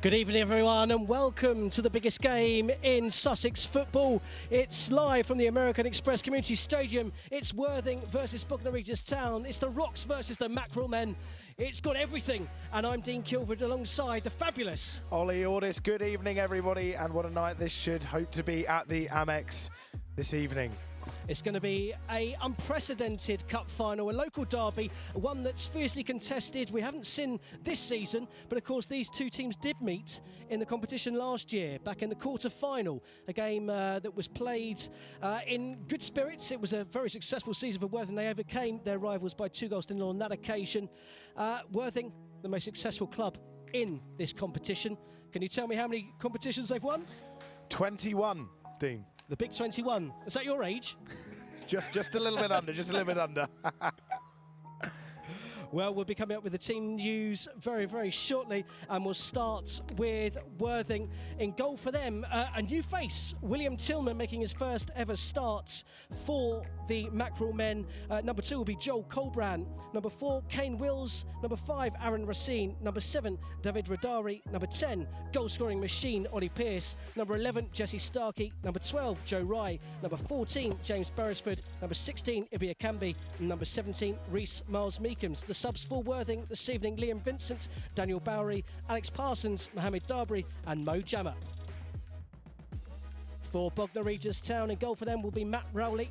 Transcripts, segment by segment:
Good evening, everyone, and welcome to the biggest game in Sussex football. It's live from the American Express Community Stadium. It's Worthing versus Bognor Regis Town. It's the Rocks versus the Mackerel Men. It's got everything, and I'm Dean Kilford alongside the fabulous Ollie, Audis. Good evening, everybody, and what a night this should hope to be at the Amex this evening. It's going to be an unprecedented cup final, a local derby, one that's fiercely contested. We haven't seen this season, but of course these two teams did meet in the competition last year, back in the quarter-final, a game that was played in good spirits. It was a very successful season for Worthing. They overcame their rivals by 2-0 on that occasion. Worthing, the most successful club in this competition. Can you tell me how many competitions they've won? 21, Dean. The Big 21. Is that your age? just a little bit under, just a little bit under. Well, we'll be coming up with the team news very, very shortly, and we'll start with Worthing. In goal for them, a new face, William Tillman, making his first ever start for the Mackerel Men. Number 2 will be Joel Colbrand. Number 4, Kane Wills. Number 5, Aaron Racine. Number 7, David Radari. Number 10, goal-scoring machine, Ollie Pearce. Number 11, Jesse Starkey. Number 12, Joe Rye. Number 14, James Beresford. Number 16, Ibi Akambi. And number 17, Reese Miles Meekums. The subs for Worthing this evening: Liam Vincent, Daniel Bowery, Alex Parsons, Mohamed Darbury and Mo Jammer. For Bognor Regis Town, in goal for them will be Matt Rowley.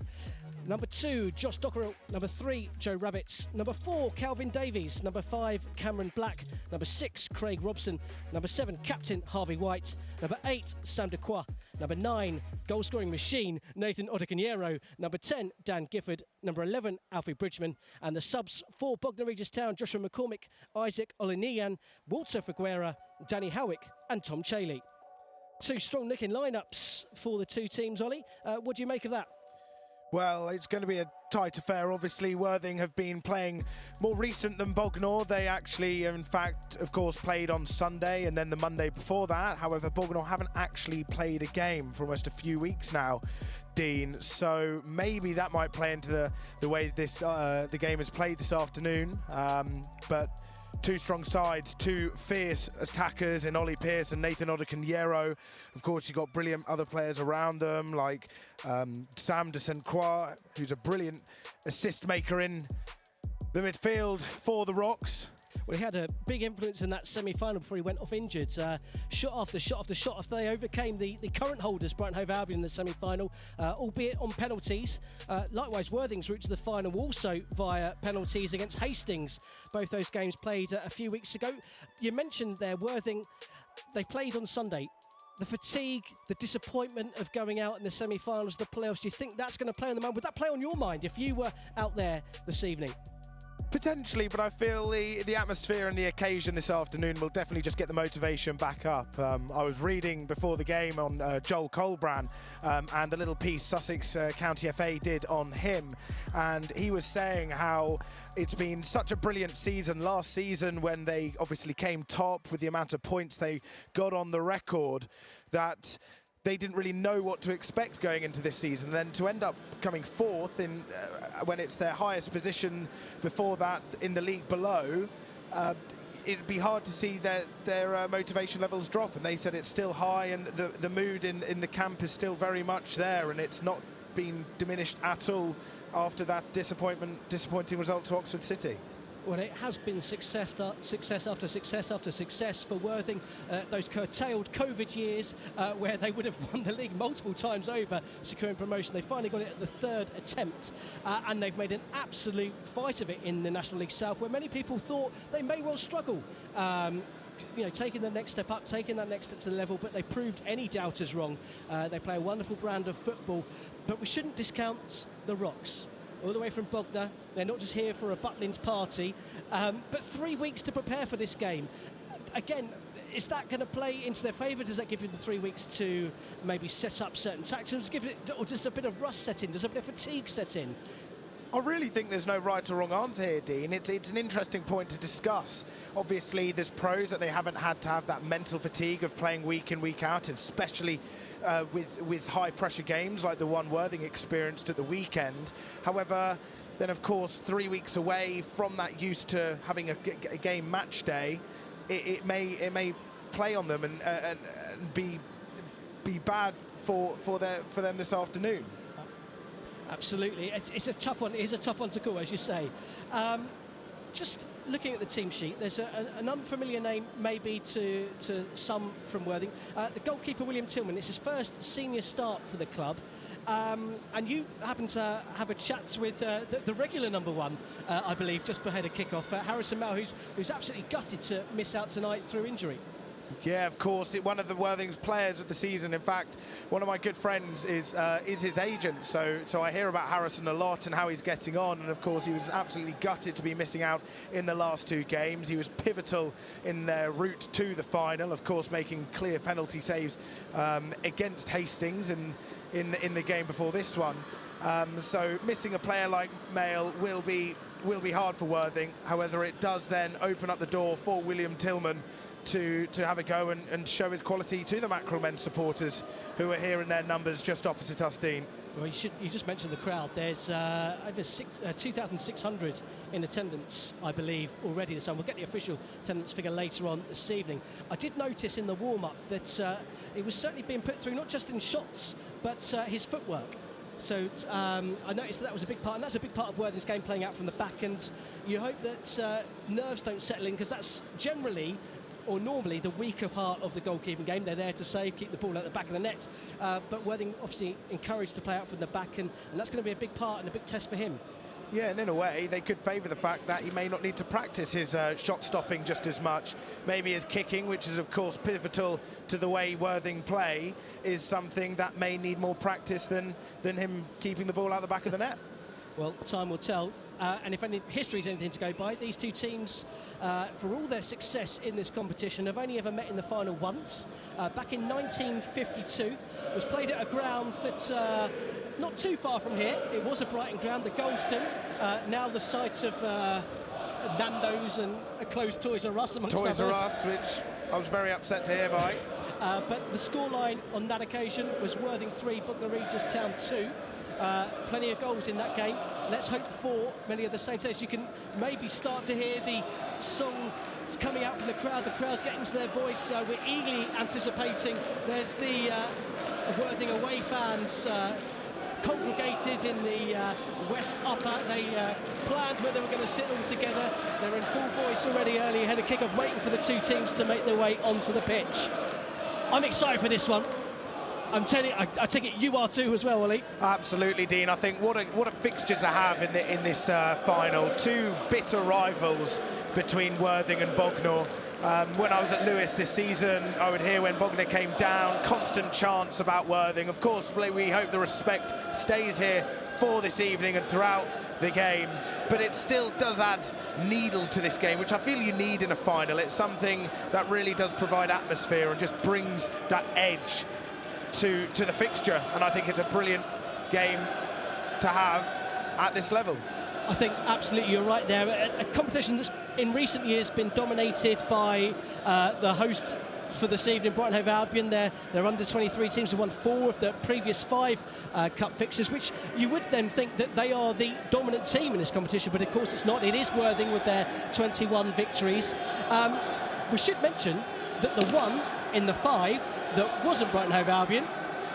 Number 2, Josh Dockerell. Number 3, Joe Rabbits. Number 4, Calvin Davies. Number 5, Cameron Black. Number 6, Craig Robson. Number 7, Captain Harvey White. Number 8, Sam Dequois. Number 9, goal-scoring machine, Nathan Odekanyero. Number 10, Dan Gifford. Number 11, Alfie Bridgman. And the subs for Bognor Regis Town: Joshua McCormick, Isaac Oliniyan, Walter Figuera, Danny Howick and Tom Chaley. Two strong-looking lineups for the two teams, Ollie. What do you make of that? Well, it's going to be a tight affair. Obviously, Worthing have been playing more recent than Bognor. They actually, in fact, of course, played on Sunday and then the Monday before that. However, Bognor haven't actually played a game for almost a few weeks now, Dean. So maybe that might play into the way this the game is played this afternoon. But two strong sides, two fierce attackers in Ollie Pearce and Nathan Odekanyero. Of course, you've got brilliant other players around them, like Sam de Saint Croix, who's a brilliant assist maker in the midfield for the Rocks. Well, he had a big influence in that semi-final before he went off injured. Shot after shot after shot after they overcame the current holders, Brighton Hove Albion, in the semi-final, albeit on penalties. Likewise, Worthing's route to the final also via penalties against Hastings. Both those games played a few weeks ago. You mentioned there, Worthing, they played on Sunday. The fatigue, the disappointment of going out in the semi-finals, the playoffs, do you think that's going to play on the mind? Would that play on your mind if you were out there this evening? Potentially, but I feel the atmosphere and the occasion this afternoon will definitely just get the motivation back up. I was reading before the game on Joel Colbrand and the little piece Sussex County FA did on him, and he was saying how it's been such a brilliant season last season when they obviously came top with the amount of points they got on the record, that they didn't really know what to expect going into this season. And then to end up coming fourth in when it's their highest position before that in the league below, it'd be hard to see their motivation levels drop. And they said it's still high, and the mood in the camp is still very much there, and it's not been diminished at all after that disappointing result to Oxford City. Well, it has been success after success for Worthing. Those curtailed COVID years where they would have won the league multiple times over, securing promotion. They finally got it at the third attempt, and they've made an absolute fight of it in the National League South, where many people thought they may well struggle. Taking the next step up, taking that next step to the level, but they proved any doubters wrong. They play a wonderful brand of football, but we shouldn't discount the Rocks. All the way from Bognor. They're not just here for a Butlins party, but 3 weeks to prepare for this game. Again, is that going to play into their favour? Does that give them 3 weeks to maybe set up certain tactics, or just a bit of rust set in? Does a bit of fatigue set in? I really think there's no right or wrong answer here, Dean. It's an interesting point to discuss. Obviously, there's pros that they haven't had to have that mental fatigue of playing week in, week out, and especially with high-pressure games like the one Worthing experienced at the weekend. However, then, of course, 3 weeks away from that used to having a game match day, it may play on them and be bad for them this afternoon. Absolutely, it's a tough one. It's a tough one to call, as you say. Just looking at the team sheet, there's an unfamiliar name maybe to some from Worthing. The goalkeeper William Tillman. It's his first senior start for the club. And you happen to have a chat with the regular number one, I believe, just ahead of kick-off, Harrison Mell, who's absolutely gutted to miss out tonight through injury. Yeah, of course, one of the Worthing's players of the season. In fact, one of my good friends is his agent, so I hear about Harrison a lot and how he's getting on. And of course, he was absolutely gutted to be missing out in the last two games. He was pivotal in their route to the final, of course, making clear penalty saves against Hastings in the game before this one. So missing a player like Mail will be hard for Worthing. However, it does then open up the door for William Tillman to have a go and show his quality to the Mackerel Men supporters who are here in their numbers just opposite us, Dean. Well, you just mentioned the crowd. There's over 2,600 in attendance, I believe, already this time. We'll get the official attendance figure later on this evening. I did notice in the warm-up that it was certainly being put through not just in shots, but his footwork. So I noticed that was a big part, and that's a big part of Worthing's game, playing out from the back. And you hope that nerves don't settle in, because that's generally, or normally, the weaker part of the goalkeeping game. They're there to save, keep the ball at the back of the net. But Worthing obviously encouraged to play out from the back, and that's going to be a big part and a big test for him. Yeah, and in a way, they could favour the fact that he may not need to practice his shot stopping just as much. Maybe his kicking, which is, of course, pivotal to the way Worthing play, is something that may need more practice than him keeping the ball out the back of the net. Well, time will tell. And if history is anything to go by, these two teams, for all their success in this competition, have only ever met in the final once. Back in 1952, it was played at a ground that's not too far from here. It was a Brighton ground, the Goldston, now the site of Nando's and a closed Toys R Us, amongst others. Toys R Us, which I was very upset to hear by. But the scoreline on that occasion was Worthing 3, Bognor Regis Town 2. Plenty of goals in that game. Let's hope for many of the same things. You can maybe start to hear the song coming out from the crowd. The crowd's getting to their voice. We're eagerly anticipating. There's the Worthing away fans congregated in the West Upper. They planned where they were going to sit all together. They're in full voice already early ahead of kick-off, waiting for the two teams to make their way onto the pitch. I'm excited for this one. I'm telling you, I take it you are too as well, Ollie. Absolutely, Dean. I think what a fixture to have in this final. Two bitter rivals between Worthing and Bognor. When I was at Lewis this season, I would hear when Bognor came down, constant chants about Worthing. Of course, we hope the respect stays here for this evening and throughout the game, but it still does add needle to this game, which I feel you need in a final. It's something that really does provide atmosphere and just brings that edge to the fixture, and I think it's a brilliant game to have at this level. I think absolutely you're right there. A competition that's in recent years been dominated by the host for this evening, Brighton Hove Albion. Their under 23 teams have won 4 of the previous 5 cup fixtures, which you would then think that they are the dominant team in this competition, but of course it's not. It is Worthing with their 21 victories. We should mention that the 1 in the 5 that wasn't Brighton Hove Albion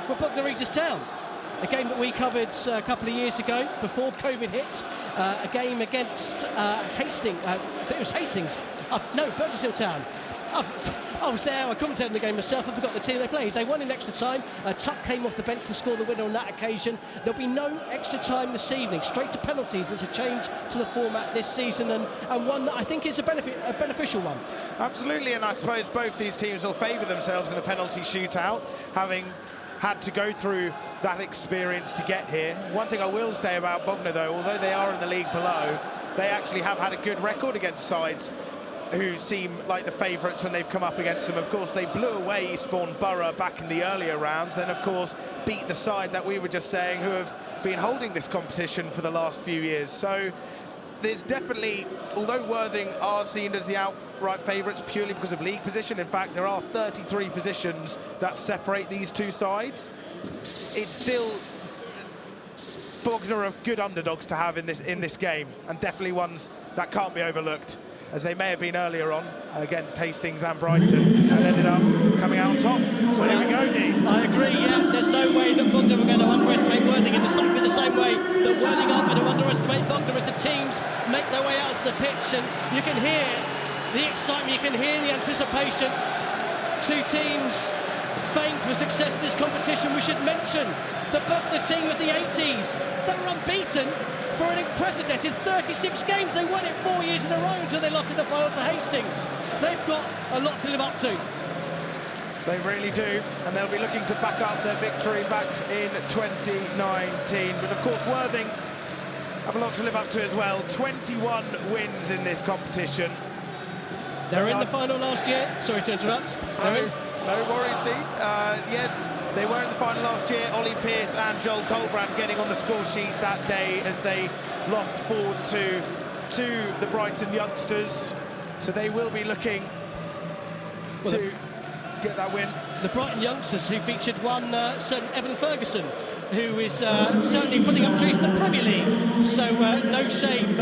were Bognor Regis Town. A game that we covered a couple of years ago before COVID hit. A game against Hastings. I think it was Hastings. No, Burgess Hill Town. I was there. I commentated on the game myself. I forgot the team they played. They won in extra time. Tuck came off the bench to score the winner on that occasion. There'll be no extra time this evening. Straight to penalties. There's a change to the format this season, and one that I think is a beneficial one. Absolutely, and I suppose both these teams will favour themselves in a penalty shootout, having had to go through that experience to get here. One thing I will say about Bognor, though, although they are in the league below, they actually have had a good record against sides who seem like the favourites when they've come up against them. Of course, they blew away Eastbourne Borough back in the earlier rounds, then of course beat the side that we were just saying who have been holding this competition for the last few years. So there's definitely, although Worthing are seen as the outright favourites purely because of league position, in fact there are 33 positions that separate these two sides, it's still Bognor are good underdogs to have in this game, and definitely ones that can't be overlooked. as they may have been earlier on against Hastings and Brighton, and ended up coming out on top. So here we go, Dean. I agree, yeah. There's no way that Bognor were going to underestimate Worthing in the same way that Worthing aren't going to underestimate Bognor as the teams make their way out to the pitch. And you can hear the excitement, you can hear the anticipation. Two teams famed for success in this competition. We should mention the Bognor team of the 80s. They were unbeaten for an unprecedented 36 games. They won it 4 years in a row until they lost in the final to Hastings. They've got a lot to live up to. They really do, and they'll be looking to back up their victory back in 2019. But of course, Worthing have a lot to live up to as well. 21 wins in this competition. They were in the final last year. Sorry to interrupt. No worries, Dean. Yeah, they were in the final last year. Ollie Pearce and Joel Colbrand getting on the score sheet that day as they lost 4-2 to the Brighton youngsters. So they will be looking to get that win. The Brighton youngsters, who featured one certain Evan Ferguson, who is certainly putting up trees in the Premier League. So no shame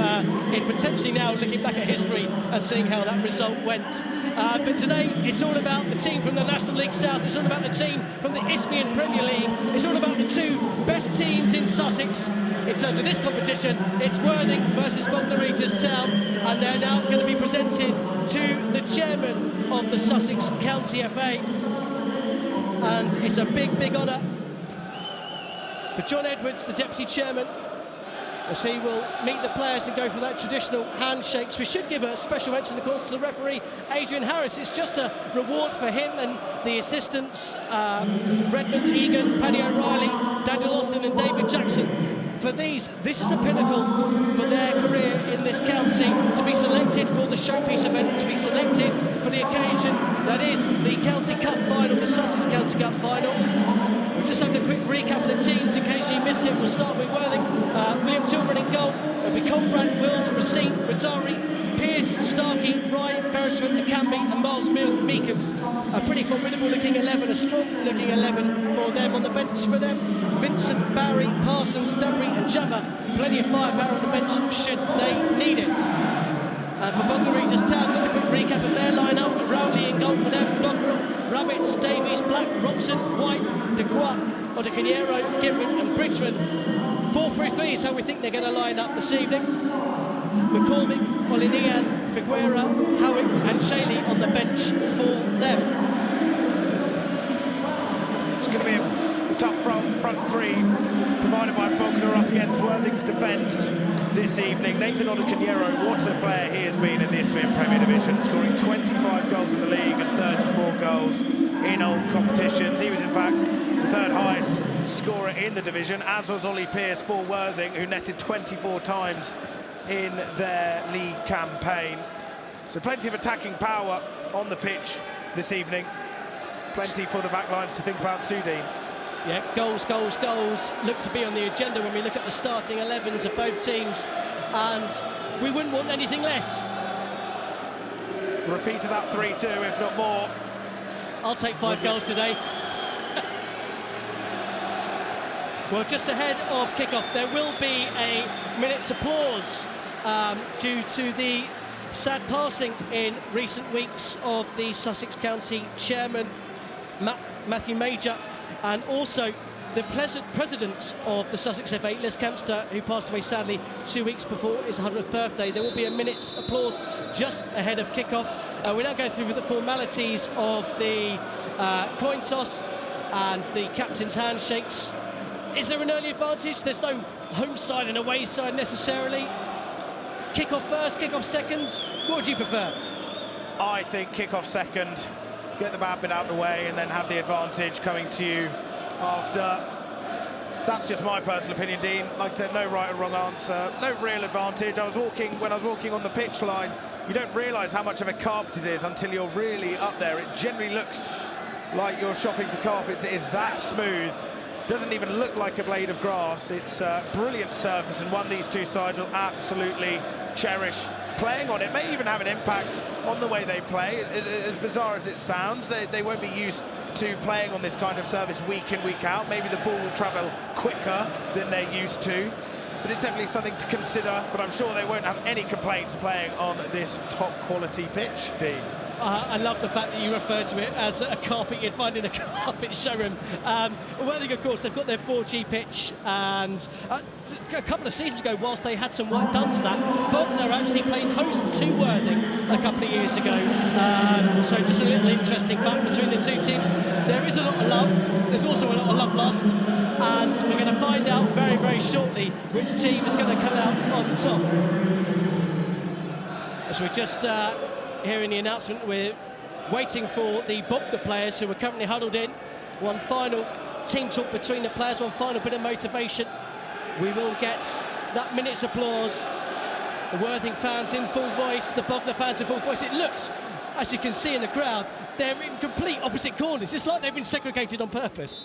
in potentially now looking back at history and seeing how that result went. But today it's all about the team from the National League South. It's all about the team from the Isthmian Premier League. It's all about the two best teams in Sussex in terms of this competition. It's Worthing versus Bognor Regis Town, and they're now going to be presented to the chairman of the Sussex County FA. And it's a big, big honour for John Edwards, the deputy chairman, as he will meet the players and go for that traditional handshakes. We should give a special mention, of course, to the referee, Adrian Harris. It's just a reward for him and the assistants, Redmond, Egan, Paddy O'Reilly, Daniel Austin and David Jackson. For these, this is the pinnacle for their career in this county, to be selected for the showpiece event, to be selected for the occasion that is the County Cup final, the Sussex County Cup final. We're just having a quick recap of the teams in case you missed it. We'll start with Worthing. William Tilburn in goal. It'll be Colbrand, Wills, Racine, Radari, Pearce, Starkey, Wright, Beresford, Akambi and Miles Meekums. A pretty formidable looking 11, a strong looking 11 for them. On the bench for them, Vincent, Barry, Parsons, Dubry and Jammer. Plenty of firepower on the bench should they need it. For Bognor Regis Town, just a quick recap of their lineup. Rowley in goal for them, Dockrell, Rabbits, Davies, Black, Robson, White, De Croix, Odecanero, Gibbon and Bridgman. 4-3-3 is how we think they're going to line up this evening. McCormick, Olinian, Figuera, Howick and Shaley on the bench for them. It's going to be a tough front three provided by Bognor up against Worthing's defence this evening. Nathan Odecanero, what a player he has been in the Isthmian Premier Division, scoring 25 goals in the league and 34 goals in all competitions. He was in fact the third highest scorer in the division, as was Ollie Pearce for Worthing, who netted 24 times in their league campaign. So plenty of attacking power on the pitch this evening. Plenty for the back lines to think about too, Dean. Yeah, goals look to be on the agenda when we look at the starting 11s of both teams, and we wouldn't want anything less. Repeat of that 3-2, if not more. I'll take 5 goals today. Well, just ahead of kick-off, there will be a minute's applause due to the sad passing in recent weeks of the Sussex County chairman, Matthew Major, and also the president of the Sussex FA, Les Campster, who passed away sadly 2 weeks before his 100th birthday. There will be a minute's applause just ahead of kick-off. We're now going through the formalities of the coin toss and the captain's handshakes. Is there an early advantage? There's no home side and away side necessarily. Kick-off first, kick-off seconds. What would you prefer? I think kick-off second. Get the bad bit out of the way and then have the advantage coming to you after. That's just my personal opinion, Dean. Like I said, no right or wrong answer, no real advantage. When I was walking on the pitch line, you don't realise how much of a carpet it is until you're really up there. It generally looks like you're shopping for carpets. It is that smooth. Doesn't even look like a blade of grass. It's a brilliant surface, and one these two sides will absolutely cherish playing on. It may even have an impact on the way they play. As bizarre as it sounds, they won't be used to playing on this kind of surface week in, week out. Maybe the ball will travel quicker than they're used to. but it's definitely something to consider. But I'm sure they won't have any complaints playing on this top-quality pitch, Dean. I love the fact that you refer to it as a carpet you'd find in a carpet showroom. Worthing, of course, they've got their 4G pitch, and a couple of seasons ago, whilst they had some work done to that, Bognor actually played host to Worthing a couple of years ago. So just a little interesting fact between the two teams. There is a lot of love. There's also a lot of love lost, and we're going to find out very, very shortly which team is going to come out on top. As we just hearing the announcement, we're waiting for the Bognor players who are currently huddled in. One final team talk between the players, one final bit of motivation. We will get that minute's applause. The Worthing fans in full voice, the Bognor fans in full voice. It looks, as you can see in the crowd, they're in complete opposite corners. It's like they've been segregated on purpose.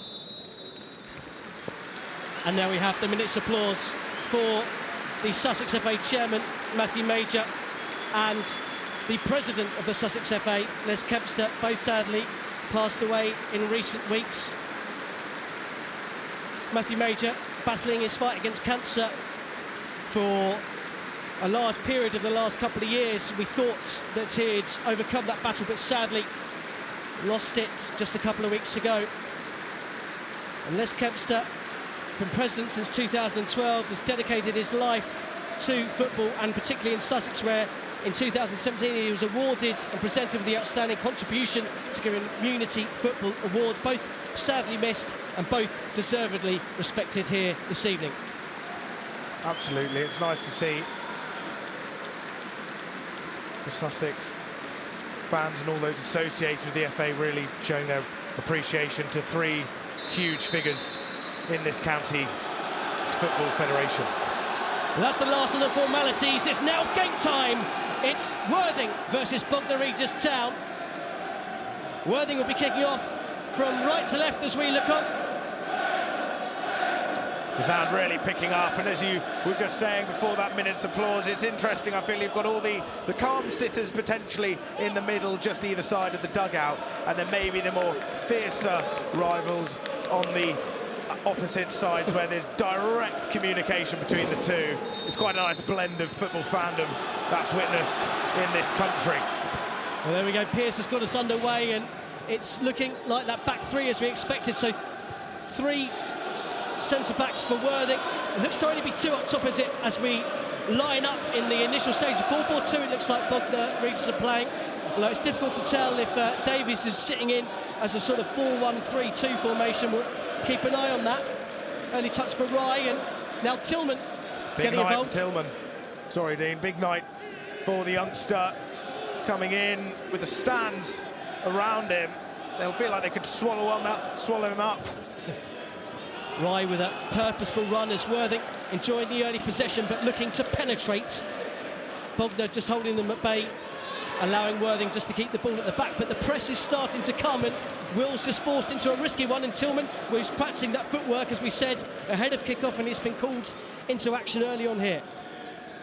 And now we have the minute's applause for the Sussex FA chairman, Matthew Major, and the president of the Sussex FA, Les Kempster, both sadly passed away in recent weeks. Matthew Major battling his fight against cancer for a large period of the last couple of years. We thought that he'd overcome that battle, but sadly lost it just a couple of weeks ago. And Les Kempster, been president since 2012, has dedicated his life to football, and particularly in Sussex, where in 2017 he was awarded and presented with the Outstanding Contribution to Community Football Award. Both sadly missed and both deservedly respected here this evening. Absolutely, it's nice to see the Sussex fans and all those associated with the FA really showing their appreciation to three huge figures in this county's football federation. Well, that's the last of the formalities. It's now game time. It's Worthing versus Bognor Regis Town. Worthing will be kicking off from right to left as we look up. The sound really picking up, and as you were just saying before that minute's applause, it's interesting. I feel you've got all the calm sitters potentially in the middle, just either side of the dugout, and then maybe the more fiercer rivals on the opposite sides where there's direct communication between the two. It's quite a nice blend of football fandom that's witnessed in this country. Well, there we go. Pearce has got us underway, and it's looking like that back three as we expected. So three centre-backs for Worthing. It looks to only be two up top as we line up in the initial stage. 4-4-2, it looks like Bognor Regis are playing. Although it's difficult to tell if Davies is sitting in as a sort of 4-1-3-2 formation. We'll keep an eye on that. Early touch for Rye, and now Tillman big getting night involved. For Tillman. Sorry, Dean. Big night for the youngster, coming in with the stands around him. They'll feel like they could swallow him up. Rye with a purposeful run as Worthing enjoying the early possession but looking to penetrate. Bognor just holding them at bay, allowing Worthing just to keep the ball at the back, but the press is starting to come, and Will's just forced into a risky one, and Tillman was practicing that footwork, as we said, ahead of kick-off, and he's been called into action early on here.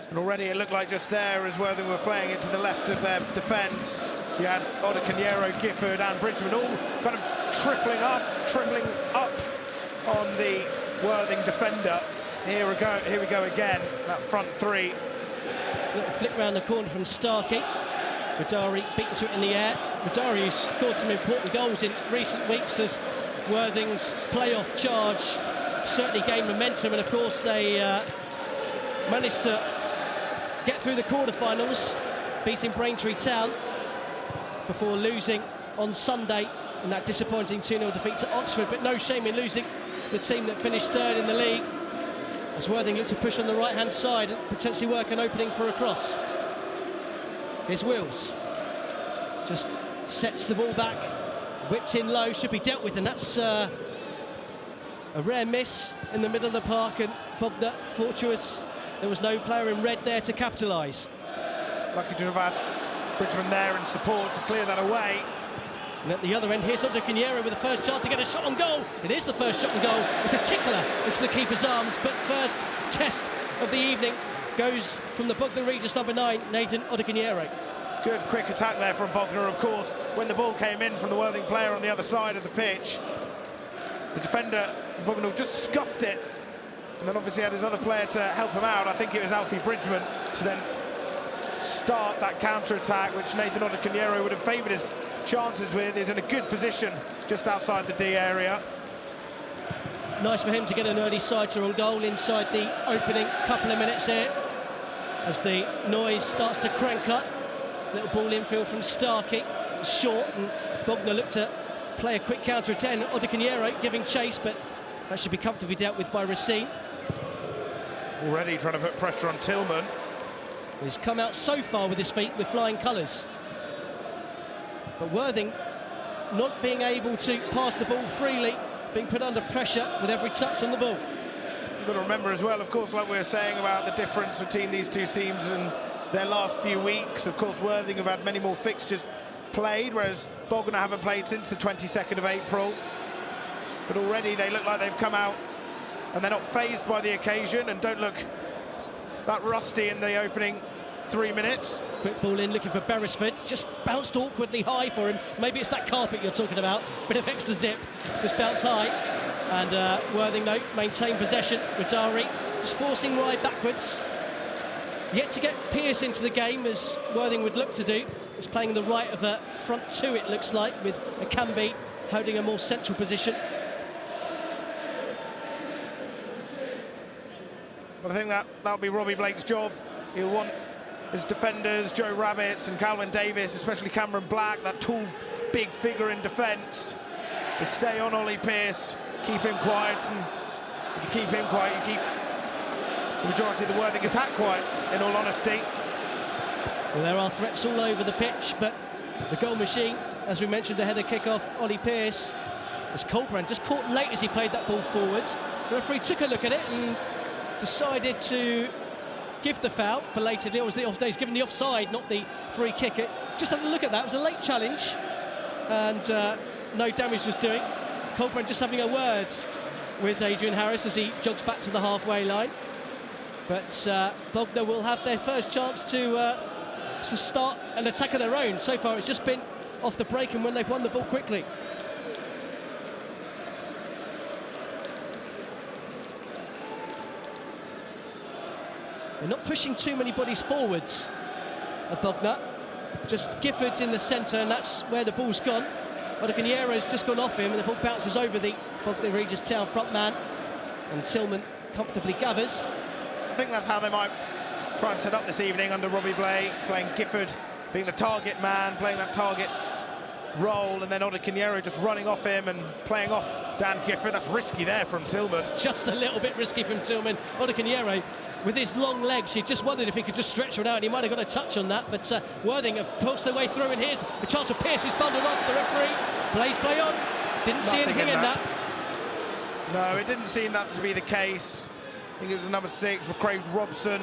And already it looked like just there, as Worthing were playing it to the left of their defence, you had Audis, Kilford and Bridgman all kind of tripling up on the Worthing defender. Here we go again, that front three. Little flick round the corner from Starkey. Madari beaten to it in the air. Madari has scored some important goals in recent weeks as Worthing's playoff charge certainly gained momentum, and of course they managed to get through the quarter-finals, beating Braintree Town before losing on Sunday in that disappointing 2-0 defeat to Oxford, but no shame in losing to the team that finished third in the league, as Worthing looks to push on the right-hand side and potentially work an opening for a cross. Here's Wills, just sets the ball back, whipped in low, should be dealt with, and that's a rare miss in the middle of the park, and Bognor fortuitous. There was no player in red there to capitalise. Lucky to have had Bridgman there in support to clear that away. And at the other end, here's Audis with the first chance to get a shot on goal. It is the first shot on goal. It's a tickler into the keeper's arms, but first test of the evening goes from the Bognor Regis number 9, Nathan Audis. Good quick attack there from Bognor, of course. When the ball came in from the Worthing player on the other side of the pitch, the defender, Bognor, just scuffed it And then obviously had his other player to help him out. I think it was Alfie Bridgman to then start that counter-attack, which Nathan Odikanyero would have favoured his chances with. He's in a good position just outside the D area. Nice for him to get an early sighter or goal inside the opening couple of minutes here, as the noise starts to crank up. Little ball infield from Starkey, short, and Bognor looked to play a quick counter at 10. Odikanyero giving chase, but that should be comfortably dealt with by Racine. Already trying to put pressure on Tillman. He's come out so far with his feet with flying colours. But Worthing not being able to pass the ball freely, being put under pressure with every touch on the ball. You've got to remember as well, of course, like we were saying about the difference between these two teams and their last few weeks. Of course, Worthing have had many more fixtures played, whereas Bognor haven't played since the 22nd of April. But already they look like they've come out and they're not fazed by the occasion and don't look that rusty in the opening 3 minutes. Quick ball in, looking for Beresford. Just bounced awkwardly high for him. Maybe it's that carpet you're talking about. Bit of extra zip. Just bounced high. And Worthing, though, maintain possession. Radari just forcing wide backwards. Yet to get Pearce into the game, as Worthing would look to do. He's playing the right of a front two, it looks like, with Akambi holding a more central position. But I think that'll be Robbie Blake's job. He'll want his defenders, Joe Rabbits and Calvin Davis, especially Cameron Black, that tall, big figure in defence, to stay on Ollie Pearce, keep him quiet, and if you keep him quiet, you keep the majority of the Worthing attack quiet, in all honesty. Well, there are threats all over the pitch, but the goal machine, as we mentioned ahead of kick-off, Ollie Pearce, as Colbrand just caught late as he played that ball forwards. The referee took a look at it and decided to give the foul belatedly. It was the off day. He's given the offside, not the free kick. Just have a look at that. It was a late challenge, and no damage was doing. Colbrand just having a word with Adrian Harris as he jogs back to the halfway line. But Bognor will have their first chance to start an attack of their own. So far, it's just been off the break and when they've won the ball quickly. They're not pushing too many bodies forwards at Bognor. Just Gifford's in the centre, and that's where the ball's gone. Odikanyero's just gone off him, and the ball bounces over the Bognor Regis Town front man, and Tillman comfortably gathers. I think that's how they might try and set up this evening under Robbie Blake, playing Gifford being the target man, playing that target role, and then Odikanyero just running off him and playing off Dan Gifford. That's risky there from Tillman. Just a little bit risky from Tillman. Odikanyero, with his long legs, he just wondered if he could just stretch one out, and he might have got a touch on that, but Worthing have pulsed their way through, and here's a chance for Pearce, who's bundled off. The referee plays play on. Didn't see anything in that. No, it didn't seem that to be the case. I think it was the number 6, Craig Robson.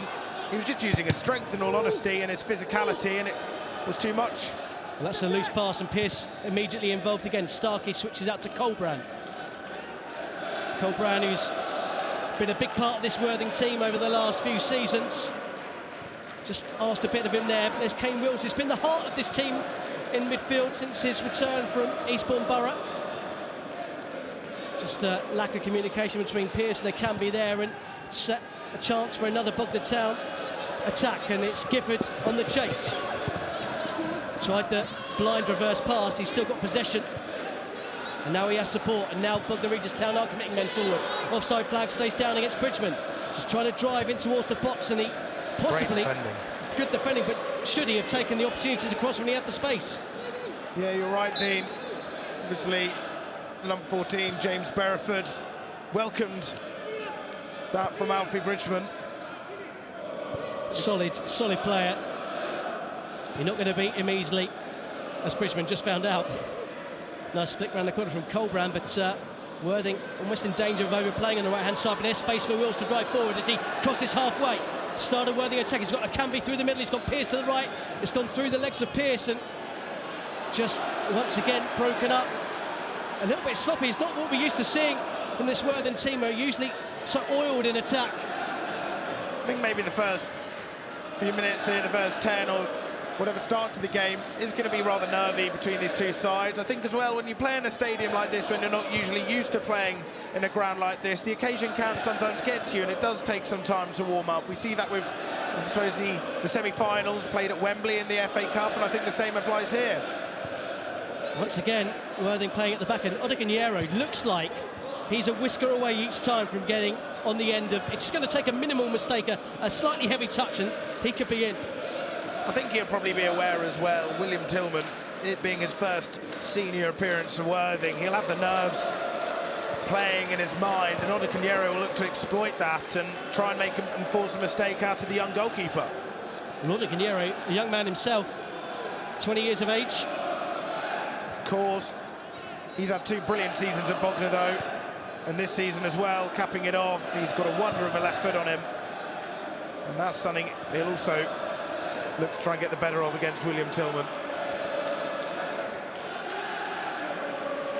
He was just using his strength, in all honesty, and his physicality, and it was too much. Well, that's a loose pass, and Pearce immediately involved again. Starkey switches out to Colbrand. Colbrand, who's been a big part of this Worthing team over the last few seasons. Just asked a bit of him there, but there's Kane Wills, who's been the heart of this team in midfield since his return from Eastbourne Borough. Just a lack of communication between Pearce and Akambi there, and set a chance for another Bognor Town attack, and it's Gifford on the chase. Tried the blind reverse pass, he's still got possession, and now he has support, and now Bognor Regis Town are committing men forward. Offside flag stays down against Bridgman. He's trying to drive in towards the box, and he possibly good defending, but should he have taken the opportunity to cross when he had the space? Yeah, you're right, Dean. Obviously, number 14, James Beresford, welcomed that from Alfie Bridgman. Solid player. You're not going to beat him easily, as Bridgman just found out. Nice flick round the corner from Colbrand, but Worthing almost in danger of overplaying on the right-hand side, but there's space for Wills to drive forward as he crosses halfway. Start a Worthing attack, he's got Akambi through the middle, he's got Pearce to the right, it's gone through the legs of Pearce, and just once again broken up. A little bit sloppy, it's not what we're used to seeing from this Worthing team, who are usually so oiled in attack. I think maybe the first few minutes here, the first 10 or whatever start to the game is going to be rather nervy between these two sides. I think as well, when you play in a stadium like this, when you're not usually used to playing in a ground like this, the occasion can sometimes get to you, and it does take some time to warm up. We see that with, I suppose, the semi-finals played at Wembley in the FA Cup, and I think the same applies here. Once again, Worthing playing at the back end. Odegaard looks like he's a whisker away each time from getting on the end of... It's going to take a minimal mistake, a slightly heavy touch, and he could be in. I think he'll probably be aware as well, William Tillman, it being his first senior appearance for Worthing, he'll have the nerves playing in his mind, and Odegaard will look to exploit that and try and make him and force a mistake out of the young goalkeeper. And Odegaard, the young man himself, 20 years of age. Of course, he's had 2 brilliant seasons at Bognor though, and this season as well, capping it off. He's got a wonder of a left foot on him, and that's something he'll also look to try and get the better of against William Tillman.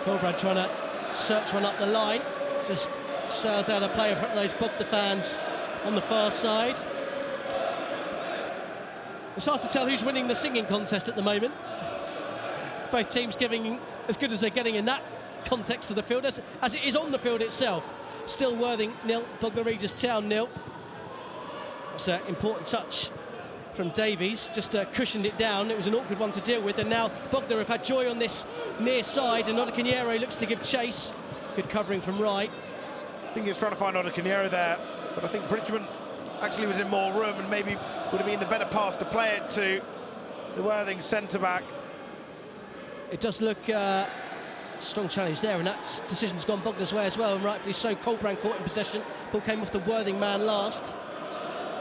Colbrand trying to search one up the line, just sails out of play in front of those Bognor fans on the far side. It's hard to tell who's winning the singing contest at the moment. Both teams giving as good as they're getting in that context of the field as it is on the field itself. Still Worthing 0, Bognor Regis Town 0. It's an important touch from Davies, just cushioned it down. It was an awkward one to deal with, and now Bognor have had joy on this near side, and Odegaard looks to give chase. Good covering from right. I think he was trying to find Odegaard there, but I think Bridgman actually was in more room and maybe would have been the better pass to play it to the Worthing centre-back. It does look strong challenge there, and that decision's gone Bognor's way as well, and rightfully so. Colbrand caught in possession. Ball came off the Worthing man last.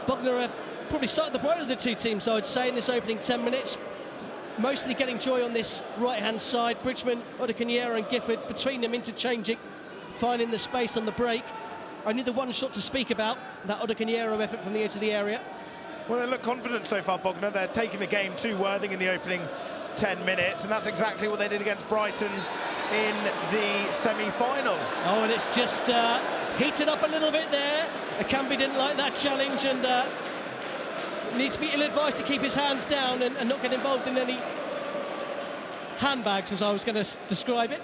Bognor have probably started the brighter of the two teams, I would say, in this opening 10 minutes. Mostly getting joy on this right-hand side. Bridgman, Odegaard and Gifford between them interchanging, finding the space on the break. Only the one shot to speak about, that Odegaard effort from the edge of the area. Well, they look confident so far, Bognor. They're taking the game to Worthing in the opening 10 minutes, and that's exactly what they did against Brighton in the semi-final. Oh, and it's just heated up a little bit there. Akambi didn't like that challenge, and needs to be ill-advised to keep his hands down and not get involved in any handbags, as I was going to describe it.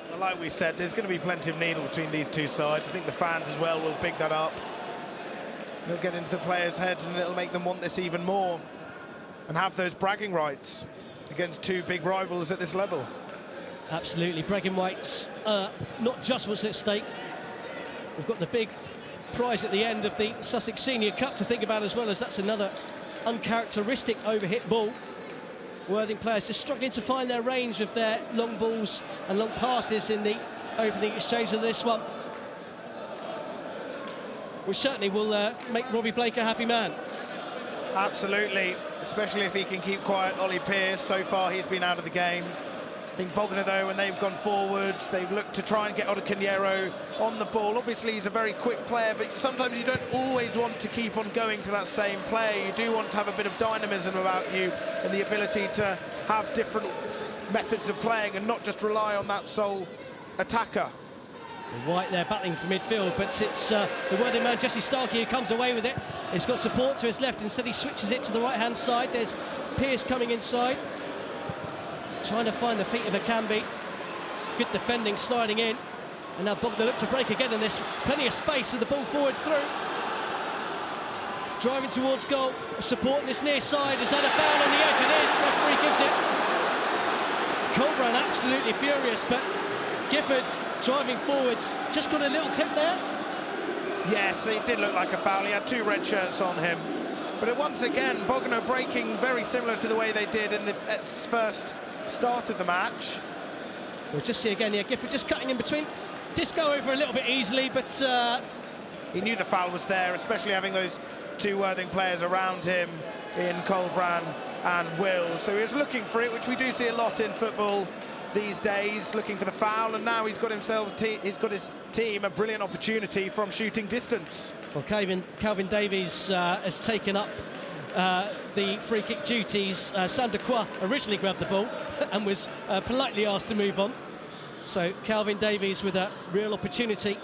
Well, like we said, there's going to be plenty of needle between these two sides. I think the fans as well will pick that up. It'll get into the players' heads, and it'll make them want this even more and have those bragging rights against two big rivals at this level. Absolutely, bragging rights, not just what's at stake. We've got the big prize at the end of the Sussex Senior Cup to think about, as well, as that's another uncharacteristic overhit ball. Worthing players just struggling to find their range with their long balls and long passes in the opening exchange of this one, which certainly will make Robbie Blake a happy man. Absolutely, especially if he can keep quiet. Ollie Pearce, so far he's been out of the game. I think Bognor, though, when they've gone forwards, they've looked to try and get Odegaard on the ball. Obviously, he's a very quick player, but sometimes you don't always want to keep on going to that same play. You do want to have a bit of dynamism about you and the ability to have different methods of playing and not just rely on that sole attacker. White there battling for midfield, but it's the Worthing man, Jesse Starkey, who comes away with it. He's got support to his left, instead he switches it to the right-hand side. There's Pearce coming inside, trying to find the feet of Akambi. Good defending, sliding in. And now Bognor look to break again, and there's plenty of space with the ball forward through. Driving towards goal, support this near side. Is that a foul on the edge? It is. Referee gives it. Colbrand absolutely furious, but Gifford driving forwards, just got a little clip there. Yes, it did look like a foul. He had two red shirts on him. But once again, Bognor breaking very similar to the way they did in the first start of the match. We'll just see again here, Gifford just cutting in between. Did go over a little bit easily, but he knew the foul was there, especially having those two Worthing players around him in Colbrand and Will. So he was looking for it, which we do see a lot in football these days, looking for the foul, and now he's got his team a brilliant opportunity from shooting distance. Well, Calvin Davies has taken up the free kick duties. Sam de Croix originally grabbed the ball and was politely asked to move on. So Calvin Davies with a real opportunity.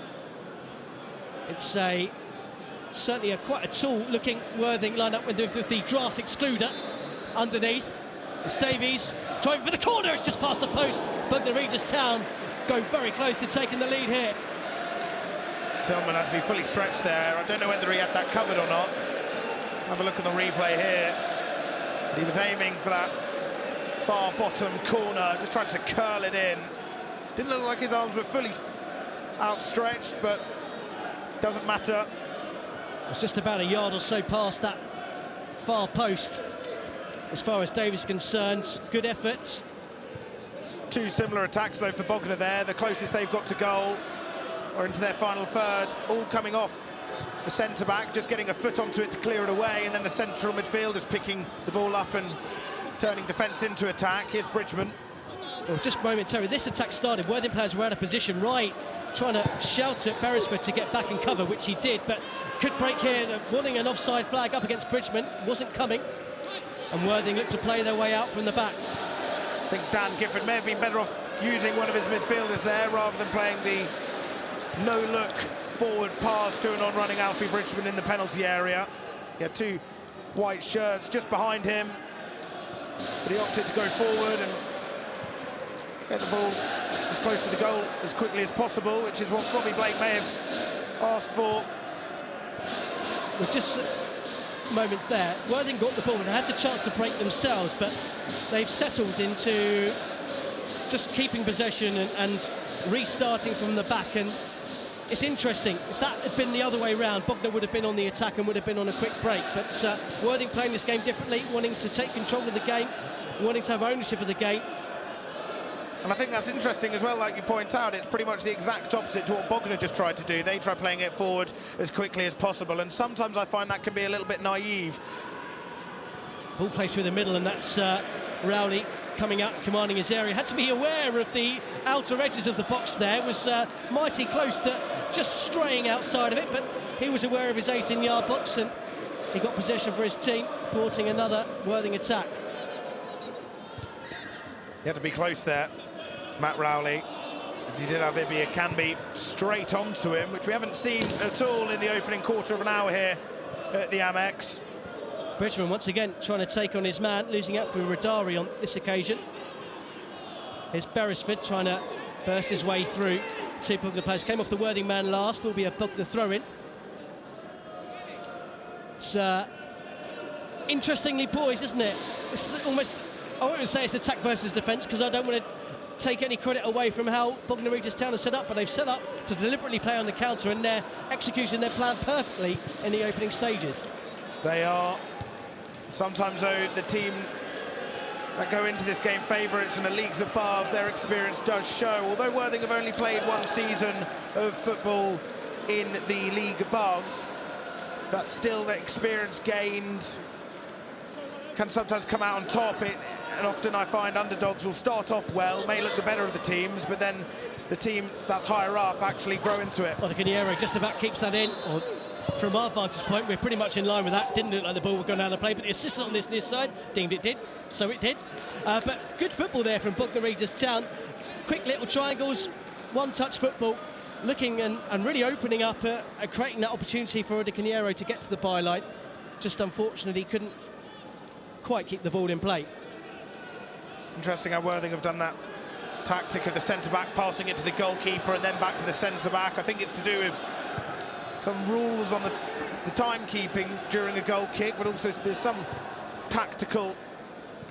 It's certainly quite a tall looking Worthing lined up with the draft excluder. underneath. It's Davies driving for the corner. It's just past the post. Bognor Regis Town going very close to taking the lead here. Tillman had to be fully stretched there. I don't know whether he had that covered or not. Have a look at the replay here. He was aiming for that far bottom corner, just trying to curl it in. Didn't look like his arms were fully outstretched, but doesn't matter. It's just about a yard or so past that far post. As far as Davies is concerned, good effort. Two similar attacks though for Bognor there. The closest they've got to goal or into their final third, all coming off the centre-back, just getting a foot onto it to clear it away, and then the central midfielders picking the ball up and turning defence into attack. Here's Bridgman. Well, just momentarily, this attack started. Worthing players were out of position, right, trying to shout at Beresford to get back and cover, which he did, but could break here, wanting an offside flag up against Bridgman, wasn't coming, and Worthing looked to play their way out from the back. I think Dan Gifford may have been better off using one of his midfielders there rather than playing the no-look forward pass to an on-running Alfie Bridgman in the penalty area. He had two white shirts just behind him, but he opted to go forward and get the ball as close to the goal as quickly as possible, which is what Robbie Blake may have asked for. Well, just a moment there, Worthing got the ball and had the chance to break themselves, but they've settled into just keeping possession and restarting from the back. And it's interesting, if that had been the other way round, Bognor would have been on the attack and would have been on a quick break, but Worthing playing this game differently, wanting to take control of the game, wanting to have ownership of the game. And I think that's interesting as well, like you point out, it's pretty much the exact opposite to what Bognor just tried to do. They try playing it forward as quickly as possible, and sometimes I find that can be a little bit naive. Ball play through the middle, and that's Rowley coming out, commanding his area. Had to be aware of the outer edges of the box there. Was mighty close to just straying outside of it, but he was aware of his 18-yard box, and he got possession for his team, thwarting another Worthing attack. He had to be close there, Matt Rowley, as he did have Ibi Akanbi straight onto him, which we haven't seen at all in the opening quarter of an hour here at the Amex. Bridgman once again trying to take on his man, losing out for Radari on this occasion. Here's Beresford trying to burst his way through. Two Bognor players came off the Worthing man last, will be a Bognor throw-in. It's interestingly poised, isn't it? It's almost, I won't say it's attack versus defence, because I don't want to take any credit away from how Bognor Regis Town has set up, but they've set up to deliberately play on the counter, and they're executing their plan perfectly in the opening stages. They are. Sometimes, though, the team that go into this game favourites and the leagues above, their experience does show. Although Worthing have only played one season of football in the league above, that's still the experience gained can sometimes come out on top. And often I find underdogs will start off well, may look the better of the teams, but then the team that's higher up actually grow into it. Odigoniero just about keeps that in. From our vantage point, we're pretty much in line with that. Didn't look like the ball would go down the play, but the assistant on this side deemed it did, so it did. But good football there from Bognor Regis Town. Quick little triangles, one-touch football, looking and really opening up and creating that opportunity for Odigoniero to get to the byline. Just unfortunately couldn't quite keep the ball in play. Interesting how Worthing have done that tactic of the centre-back passing it to the goalkeeper and then back to the centre-back. I think it's to do with some rules on the timekeeping during a goal kick, but also there's some tactical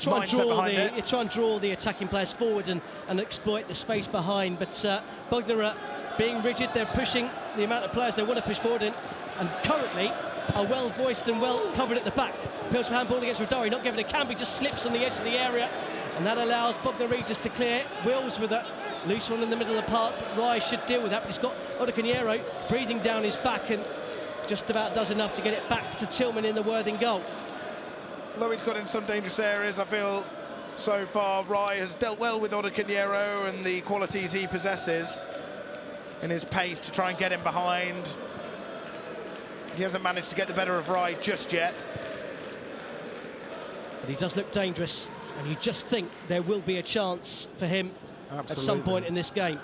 mindset behind it. You try and draw the attacking players forward and exploit the space behind, but Bognor are being rigid. They're pushing the amount of players they want to push forward and currently are well voiced and well covered at the back. Appeals for handball against Radari, not given it. Canby just slips on the edge of the area, and that allows Bognor Regis to clear. Wills with a loose one in the middle of the park, but Rye should deal with that, but he's got Odigoniero breathing down his back and just about does enough to get it back to Tillman in the Worthing goal. Although he's got in some dangerous areas, I feel so far Rye has dealt well with Odigoniero and the qualities he possesses in his pace to try and get him behind. He hasn't managed to get the better of Rye just yet. But he does look dangerous, and you just think there will be a chance for him at some point in this game.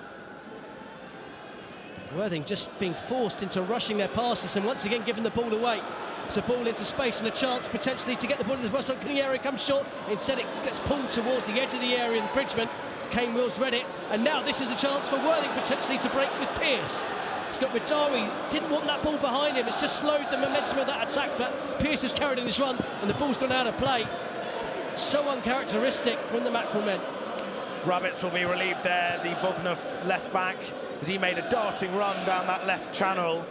Worthing just being forced into rushing their passes and once again giving the ball away. It's a ball into space and a chance potentially to get the ball in the first. Caniero comes short. Instead, it gets pulled towards the edge of the area, and Bridgman, Kane Wills read it. And now this is a chance for Worthing potentially to break with Pearce. It's got Ridawi, didn't want that ball behind him. It's just slowed the momentum of that attack, but Pearce has carried in his run, and the ball's gone out of play. So uncharacteristic from the Mackerel men. Rabbits will be relieved there, the Bognor left back, as he made a darting run down that left channel,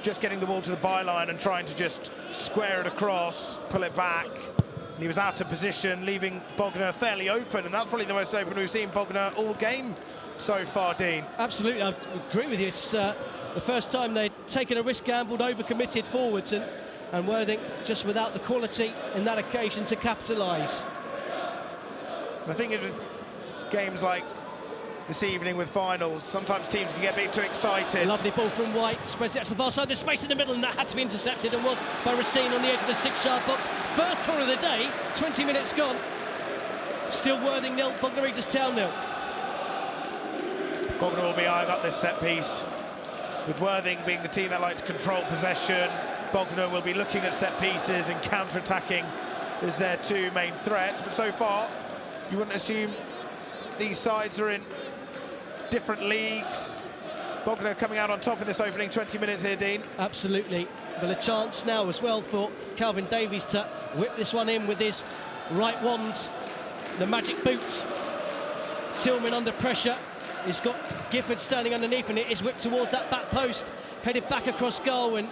just getting the ball to the byline and trying to just square it across, pull it back. And he was out of position, leaving Bognor fairly open, and that's probably the most open we've seen Bognor all game so far, Dean. Absolutely, I agree with you. It's the first time they'd taken a risk, gambled, over-committed forwards, and Worthing just without the quality in that occasion to capitalise. The thing is with games like this evening with finals, sometimes teams can get a bit too excited. Lovely ball from White, spreads it out to the far side, there's space in the middle, and that had to be intercepted, and was by Racine on the edge of the 6-yard box. First corner of the day, 20 minutes gone. Still Worthing 0, Bognor Regis Town 0. Bognor will be eyeing up this set piece, with Worthing being the team that like to control possession. Bognor will be looking at set pieces and counter-attacking as their two main threats, but so far you wouldn't assume these sides are in different leagues. Bognor coming out on top in this opening 20 minutes here, Dean. Absolutely, but a chance now as well for Calvin Davies to whip this one in with his right wand, the magic boots. Tillman under pressure. He's got Gifford standing underneath, and it is whipped towards that back post, headed back across goal, and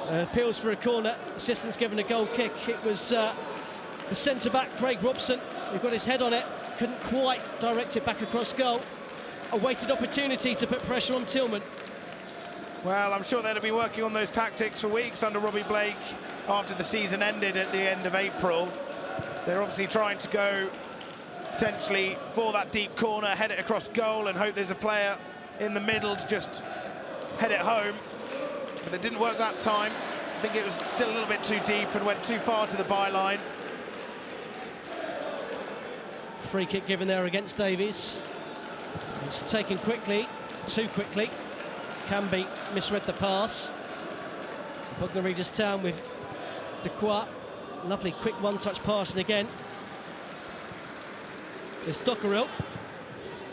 appeals for a corner. Assistant's given a goal kick. It was the centre-back, Craig Robson, who got his head on it, couldn't quite direct it back across goal. A wasted opportunity to put pressure on Tillman. Well, I'm sure they'd have been working on those tactics for weeks under Robbie Blake after the season ended at the end of April. They're obviously trying to go potentially for that deep corner, head it across goal, and hope there's a player in the middle to just head it home. But it didn't work that time. I think it was still a little bit too deep and went too far to the byline. Free kick given there against Davies. It's taken quickly, too quickly. Camby misread the pass. Bognor Regis Town with Dequois. Lovely quick one-touch passing again. There's Dockerel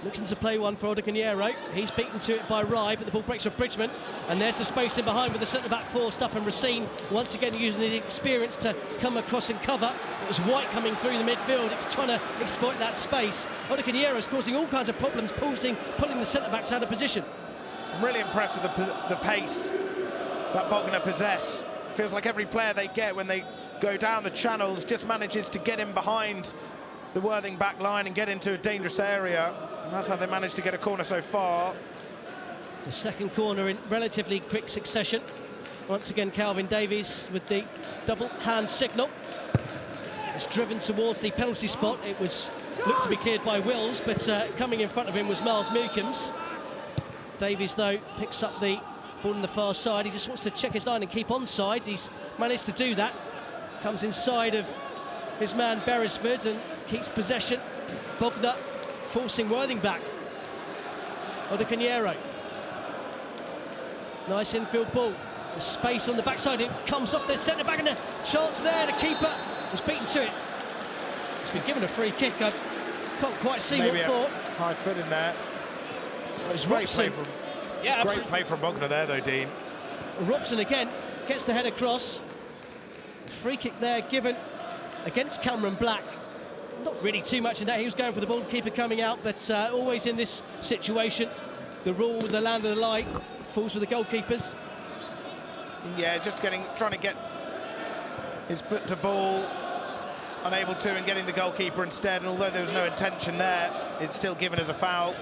looking to play one for Caniero. He's beaten to it by Rye, but the ball breaks for Bridgman, and there's the space in behind with the centre-back forced up, and Racine once again using his experience to come across and cover. It was White coming through the midfield. It's trying to exploit that space. Caniero's causing all kinds of problems, pulling the centre-backs out of position. I'm really impressed with the pace that Bognor possess. Feels like every player they get when they go down the channels just manages to get in behind the Worthing back line and get into a dangerous area, and that's how they managed to get a corner so far. It's the second corner in relatively quick succession. Once again, Calvin Davies with the double hand signal. It's driven towards the penalty spot. It was looked to be cleared by Wills, but coming in front of him was Miles Mookums. Davies, though, picks up the ball on the far side. He just wants to check his line and keep onside. He's managed to do that. Comes inside of his man Beresford and keeps possession. Bognor forcing Worthing back. Caniero. Nice infield ball. There's space on the backside. It comes off their centre back, and a chance there. The keeper was beaten to it. It's been given a free kick. I can't quite see Maybe what for. High foot in there. It was Great play Robson. from, great play from Bognor there, though, Dean. Robson again gets the head across. Free kick there given against Cameron Black. Not really too much in that. He was going for the ball, keeper coming out, but always in this situation, the rule, the land of the light, falls with the goalkeepers. Yeah, just trying to get his foot to ball, unable to, and getting the goalkeeper instead. And although there was no intention there, it's still given as a foul.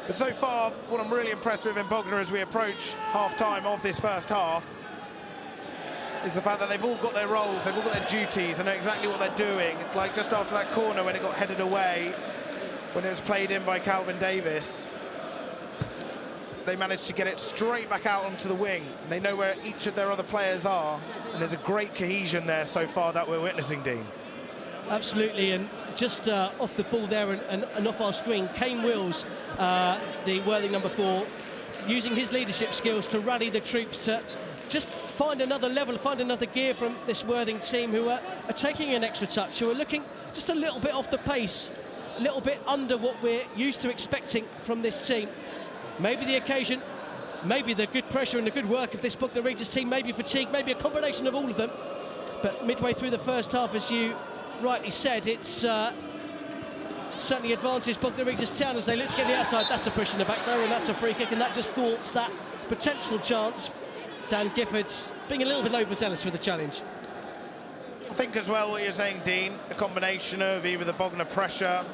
But so far, what I'm really impressed with in Bognor as we approach half-time of this first half is the fact that they've all got their roles, they've all got their duties, and know exactly what they're doing. It's like just after that corner when it got headed away, when it was played in by Calvin Davies, they managed to get it straight back out onto the wing, and they know where each of their other players are, and there's a great cohesion there so far that we're witnessing, Dean. Absolutely, and just off the ball there and off our screen, Kane Wills, the Worthing number 4, using his leadership skills to rally the troops to just find another level, find another gear from this Worthing team, who are taking an extra touch, who are looking just a little bit off the pace, a little bit under what we're used to expecting from this team. Maybe the occasion, maybe the good pressure and the good work of this Bognor Regis team, maybe fatigue, maybe a combination of all of them. But midway through the first half, as you rightly said, it's certainly advantage Bognor Regis Town as they look to get the outside. That's a push in the back there, and that's a free kick, and that just thwarts that potential chance. Dan Gifford's being a little bit overzealous with the challenge. I think as well what you're saying, Dean, a combination of either the Bognor pressure,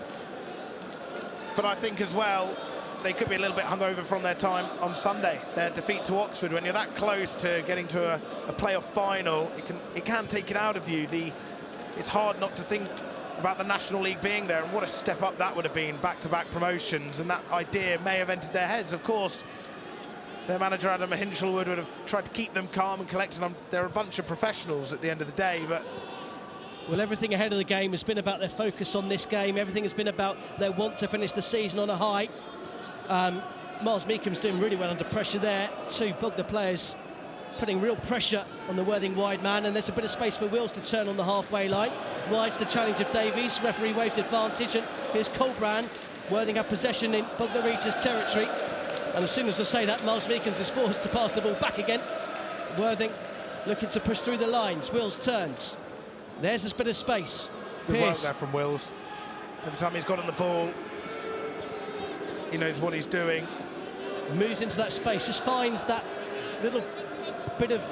but I think as well they could be a little bit hungover from their time on Sunday, their defeat to Oxford. When you're that close to getting to a playoff final, it can take it out of you. It's hard not to think about the National League being there, and what a step up that would have been, back-to-back promotions, and that idea may have entered their heads. Of course, their manager Adam Hinchelwood would have tried to keep them calm and collected. They're a bunch of professionals at the end of the day, but... Well, everything ahead of the game has been about their focus on this game. Everything has been about their want to finish the season on a high. Miles Meekham's doing really well under pressure there. Two Bognor players putting real pressure on the Worthing wide man, and there's a bit of space for Wills to turn on the halfway line. Wide's the challenge of Davies. Referee waves advantage, and here's Colbrand. Worthing have possession in Bognor Regis territory, and as soon as I say that, Miles Meekham's is forced to pass the ball back again. Worthing looking to push through the lines. Wills turns. There's this bit of space. Good work there from Wills. Every time he's got on the ball, he knows what he's doing. Moves into that space, just finds that little bit of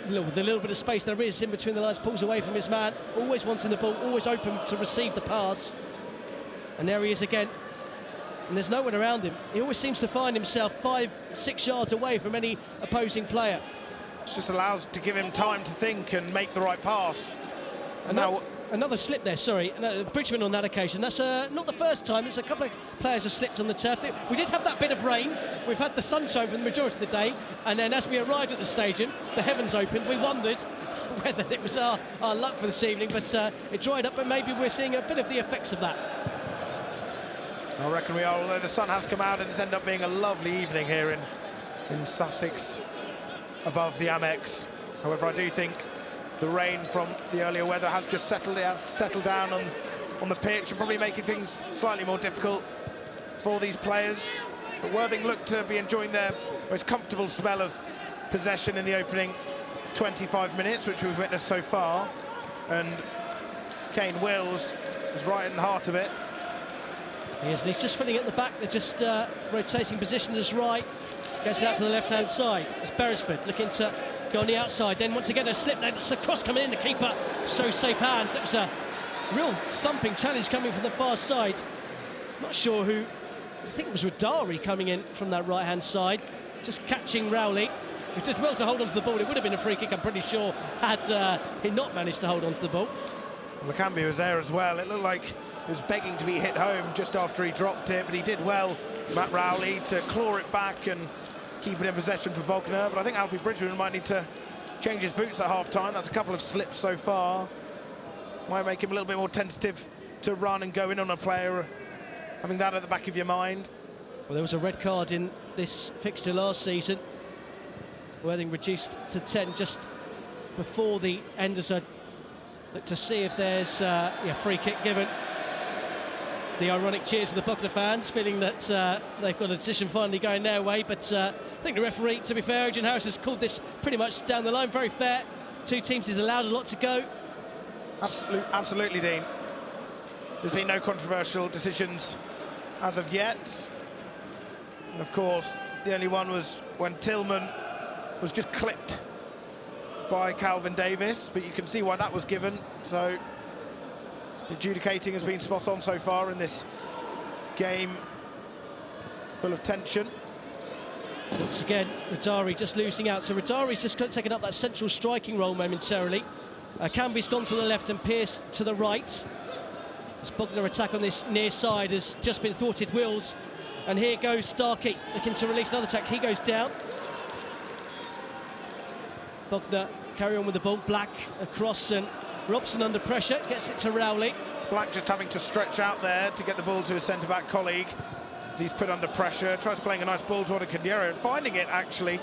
the little bit of space there is in between the lines, pulls away from his man, always wanting the ball, always open to receive the pass. And there he is again, and there's no one around him. He always seems to find himself 5-6 yards away from any opposing player. It just allows to give him time to think and make the right pass. And now another slip there, sorry. Bridgman on that occasion. That's not the first time. It's a couple of players have slipped on the turf. We did have that bit of rain. We've had the sunshine for the majority of the day. And then as we arrived at the stadium, the heavens opened. We wondered whether it was our luck for this evening, but it dried up, but maybe we're seeing a bit of the effects of that. I reckon we are, although the sun has come out and it's ended up being a lovely evening here in Sussex above the Amex. However, I do think the rain from the earlier weather has just settled down on the pitch, and probably making things slightly more difficult for these players. But Worthing looked to be enjoying their most comfortable spell of possession in the opening 25 minutes, which we've witnessed so far. And Kane Wills is right in the heart of it. He is, and he's just filling at the back. They're just rotating position as right. Gets it out to the left-hand side. It's Beresford looking to go on the outside. Then once again a slip. Now it's a cross coming in. The keeper so safe hands. It was a real thumping challenge coming from the far side. Not sure who. I think it was Radari coming in from that right-hand side, just catching Rowley, who did well to hold on to the ball. It would have been a free kick, I'm pretty sure, had he not managed to hold on to the ball. Well, McCambie was there as well. It looked like he was begging to be hit home just after he dropped it, but he did well, Matt Rowley, to claw it back and keep it in possession for Bognor. But I think Alfie Bridgman might need to change his boots at half-time. That's a couple of slips so far. Might make him a little bit more tentative to run and go in on a player, having that at the back of your mind. Well, there was a red card in this fixture last season. Worthing reduced to 10 just before the end, as I look to see if there's a free kick given. The ironic cheers of the Bognor fans, feeling that they've got a decision finally going their way. But I think the referee, to be fair, Adrian Harris, has called this pretty much down the line. Very fair. Two teams is allowed a lot to go. Absolutely, Dean. There's been no controversial decisions as of yet. And of course, the only one was when Tillman was just clipped by Calvin Davis, but you can see why that was given. So adjudicating has been spot on so far in this game full of tension. Once again, Radari just losing out. So Radari's just taken up that central striking role momentarily. Cambie's gone to the left and Pearce to the right. This Bognor attack on this near side has just been thwarted. Wills, and here goes Starkey looking to release another attack. He goes down. Bognor carry on with the ball. Black across, and Robson under pressure, gets it to Rowley. Black just having to stretch out there to get the ball to his centre-back colleague. He's put under pressure, tries playing a nice ball to Odikadiero and finding it actually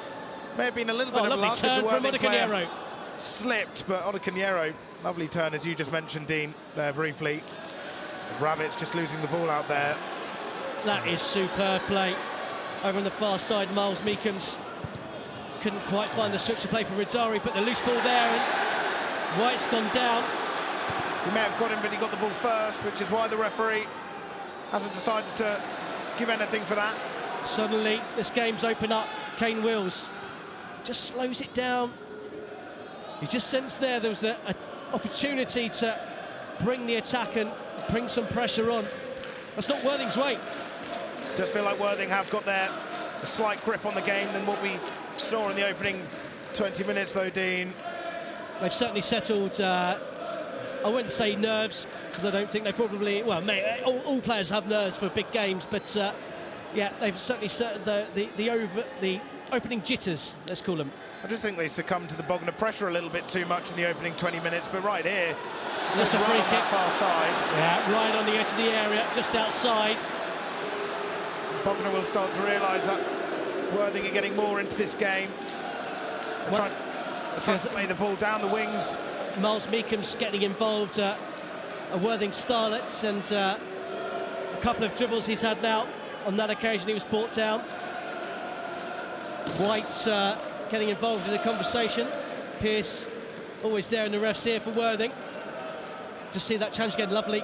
May have been a little bit of lovely luck. turn It's a from Worthing player Bognor. slipped, but Bognor, lovely turn as you just mentioned, Dean, there briefly. Rabbits just losing the ball out there. That is superb play. Over on the far side, Miles Meekham's couldn't quite find the switch to play for Ridari, but the loose ball there, and White's gone down. He may have got him, but he got the ball first, which is why the referee hasn't decided to give anything for that. Suddenly, this game's open up. Kane Wills just slows it down. You just sensed there was an opportunity to bring the attack and bring some pressure on. That's not Worthing's way. Does feel like Worthing have got a slight grip on the game than what we saw in the opening 20 minutes, though, Dean. They've certainly settled, I wouldn't say nerves, because I don't think they probably, well, all players have nerves for big games, but yeah, they've certainly settled the opening jitters, let's call them. I just think they succumbed to the Bognor pressure a little bit too much in the opening 20 minutes, but right here, that's a right free on kick. that far side. Yeah, right on the edge of the area, just outside. Bognor will start to realise that Worthing are getting more into this game. They're trying to play the ball down the wings. Miles Meekham's getting involved, a Worthing starlets, and a couple of dribbles he's had now. On that occasion, he was brought down. White's getting involved in the conversation. Pearce always there in the ref's ear for Worthing. Just see that challenge again, lovely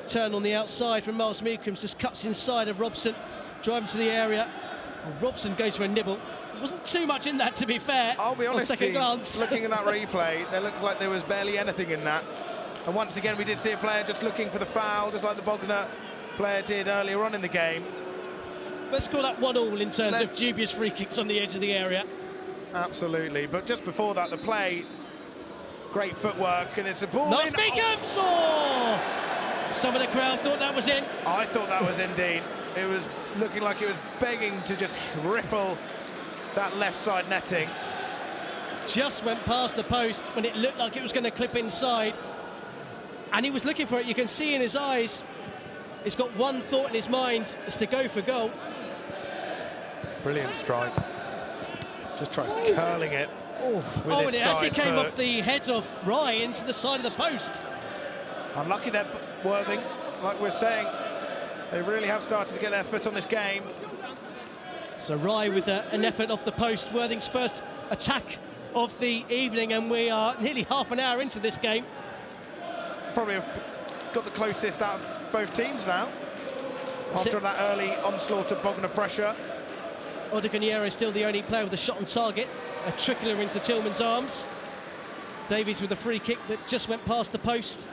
turn on the outside from Miles Meekham's, just cuts inside of Robson, driving to the area. And Robson goes for a nibble. There wasn't too much in that, to be fair. I'll be honest, on second Dean, glance. looking at that replay, there looks like there was barely anything in that. And once again, we did see a player just looking for the foul, just like the Bognor player did earlier on in the game. Let's call that 1-1 in terms of dubious free kicks on the edge of the area. Absolutely, but just before that, the play, great footwork, and it's a ball Miles in. Meekham's! Oh! Some of the crowd thought that was in. I thought that was in, Dean. It was looking like it was begging to just ripple that left side netting. Just went past the post when it looked like it was going to clip inside. And he was looking for it. You can see in his eyes, he's got one thought in his mind, is to go for goal. Brilliant strike. Just tries curling it. With And his it actually side came foot. off the head of Rye into the side of the post. Unlucky there, Worthing. Like we're saying, they really have started to get their foot on this game. So Rye with an effort off the post, Worthing's first attack of the evening, and we are nearly half an hour into this game. Probably have got the closest out of both teams now. After that early onslaught of Bognor pressure. Bognor is still the only player with a shot on target. A trickler into Tillman's arms. Davies with a free kick that just went past the post.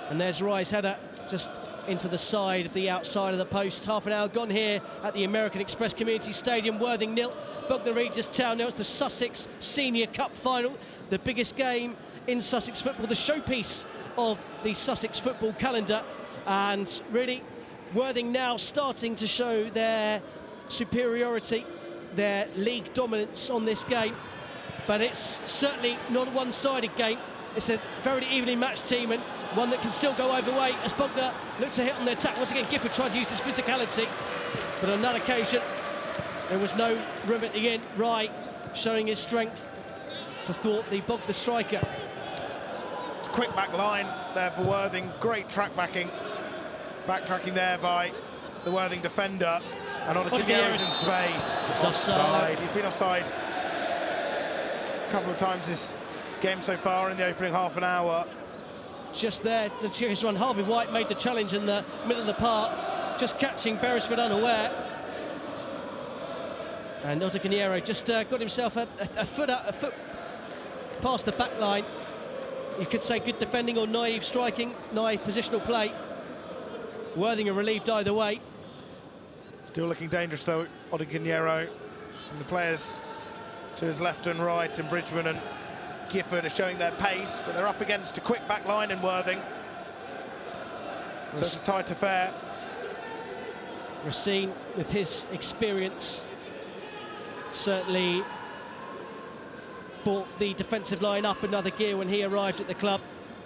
And there's Rye's header just into the side of the outside of the post. Half an hour gone here at the American Express Community Stadium. Worthing 0, Bognor Regis Town 0. It's the Sussex Senior Cup Final, the biggest game in Sussex football, the showpiece of the Sussex football calendar. And really, Worthing now starting to show their superiority, their league dominance on this game. But it's certainly not a one-sided game. It's a very evenly matched team, and one that can still go either way as Bognor look to hit on their attack. Once again, Kilford tried to use his physicality, but on that occasion, there was no room at the end. Rye showing his strength to thwart the Bognor striker. It's a quick back line there for Worthing. Great track backing. Backtracking there by the Worthing defender. And Odignier is in space. It's offside. He's been offside a couple of times this game so far in the opening half an hour. Just there, the serious run. Harvey White made the challenge in the middle of the park, just catching Beresford unaware. And Odignier just got himself a foot past the back line. You could say good defending or naive striking, naive positional play. Worthing are relieved either way. Still looking dangerous though, Odignier. And the players to his left and right, and Bridgman and Gifford are showing their pace, but they're up against a quick back line in Worthing. So it's a tight affair. Racine, with his experience, certainly brought the defensive line up another gear when he arrived at the club.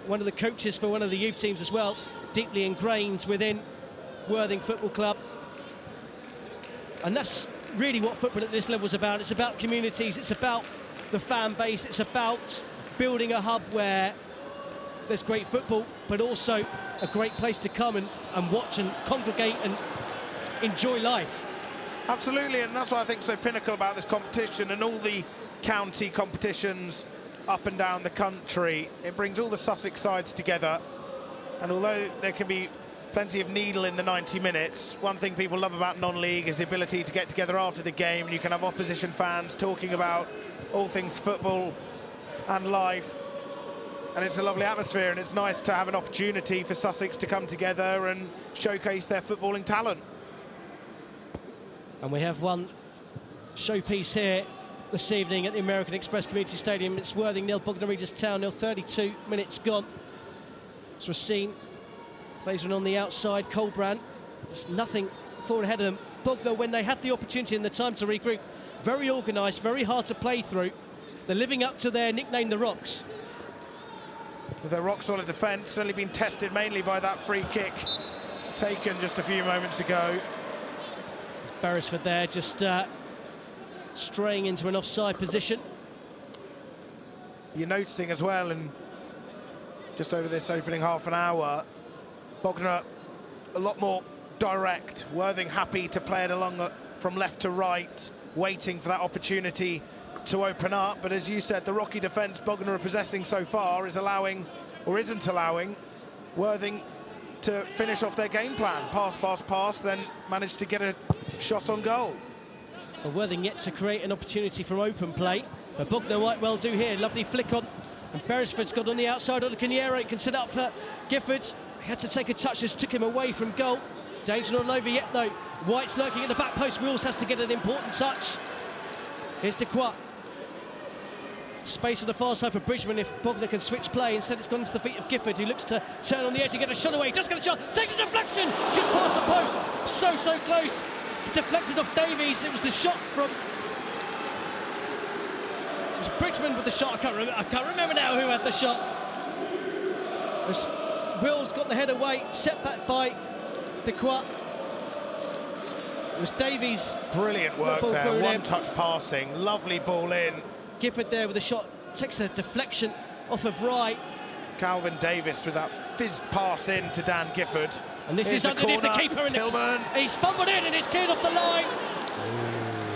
One of the coaches for one of the youth teams as well, deeply ingrained within Worthing Football Club. And that's really what football at this level is about. It's about communities, it's about the fan base, it's about building a hub where there's great football, but also a great place to come and watch and congregate and enjoy life. Absolutely, and that's what I think is so pinnacle about this competition and all the county competitions up and down the country. It brings all the Sussex sides together, and although there can be plenty of needle in the 90 minutes, one thing people love about non-league is the ability to get together after the game, and you can have opposition fans talking about all things football and life. And it's a lovely atmosphere, and it's nice to have an opportunity for Sussex to come together and showcase their footballing talent. And we have one showpiece here this evening at the American Express Community Stadium. It's Worthing 0, Bognor Regis Town 0, 32 minutes gone. It's Racine, plays one on the outside, Colbrand. There's nothing forward ahead of them. Bognor, when they had the opportunity and the time to regroup, very organised, very hard to play through. They're living up to their nickname, the Rocks. With their rock-solid defence, only been tested mainly by that free kick taken just a few moments ago. Beresford there, just straying into an offside position. You're noticing as well, and just over this opening half an hour, Bognor a lot more direct. Worthing happy to play it along from left to right, waiting for that opportunity to open up. But as you said, the rocky defence Bognor are possessing so far is allowing, or isn't allowing, Worthing to finish off their game plan. Pass, pass, pass, then manage to get a shot on goal. Well, Worthing yet to create an opportunity from open play, but Bognor might well do here. Lovely flick on, and Beresford's got on the outside. Ollie can set up for Gifford. He had to take a touch, this took him away from goal. Danger not over yet though. White's lurking at the back post. Wills has to get an important touch. Here's Dequois. Space on the far side for Bridgman if Bognor can switch play. Instead it's gone into the feet of Gifford, who looks to turn on the edge and get a shot away. Does get a shot, takes a deflection, just past the post. So close. Deflected off Davies. It was the shot from... It was Bridgman with the shot. I can't remember now who had the shot. Wills got the head away, set back by Dequois. It was Davies. Brilliant work there, one-touch passing, lovely ball in. Gifford there with a shot, takes a deflection off of Rye. Calvin Davis with that fizzed pass in to Dan Gifford. And this is underneath the keeper. Tillman. He's fumbled in and it's cleared off the line.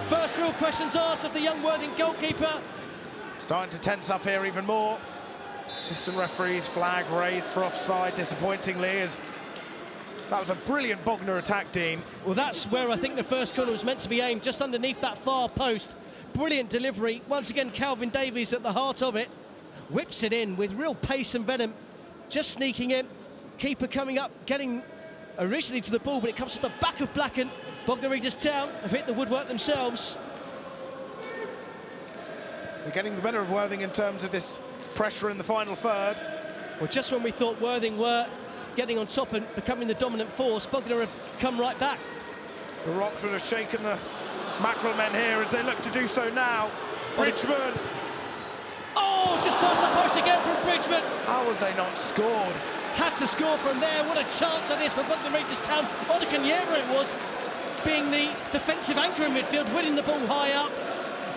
First real questions asked of the young Worthing goalkeeper. Starting to tense up here even more. Assistant referee's flag raised for offside, disappointingly, as that was a brilliant Bognor attack, Dean. Well, that's where I think the first corner was meant to be aimed, just underneath that far post. Brilliant delivery. Once again, Calvin Davies at the heart of it. Whips it in with real pace and venom. Just sneaking in. Keeper coming up, getting originally to the ball, but it comes to the back of Blacken. Bognor Regis Town have hit the woodwork themselves. They're getting the better of Worthing in terms of this pressure in the final third. Well, just when we thought Worthing were getting on top and becoming the dominant force, Bognor have come right back. The Rocks would have shaken the Mackerel men here as they look to do so now. Bridgman. Oh, just past the post again from Bridgman. How have they not scored? Had to score from there. What a chance that is for Bognor Regis Town. Odikanyera it was, being the defensive anchor in midfield, winning the ball high up.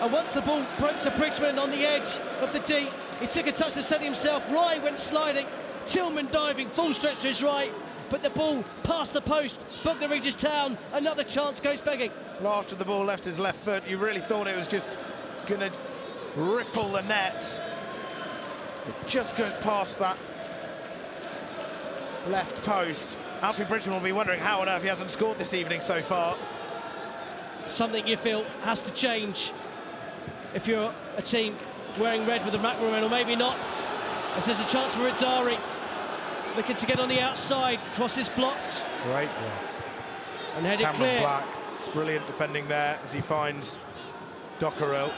And once the ball broke to Bridgman on the edge of the tee, he took a touch to set himself. Rye went sliding. Tillman diving, full stretch to his right. But the ball past the post. Bognor Regis Town, another chance goes begging. Well, after the ball left his left foot, you really thought it was just going to ripple the net. It just goes past that left post. Alfie Bridgman will be wondering how on earth he hasn't scored this evening so far. Something you feel has to change if you're a team wearing red with a Mackerel, or maybe not, as there's a chance for Idari looking to get on the outside. Cross is blocked. Great block. And headed clear. Black, brilliant defending there as he finds Dockerell.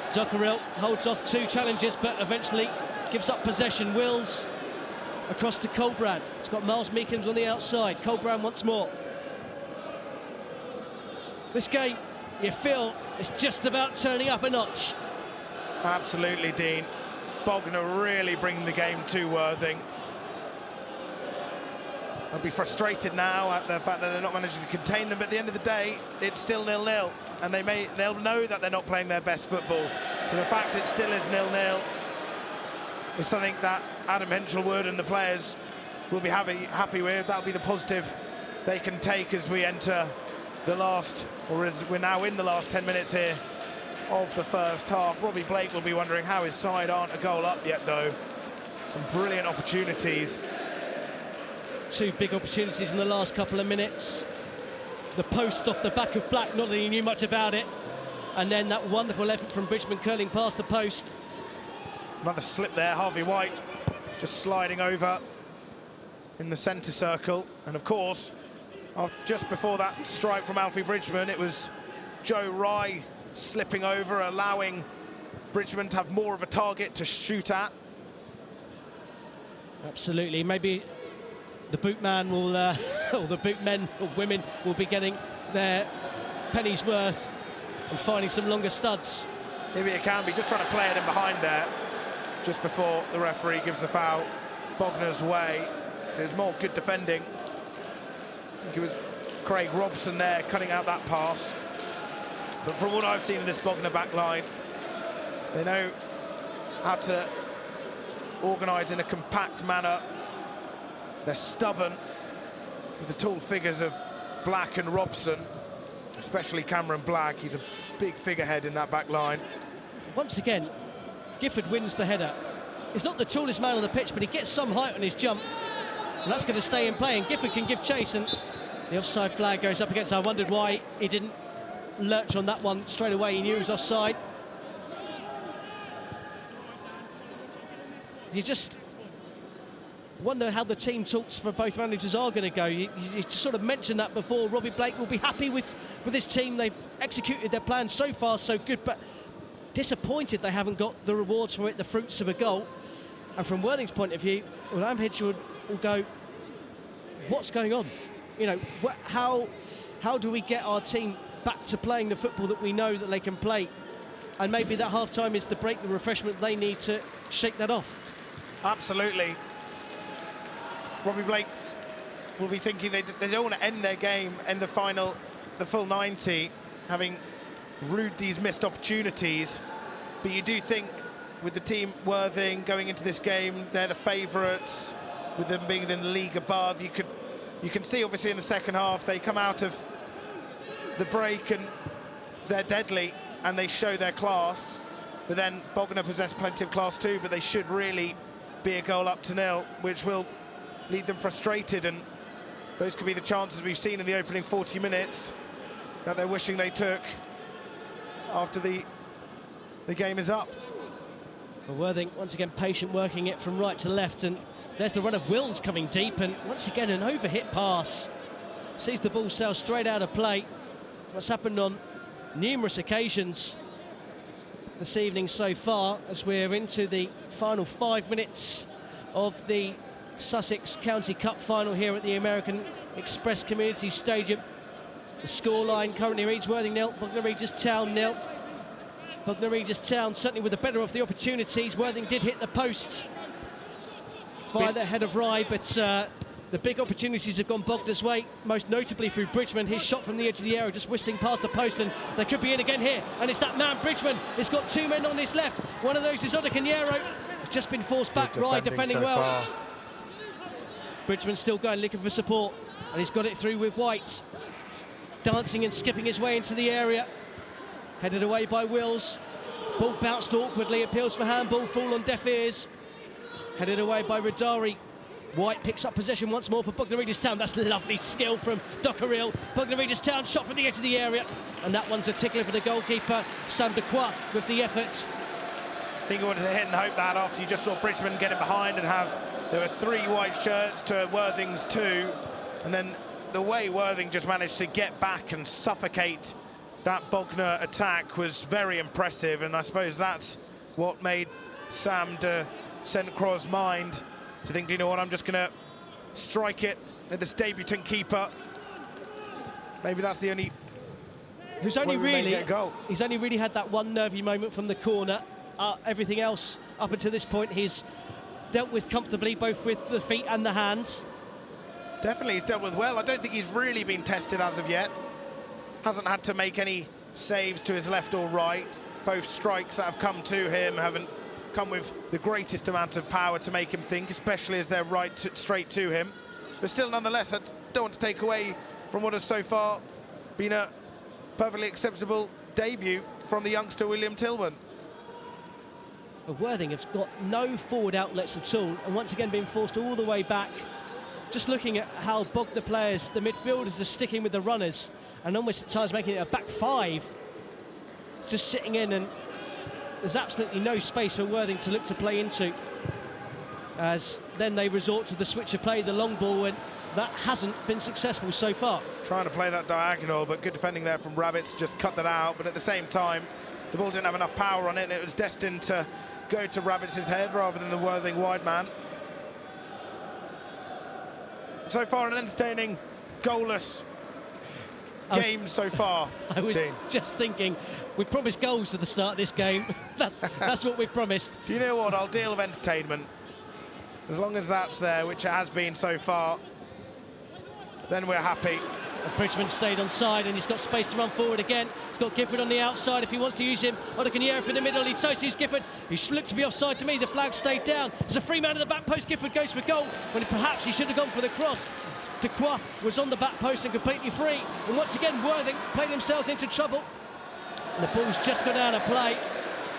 Dockerell holds off two challenges, but eventually gives up possession. Wills across to Colbrand. It's got Miles Meekins on the outside. Colbrand once more. This game, you feel, is just about turning up a notch. Absolutely, Dean. Bognor really bringing the game to Worthing. They'll be frustrated now at the fact that they're not managing to contain them, but at the end of the day, it's still 0-0, and they'll know that they're not playing their best football. So the fact it still is 0-0 is something that Adam Hinchelwood and the players will be happy with. That'll be the positive they can take as we enter the last, or as we're now in the last 10 minutes here of the first half. Robbie Blake will be wondering how his side aren't a goal up yet, though. Some brilliant opportunities. 2 big opportunities in the last couple of minutes. The post off the back of Black, not that he knew much about it. And then that wonderful effort from Bridgman curling past the post. Another slip there, Harvey White just sliding over in the centre circle. And of course, just before that strike from Alfie Bridgman, it was Joe Rye slipping over, allowing Bridgman to have more of a target to shoot at. Absolutely, maybe the bootman will, or the bootmen or women will be getting their penny's worth and finding some longer studs. Maybe it can be, just trying to play it in behind there, just before the referee gives the foul Bognor's way. There's more good defending. I think it was Craig Robson there cutting out that pass. But from what I've seen in this Bognor back line, they know how to organise in a compact manner. They're stubborn with the tall figures of Black and Robson, especially Cameron Black. He's a big figurehead in that back line. Once again, Gifford wins the header. He's not the tallest man on the pitch, but he gets some height on his jump, and that's going to stay in play, and Gifford can give chase, and the offside flag goes up against. I wondered why he didn't lurch on that one straight away. He knew he was offside. You just wonder how the team talks for both managers are going to go. You sort of mentioned that before. Robbie Blake will be happy with his team. They've executed their plan so far, so good, but disappointed they haven't got the rewards for it, the fruits of a goal. And from Worthing's point of view, well, Adam Hinchelwood will go, what's going on? You know, how do we get our team back to playing the football that we know that they can play? And maybe that half-time is the break, the refreshment they need to shake that off. Absolutely. Robbie Blake will be thinking they don't want to end their game in the full 90, having rued these missed opportunities. But you do think with the team Worthing going into this game, they're the favourites, with them being in the league above. You can see obviously in the second half they come out of the break and they're deadly and they show their class. But then Bognor possess plenty of class too, but they should really be a goal up to 0, which will leave them frustrated, and those could be the chances we've seen in the opening 40 minutes that they're wishing they took after the game is up. Well, Worthing once again patient, working it from right to left, and there's the run of Wills coming deep, and once again an overhit pass. Sees the ball sail straight out of play. What's happened on numerous occasions this evening so far, as we're into the final 5 minutes of the Sussex County Cup final here at the American Express Community Stadium. The scoreline currently reads Worthing 0, Bognor Regis Town 0. Bognor Regis Town certainly with the better of the opportunities. Worthing did hit the post by the head of Rye, but the big opportunities have gone Bognor's way, most notably through Bridgman. His shot from the edge of the area just whistling past the post, and they could be in again here. And it's that man Bridgman. He's got 2 men on his left. One of those is Odekanyero. It's just been forced back. Rye defending so well. Far. Bridgman still going, looking for support, and he's got it through with White. Dancing and skipping his way into the area. Headed away by Wills. Ball bounced awkwardly, appeals for handball, fall on deaf ears. Headed away by Radari. White picks up possession once more for Bognor Regis Town. That's lovely skill from Dockeril. Bognor Regis Town shot from the edge of the area, and that one's a tickler for the goalkeeper, Sam de Croix, with the efforts. I think he wanted to hit and hope that after you just saw Bridgman get it behind and have, there were 3 white shirts to Worthing's 2, and then the way Worthing just managed to get back and suffocate that Bognor attack was very impressive, and I suppose that's what made Sam de St. Croix's mind to think, do you know what, I'm just going to strike it at this debutant keeper. Maybe that's the only... He's only really had that one nervy moment from the corner. Everything else up until this point he's dealt with comfortably, both with the feet and the hands. Definitely, he's dealt with well. I don't think he's really been tested as of yet. Hasn't had to make any saves to his left or right. Both strikes that have come to him haven't come with the greatest amount of power to make him think, especially as they're straight to him. But still, nonetheless, I don't want to take away from what has so far been a perfectly acceptable debut from the youngster William Tillman. Worthing has got no forward outlets at all, and once again being forced all the way back. Just looking at how the players, the midfielders, are sticking with the runners, and almost at times making it a back five. It's just sitting in, and there's absolutely no space for Worthing to look to play into. As then they resort to the switch of play, the long ball, and that hasn't been successful so far. Trying to play that diagonal, but good defending there from Rabbits, just cut that out. But at the same time, the ball didn't have enough power on it, and it was destined to go to Rabbits' head rather than the Worthing wide man. So far, an entertaining, goalless game so far. I was just thinking, we promised goals at the start of this game. that's what we promised. Do you know what? I'll deal with entertainment. As long as that's there, which it has been so far, then we're happy. And Bridgman stayed on side, and he's got space to run forward again. He's got Gifford on the outside if he wants to use him. Odekaniera for the middle. He so sees Gifford, who looked to be offside to me. The flag stayed down. There's a free man in the back post. Gifford goes for goal when perhaps he should have gone for the cross. Dequoy was on the back post and completely free. And once again, Worthing playing themselves into trouble. And the ball's just gone out of play.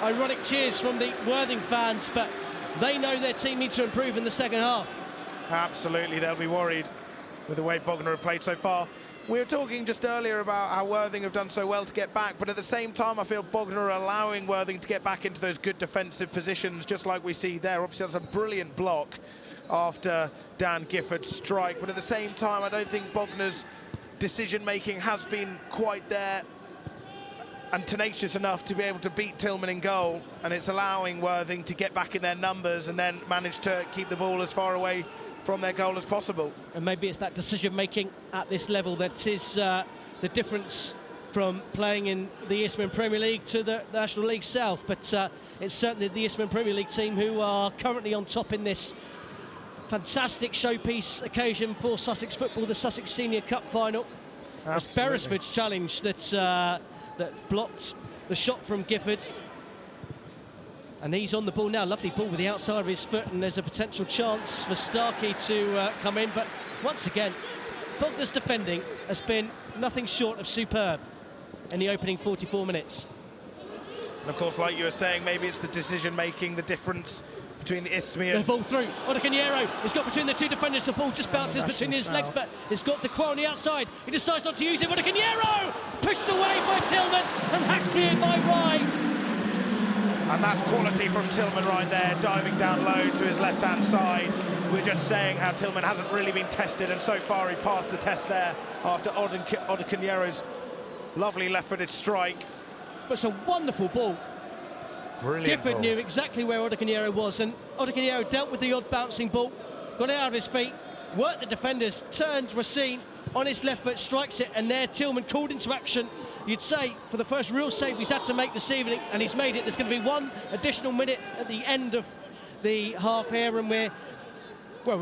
Ironic cheers from the Worthing fans, but they know their team needs to improve in the second half. Absolutely, they'll be worried with the way Bognor have played so far. We were talking just earlier about how Worthing have done so well to get back, but at the same time, I feel Bognor are allowing Worthing to get back into those good defensive positions, just like we see there. Obviously, that's a brilliant block after Dan Gifford's strike, but at the same time, I don't think Bognor's decision-making has been quite there and tenacious enough to be able to beat Tillman in goal, and it's allowing Worthing to get back in their numbers and then manage to keep the ball as far away from their goal as possible. And maybe it's that decision-making at this level that is the difference from playing in the Isthmian Premier League to the National League South, but it's certainly the Isthmian Premier League team who are currently on top in this fantastic showpiece occasion for Sussex football, the Sussex Senior Cup Final. It's Beresford's challenge that blocked the shot from Gifford. And he's on the ball now. Lovely ball with the outside of his foot, and there's a potential chance for Starkey to come in. But once again, Bognor's defending has been nothing short of superb in the opening 44 minutes. And of course, like you were saying, maybe it's the decision-making, the difference between the Isthmian. The ball through. Odekaniera has got between the two defenders. The ball just bounces between his legs, but it's got Dequoy on the outside. He decides not to use it. Odekaniera pushed away by Tillman and hacked cleared by Rye. And that's quality from Tillman right there, diving down low to his left-hand side. We're just saying how Tillman hasn't really been tested, and so far he passed the test there after Odekaniera's lovely left-footed strike. But it's a wonderful ball. Brilliant Gifford ball. knew exactly where Odekaniera was, and Odekaniera dealt with the odd bouncing ball, got it out of his feet, worked the defenders, turned Racine on his left foot, strikes it, and there Tillman called into action. You'd say for the first real save he's had to make this evening, and he's made it. There's going to be one additional minute at the end of the half here, and we're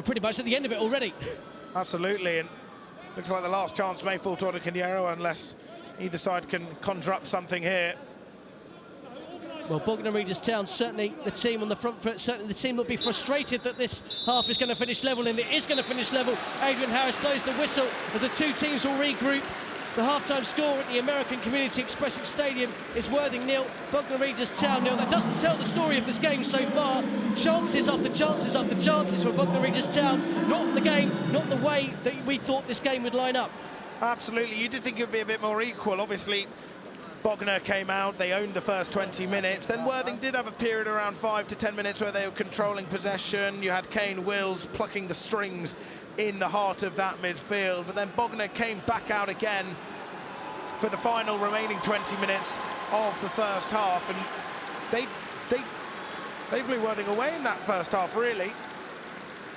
pretty much at the end of it already. Absolutely, and looks like the last chance may fall to Odekaniera unless either side can conjure up something here. Well, Bognor Regis Town, certainly the team on the front foot, certainly the team will be frustrated that this half is going to finish level, and it is going to finish level. Adrian Harris blows the whistle as the two teams will regroup. The half-time score at the American Community Express Stadium is Worthing 0, Bognor Regis Town 0. That doesn't tell the story of this game so far. Chances after chances after chances for Bognor Regis Town. Not the game, not the way that we thought this game would line up. Absolutely, you did think it would be a bit more equal. Obviously, Bognor came out, they owned the first 20 minutes. Then Worthing did have a period around 5 to 10 minutes where they were controlling possession. You had Kane Wills plucking the strings in the heart of that midfield. But then Bognor came back out again for the final remaining 20 minutes of the first half. And they blew Worthing away in that first half, really.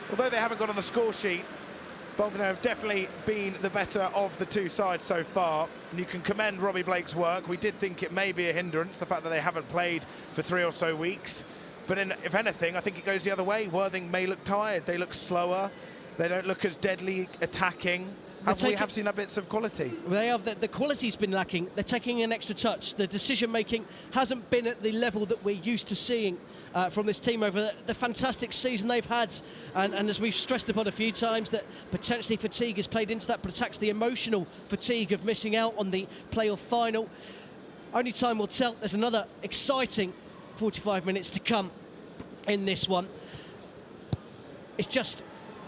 Although they haven't got on the score sheet, Bognor have definitely been the better of the two sides so far, and you can commend Robbie Blake's work. We did think it may be a hindrance, the fact that they haven't played for 3 or so weeks, but if anything, I think it goes the other way. Worthing may look tired, they look slower, They don't look as deadly attacking. We have seen that bits of quality. They have. The quality's been lacking. They're taking an extra touch. The decision-making hasn't been at the level that we're used to seeing from this team over the fantastic season they've had. And as we've stressed upon a few times, that potentially fatigue has played into that, perhaps the emotional fatigue of missing out on the playoff final. Only time will tell. There's another exciting 45 minutes to come in this one. It's just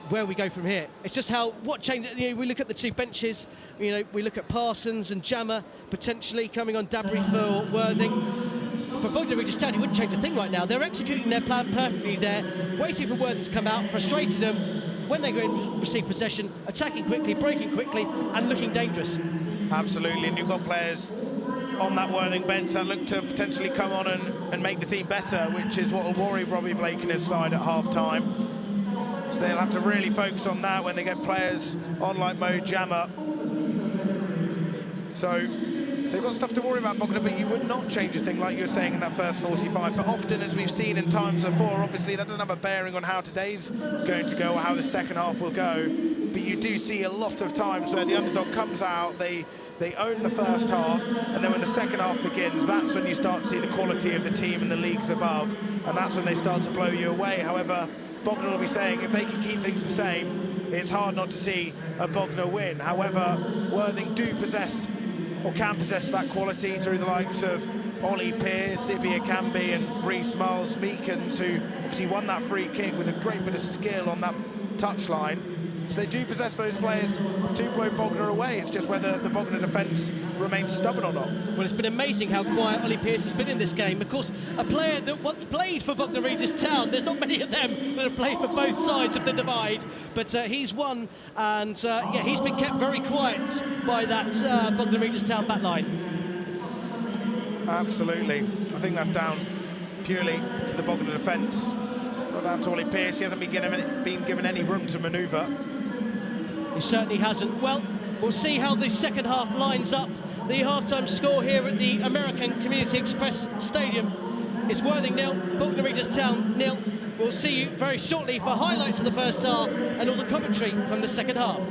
where we go from here. It's just what changed. You know, we look at the two benches. You know, we look at Parsons and Jammer potentially coming on Dabry for Worthing. For Bognor Regis Town, he wouldn't change a thing right now. They're executing their plan perfectly there, waiting for Worthing to come out, frustrating them when they go and receive possession, attacking quickly, breaking quickly, and looking dangerous. Absolutely, and you've got players on that Worthing bench that look to potentially come on and make the team better, which is what will worry Robbie Blake and his side at half-time. So they'll have to really focus on that when they get players on like Mo Jammer. So they've got stuff to worry about, Bognor, but you would not change a thing like you were saying in that first 45. But often, as we've seen in times before, obviously that doesn't have a bearing on how today's going to go or how the second half will go. But you do see a lot of times where the underdog comes out, they own the first half, and then when the second half begins, that's when you start to see the quality of the team and the leagues above, and that's when they start to blow you away. However, Bognor will be saying if they can keep things the same, it's hard not to see a Bognor win. However, Worthing do possess, or can possess, that quality through the likes of Ollie, Pearce, Ibi Akambi and Reece Miles Meekins, who obviously won that free kick with a great bit of skill on that touchline. So they do possess those players to blow Bognor away. It's just whether the Bognor defence remains stubborn or not. Well, it's been amazing how quiet Ollie Pearce has been in this game. Of course, a player that once played for Bognor Regis Town. There's not many of them that have played for both sides of the divide, but he's won, and yeah, he's been kept very quiet by that Bognor Regis Town backline. Absolutely. I think that's down purely to the Bognor defence. Not down to Ollie Pearce. He hasn't been given any room to manoeuvre. He certainly hasn't. Well, we'll see how the second half lines up. The half-time score here at the American Community Express Stadium is Worthing 0, Bognor Regis Town 0. We'll see you very shortly for highlights of the first half and all the commentary from the second half.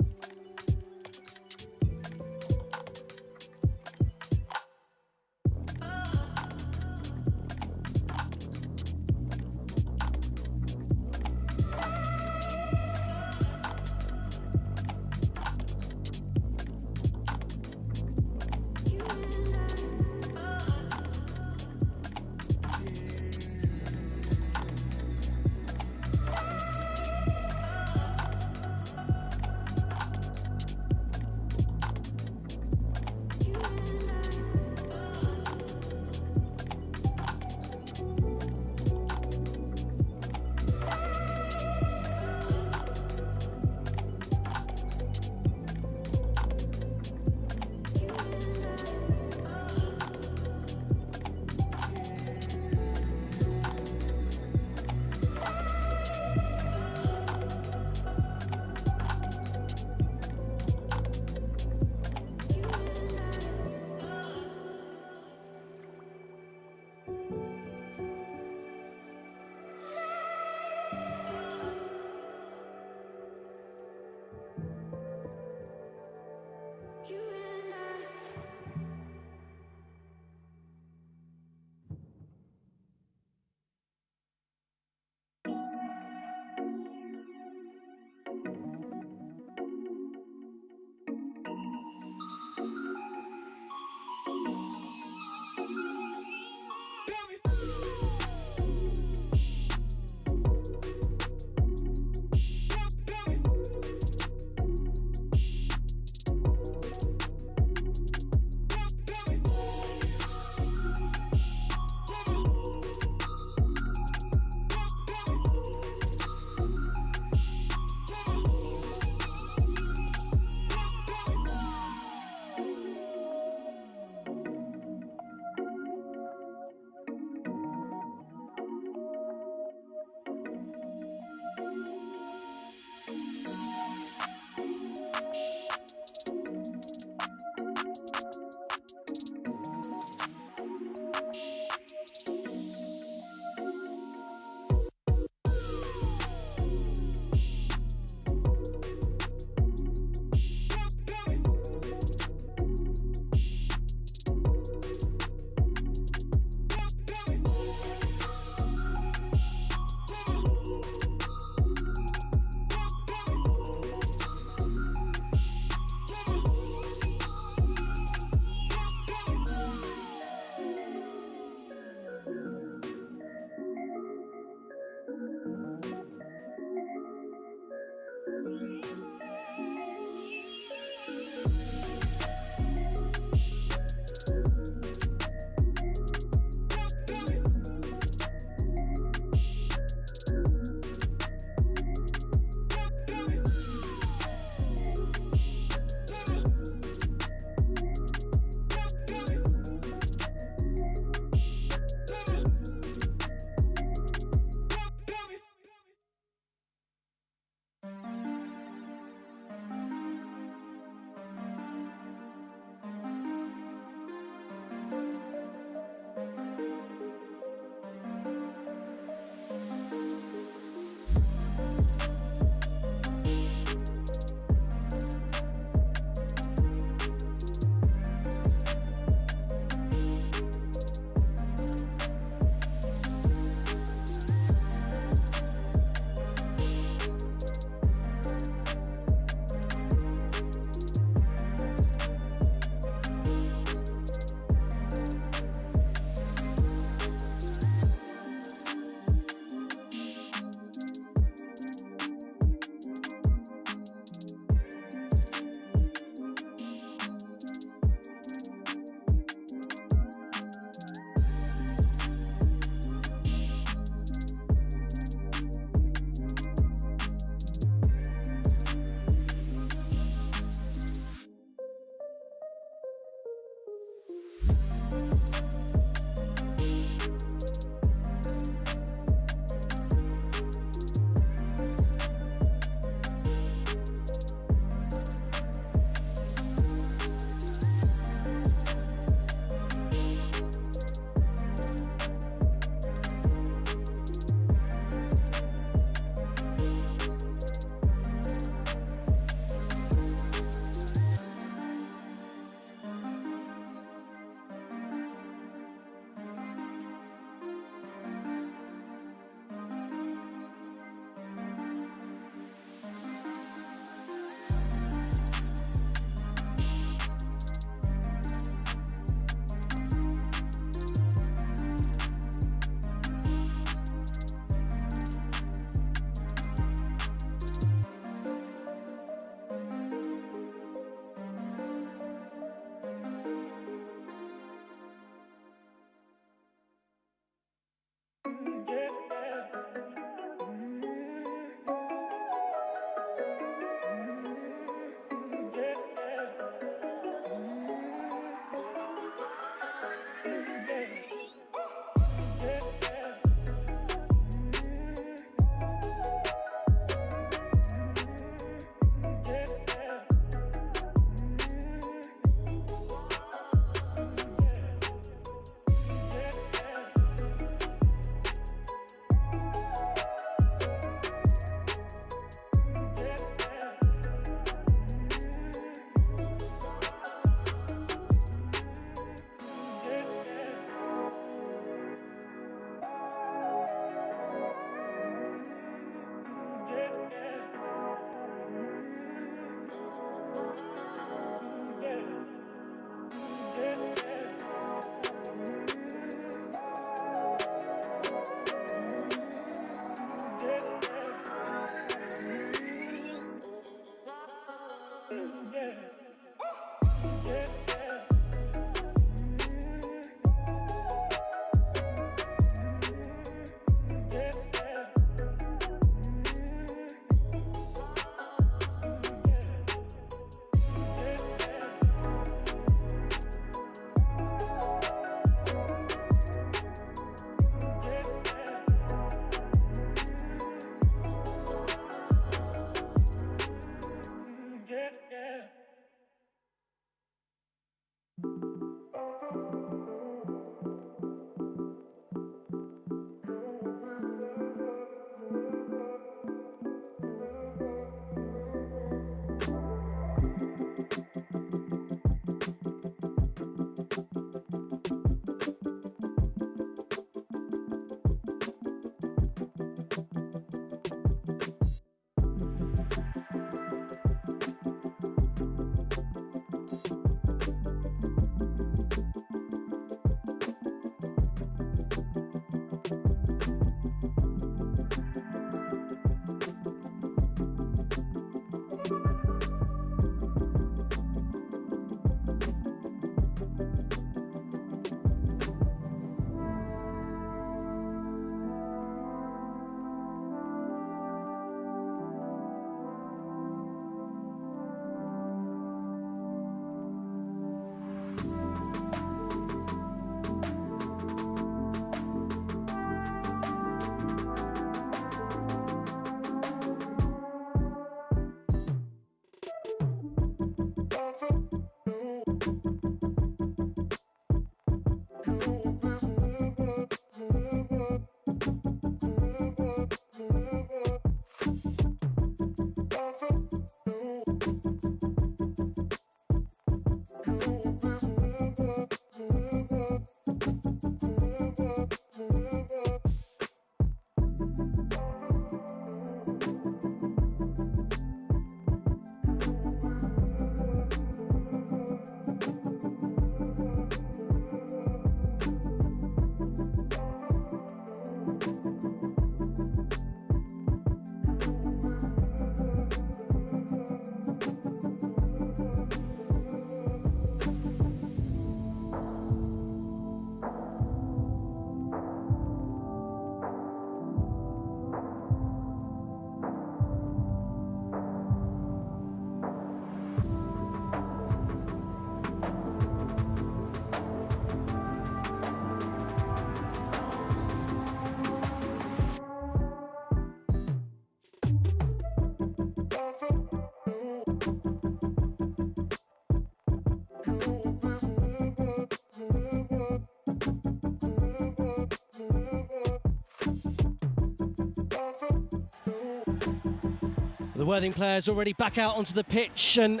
The Worthing players already back out onto the pitch, and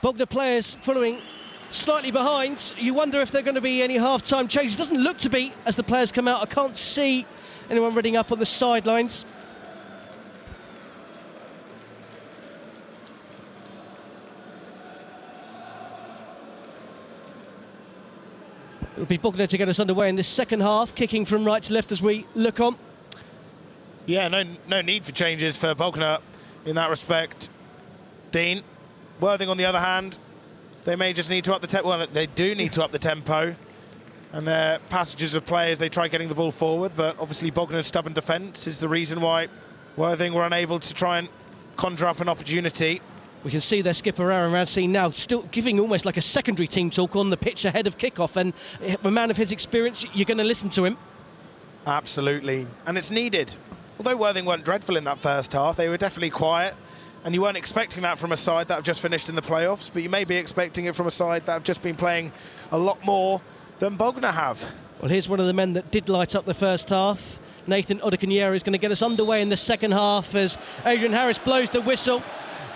Bognor players following slightly behind. You wonder if there are going to be any half-time changes. It doesn't look to be as the players come out. I can't see anyone reading up on the sidelines. It'll be Bognor to get us underway in this second half, kicking from right to left as we look on. Yeah, no need for changes for Bognor in that respect. Dean, Worthing on the other hand, they may just need to up the tempo. Well, they do need to up the tempo, and their passages of play as they try getting the ball forward. But obviously Bognor's stubborn defence is the reason why Worthing were unable to try and conjure up an opportunity. We can see their skipper Aaron Racine now still giving almost like a secondary team talk on the pitch ahead of kickoff, and a man of his experience, you're going to listen to him. Absolutely, and it's needed. Although Worthing weren't dreadful in that first half, they were definitely quiet, and you weren't expecting that from a side that have just finished in the playoffs, but you may be expecting it from a side that have just been playing a lot more than Bognor have. Well, here's one of the men that did light up the first half. Nathan Odekanyere is going to get us underway in the second half as Adrian Harris blows the whistle.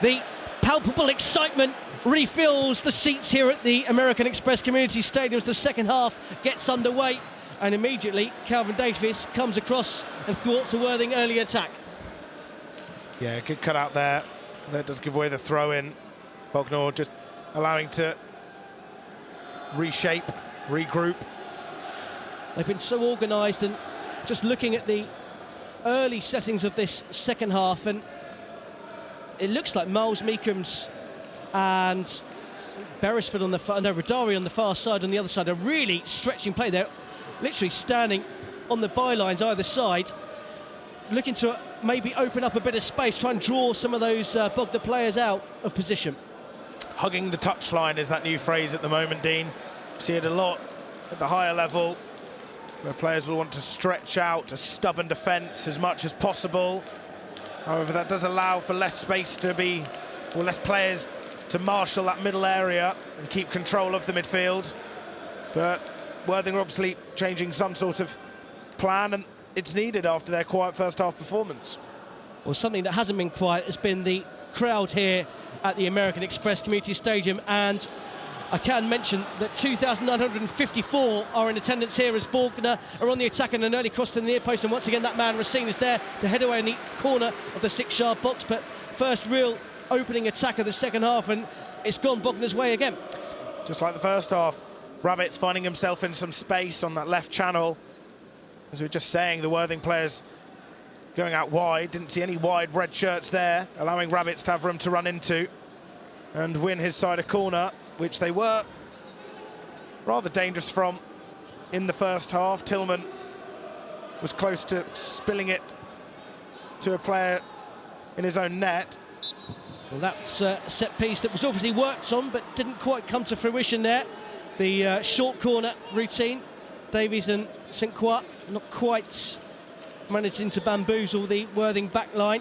The palpable excitement refills the seats here at the American Express Community Stadium as the second half gets underway. And immediately, Calvin Davis comes across and thwarts a Worthing early attack. Yeah, good cut out there. That does give away the throw-in. Bognor just allowing to reshape, regroup. They've been so organised, and just looking at the early settings of this second half, and it looks like Miles Meekham's and Beresford on the far, no, Rodari on the far side, on the other side, are really stretching play. They're literally standing on the bylines either side, looking to maybe open up a bit of space, try and draw some of those Bognor players out of position. Hugging the touchline is that new phrase at the moment, Dean. See it a lot at the higher level, where players will want to stretch out a stubborn defence as much as possible. However, that does allow for less space to be, or less players to marshal that middle area and keep control of the midfield. But Worthing are obviously changing some sort of plan, and it's needed after their quiet first half performance. Well, something that hasn't been quiet has been the crowd here at the American Express Community Stadium, and I can mention that 2,954 are in attendance here as Bognor are on the attack and an early cross to the near post, and once again that man Racine is there to head away in the corner of the 6-yard box. But first real opening attack of the second half, and it's gone Bognor's way again. Just like the first half, Rabbit's finding himself in some space on that left channel. As we were just saying, the Worthing players going out wide, didn't see any wide red shirts there, allowing Rabbits to have room to run into and win his side a corner, which they were rather dangerous from in the first half. Tillman was close to spilling it to a player in his own net. Well, that's a set piece that was obviously worked on but didn't quite come to fruition there. The short corner routine, Davies and St Croix not quite managing to bamboozle the Worthing back line.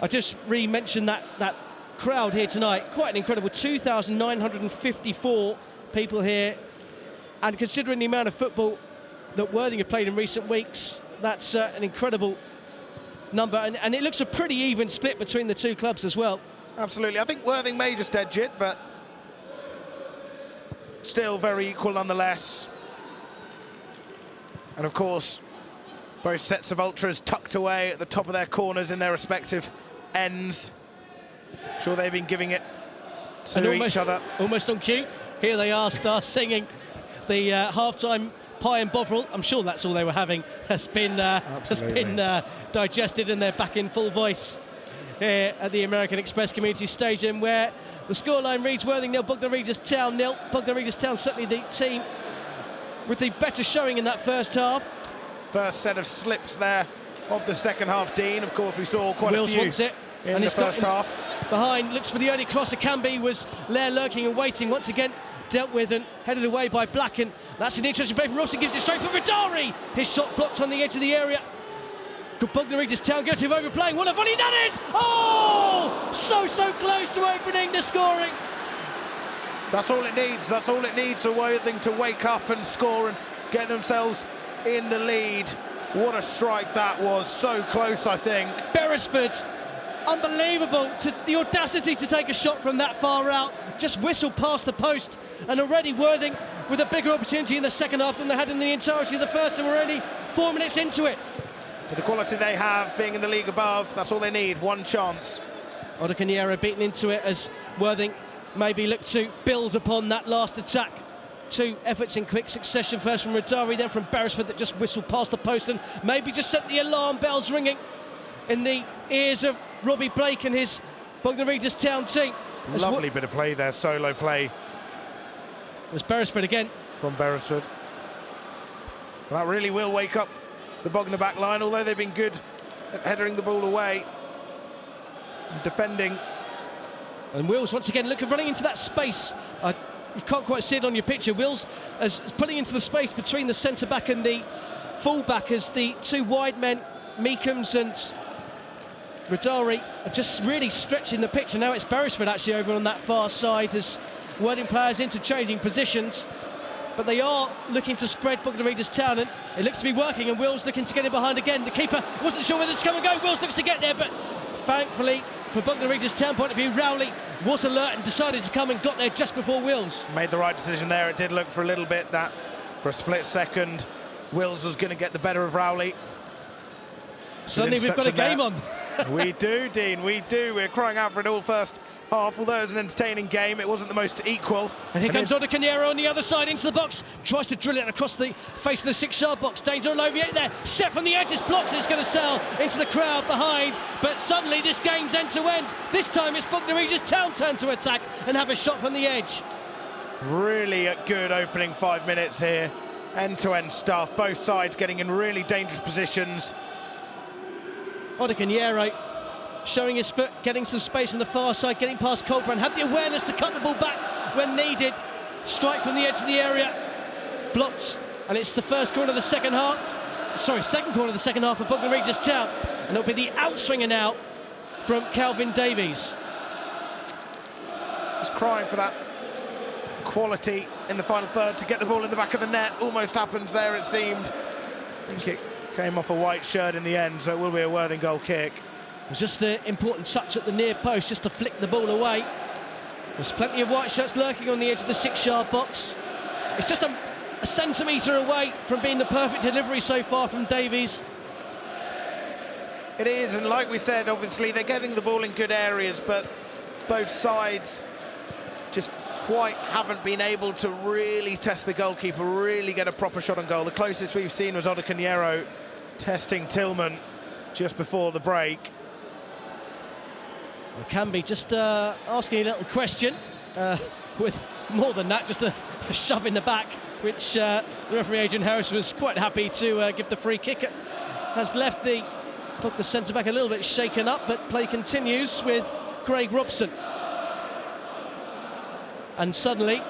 I just re-mentioned that crowd here tonight, quite an incredible 2,954 people here, and considering the amount of football that Worthing have played in recent weeks, that's an incredible number, and it looks a pretty even split between the two clubs as well. Absolutely, I think Worthing may just edge it, but still very equal nonetheless. And of course, both sets of ultras tucked away at the top of their corners in their respective ends. Sure, they've been giving it to each other. Almost on cue. Here they are, start singing the half-time pie and bovril. I'm sure that's all they were having. Has been digested, and they're back in full voice here at the American Express Community Stadium, where the scoreline reads Worthing 0, Bognor Regis Town 0. Bognor Regis Town certainly the team with the better showing in that first half. First set of slips there of the second half, Dean. Of course, we saw quite Wills a few wants it, in and the first half. Behind, looks for the early cross. Akambi was there lurking and waiting. Once again, dealt with and headed away by Blacken. That's an interesting play from Robson, gives it straight for Vidari. His shot blocked on the edge of the area. Good Bognor Regis Town guilty of overplaying. What a volley that is! Oh! So close to opening the scoring. That's all it needs. That's all it needs for Worthing to wake up and score and get themselves in the lead. What a strike that was. So close, I think. Beresford, unbelievable. The audacity to take a shot from that far out. Just whistled past the post. And already Worthing with a bigger opportunity in the second half than they had in the entirety of the first, and we're only 4 minutes into it. With the quality they have, being in the league above, that's all they need, one chance. Odocaniero beaten into it as Worthing maybe look to build upon that last attack. Two efforts in quick succession, first from Radari, then from Beresford, that just whistled past the post and maybe just set the alarm bells ringing in the ears of Robbie Blake and his Bognor Regis Town team. Lovely bit of play there, solo play. It was Beresford again. From Beresford. Well, that really will wake up the Bognor back line, although they've been good at headering the ball away and defending. And Wills once again running into that space. You can't quite see it on your picture. Wills is putting into the space between the centre-back and the full-back as the two wide men, Meekums and Radari, are just really stretching the pitch. And now it's Beresford actually over on that far side as Worthing players interchanging positions. But they are looking to spread Bognor Regis Town, and it looks to be working, and Wills looking to get in behind again. The keeper wasn't sure whether to come and go. Wills looks to get there, but thankfully, for Bognor Regis Town point of view, Rowley was alert and decided to come and got there just before Wills. Made the right decision there. It did look for a little bit that, for a split second, Wills was going to get the better of Rowley. Suddenly we've got a game on. We do, Dean, we do. We're crying out for it all first half. Although it was an entertaining game, it wasn't the most equal. And here comes Odocaniero on the other side into the box. Tries to drill it across the face of the 6-yard box. Danger on Lovier there. Set from the edge. It's blocked, and it's going to sail into the crowd behind. But suddenly this game's end to end. This time it's Bognor Regis Town turn to attack and have a shot from the edge. Really a good opening 5 minutes here. End-to-end stuff. Both sides getting in really dangerous positions. Odocaniero showing his foot, getting some space on the far side, getting past Colbrand, had the awareness to cut the ball back when needed. Strike from the edge of the area, blocked, and it's the first corner of the second half. Sorry, second corner of the second half for Bognor Regis Town, and it'll be the outswinger now from Calvin Davies. Just crying for that quality in the final third to get the ball in the back of the net. Almost happens there, it seemed. I think it came off a white shirt in the end, so it will be a Worthing goal kick. It was just an important touch at the near post, just to flick the ball away. There's plenty of white shirts lurking on the edge of the 6-yard box. It's just a centimetre away from being the perfect delivery so far from Davies. It is, and like we said, obviously they're getting the ball in good areas, but both sides just quite haven't been able to really test the goalkeeper, really get a proper shot on goal. The closest we've seen was Audis testing Tillman just before the break. Well, Canby just asking a little question, with more than that, just a shove in the back, which referee Adrian Harris was quite happy to give the free kick. Has left the centre-back a little bit shaken up, but play continues with Craig Robson. And suddenly,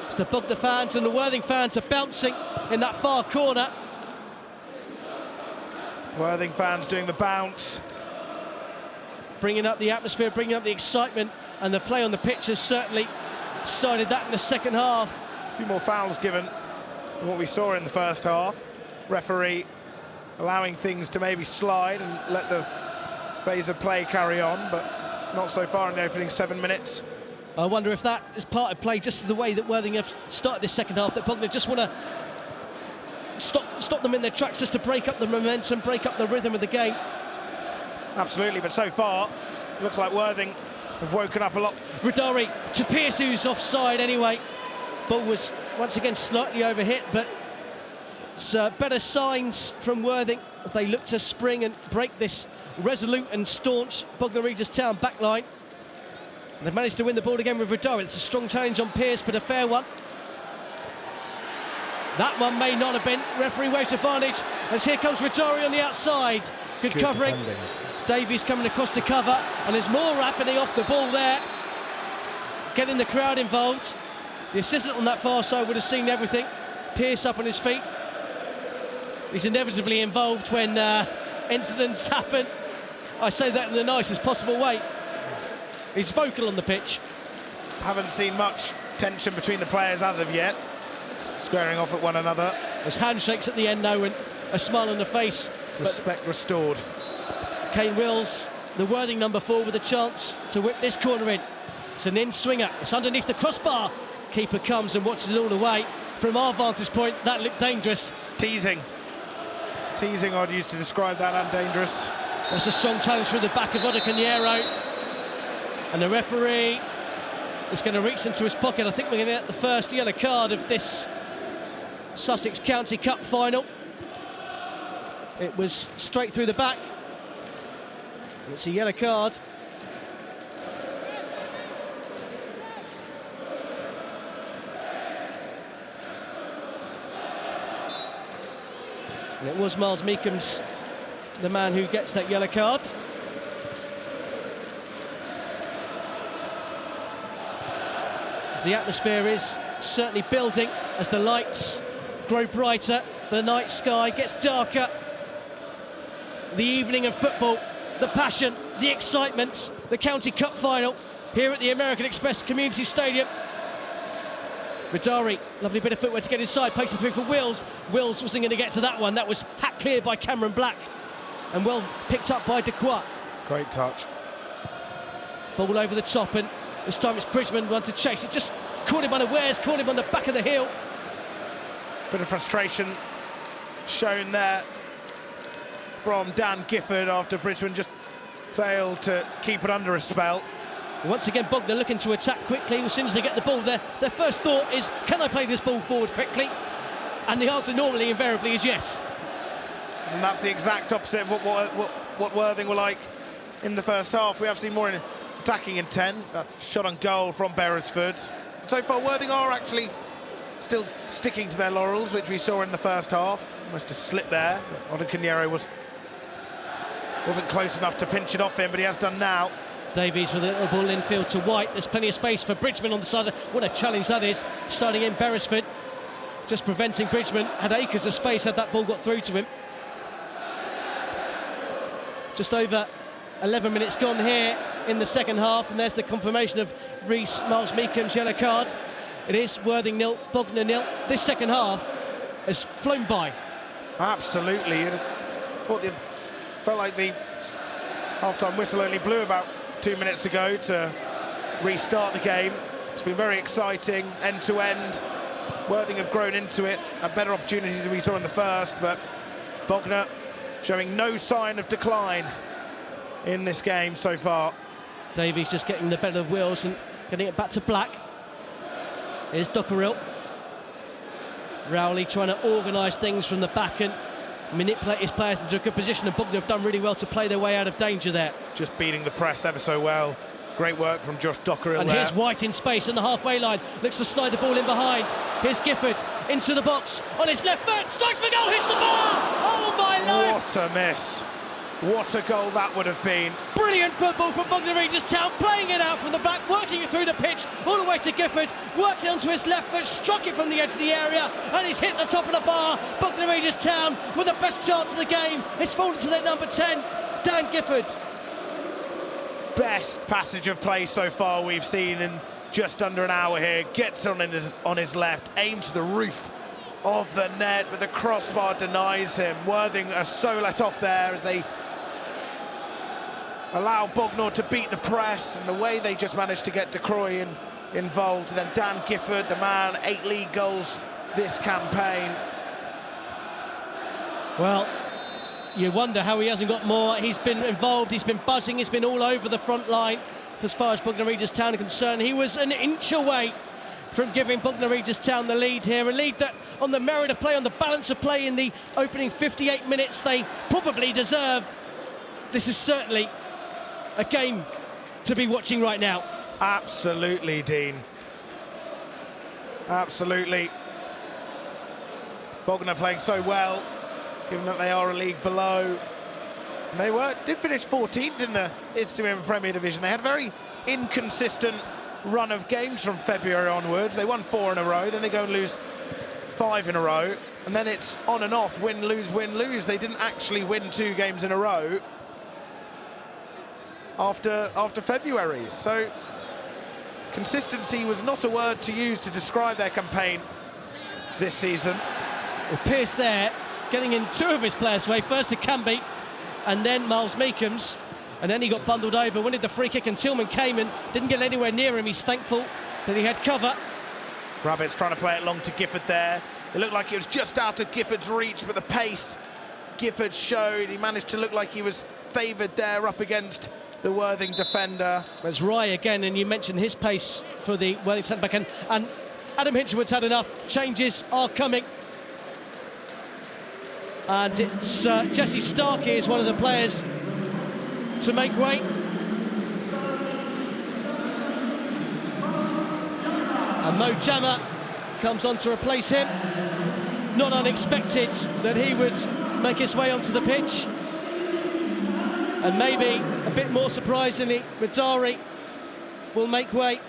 it's the Bognor fans and the Worthing fans are bouncing in that far corner. Worthing fans doing the bounce. Bringing up the atmosphere, bringing up the excitement, and the play on the pitch has certainly decided that in the second half. A few more fouls given than what we saw in the first half. Referee allowing things to maybe slide and let the phase of play carry on, but not so far in the opening 7 minutes. I wonder if that is part of play, just the way that Worthing have started this second half, that Bognor just want to stop them in their tracks, just to break up the momentum, break up the rhythm of the game. Absolutely, but so far, it looks like Worthing have woken up a lot. Rodari to Pearce, who's offside anyway. Ball was once again slightly overhit, but it's better signs from Worthing as they look to spring and break this resolute and staunch Bognor Regis Town backline. They've managed to win the ball again with Rodari. It's a strong challenge on Pearce, but a fair one. That one may not have been. Referee waves advantage, as here comes Rodari on the outside. Good covering. Defending. Davies coming across to cover, and there's more happening off the ball there. Getting the crowd involved. The assistant on that far side would have seen everything. Pearce up on his feet. He's inevitably involved when incidents happen. I say that in the nicest possible way. He's vocal on the pitch. Haven't seen much tension between the players as of yet. Squaring off at one another. There's handshakes at the end though, and a smile on the face. Respect restored. Kane Wills, the Worthing number 4, with a chance to whip this corner in. It's an in-swinger. It's underneath the crossbar. Keeper comes and watches it all away. From our vantage point, that looked dangerous. Teasing. Teasing, I'd use to describe that, and dangerous. That's a strong challenge through the back of Odukanero. And the referee is going to reach into his pocket. I think we're going to get the first yellow card of this Sussex County Cup final. It was straight through the back. It's a yellow card. And it was Miles Meekham's the man who gets that yellow card. As the atmosphere is certainly building, as the lights grow brighter, the night sky gets darker. The evening of football, the passion, the excitement, the County Cup final here at the American Express Community Stadium. Rodari, lovely bit of footwork to get inside, plays it through for Wills. Wills wasn't going to get to that one. That was hacked clear by Cameron Black, and well picked up by Dequois. Great touch. Ball over the top, and this time it's Bridgman one to chase. It just caught him unawares, caught him on the back of the heel. Bit of frustration shown there from Dan Gifford after Bridgman just failed to keep it under a spell. Once again, Bognor looking to attack quickly as soon as they get the ball there. Their first thought is, can I play this ball forward quickly? And the answer normally, invariably, is yes. And that's the exact opposite of what Worthing were like in the first half. We have seen more in attacking intent. That shot on goal from Beresford. So far, Worthing are actually still sticking to their laurels, which we saw in the first half. Almost a slip there. Odukanero wasn't close enough to pinch it off him, but he has done now. Davies with a little ball infield to White. There's plenty of space for Bridgman on the side. What a challenge that is. Starting in Beresford, just preventing Bridgman. Had acres of space had that ball got through to him. Just over 11 minutes gone here in the second half, and there's the confirmation of Reece Miles Meekham's yellow card. It is Worthing 0, Bognor 0. This second half has flown by. Absolutely. Felt like the half-time whistle only blew about 2 minutes ago to restart the game. It's been very exciting, end-to-end. Worthing have grown into it, had better opportunities than we saw in the first, but Bognor showing no sign of decline in this game so far. Davies just getting the better of Wills and getting it back to Black. Here's Dockeril. Rowley trying to organise things from the back and manipulate his players into a good position, and Bognor have done really well to play their way out of danger there. Just beating the press ever so well. Great work from Josh Dockeril. And there. Here's White in space on the halfway line, looks to slide the ball in behind. Here's Gifford into the box on his left foot, strikes for goal, hits the bar! Oh my life! What a miss. What a goal that would have been. Brilliant football from Bognor Regis Town, playing it out from the back, working it through the pitch, all the way to Gifford, works it onto his left foot, struck it from the edge of the area, and he's hit the top of the bar. Bognor Regis Town with the best chance of the game. It's fallen to their number 10, Dan Gifford. Best passage of play so far we've seen in just under an hour here. Gets on his left, aims to the roof of the net, but the crossbar denies him. Worthing are so let off there as they allow Bognor to beat the press, and the way they just managed to get De Croix involved. Then Dan Gifford, the man, 8 league goals this campaign. Well, you wonder how he hasn't got more. He's been involved, he's been buzzing, he's been all over the front line as far as Bognor Regis Town are concerned. He was an inch away from giving Bognor Regis Town the lead here, a lead that on the merit of play, on the balance of play in the opening 58 minutes, they probably deserve. This is certainly a game to be watching right now. Absolutely, Dean. Absolutely. Bognor playing so well, given that they are a league below. And they did finish 14th in the Istitute Premier Division. They had a very inconsistent run of games from February onwards. They won 4 in a row, then they go and lose 5 in a row, and then it's on and off, win, lose, win, lose. They didn't actually win 2 games in a row after February. So consistency was not a word to use to describe their campaign this season. Well, Pearce there, getting in 2 of his players' way, first to Canby and then Miles Meekham's, and then he got bundled over, wanted the free kick, and Tillman came and didn't get anywhere near him. He's thankful that he had cover. Rabbit's trying to play it long to Gifford there. It looked like it was just out of Gifford's reach, but the pace Gifford showed, he managed to look like he was favoured there up against the Worthing defender. There's Rye again, and you mentioned his pace for the Worthing centre-back, and Adam Hinchelwood's had enough. Changes are coming. And it's Jesse Starkey is one of the players to make way. And Mo Jammer comes on to replace him. Not unexpected that he would make his way onto the pitch. And maybe a bit more surprisingly, Madari will make way.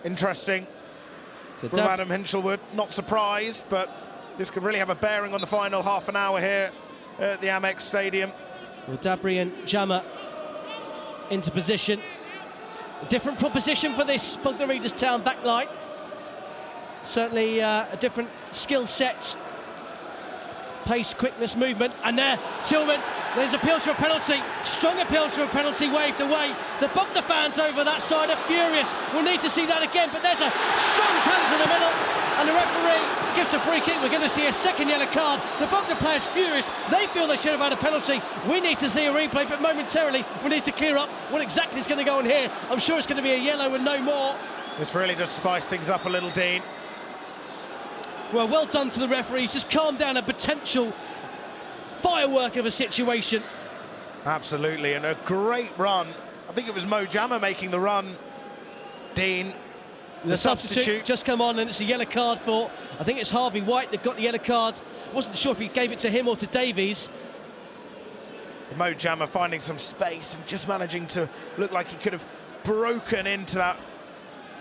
Interesting from Adam Hinchelwood. Not surprised, but this could really have a bearing on the final half an hour here at the Amex Stadium. Well, Dabry and Jammer into position. A different proposition for this Bognor Regis Town back line. Certainly a different skill set. Pace, quickness, movement, and there, Tillman, there's appeals for a penalty, strong appeals for a penalty waved away. The Bognor fans over that side are furious. We'll need to see that again, but there's a strong challenge in the middle, and the referee gives a free kick. We're going to see a second yellow card. The Bognor players furious. They feel they should have had a penalty. We need to see a replay, but momentarily we need to clear up what exactly is going to go on here. I'm sure it's going to be a yellow and no more. This really just spiced things up a little, Dean. Well done to the referees, just calm down a potential firework of a situation. Absolutely, and a great run. I think it was Mo Jammer making the run, Dean. The substitute just come on, and it's a yellow card for, I think it's Harvey White that got the yellow card. Wasn't sure if he gave it to him or to Davies. Mo Jammer finding some space and just managing to look like he could have broken into that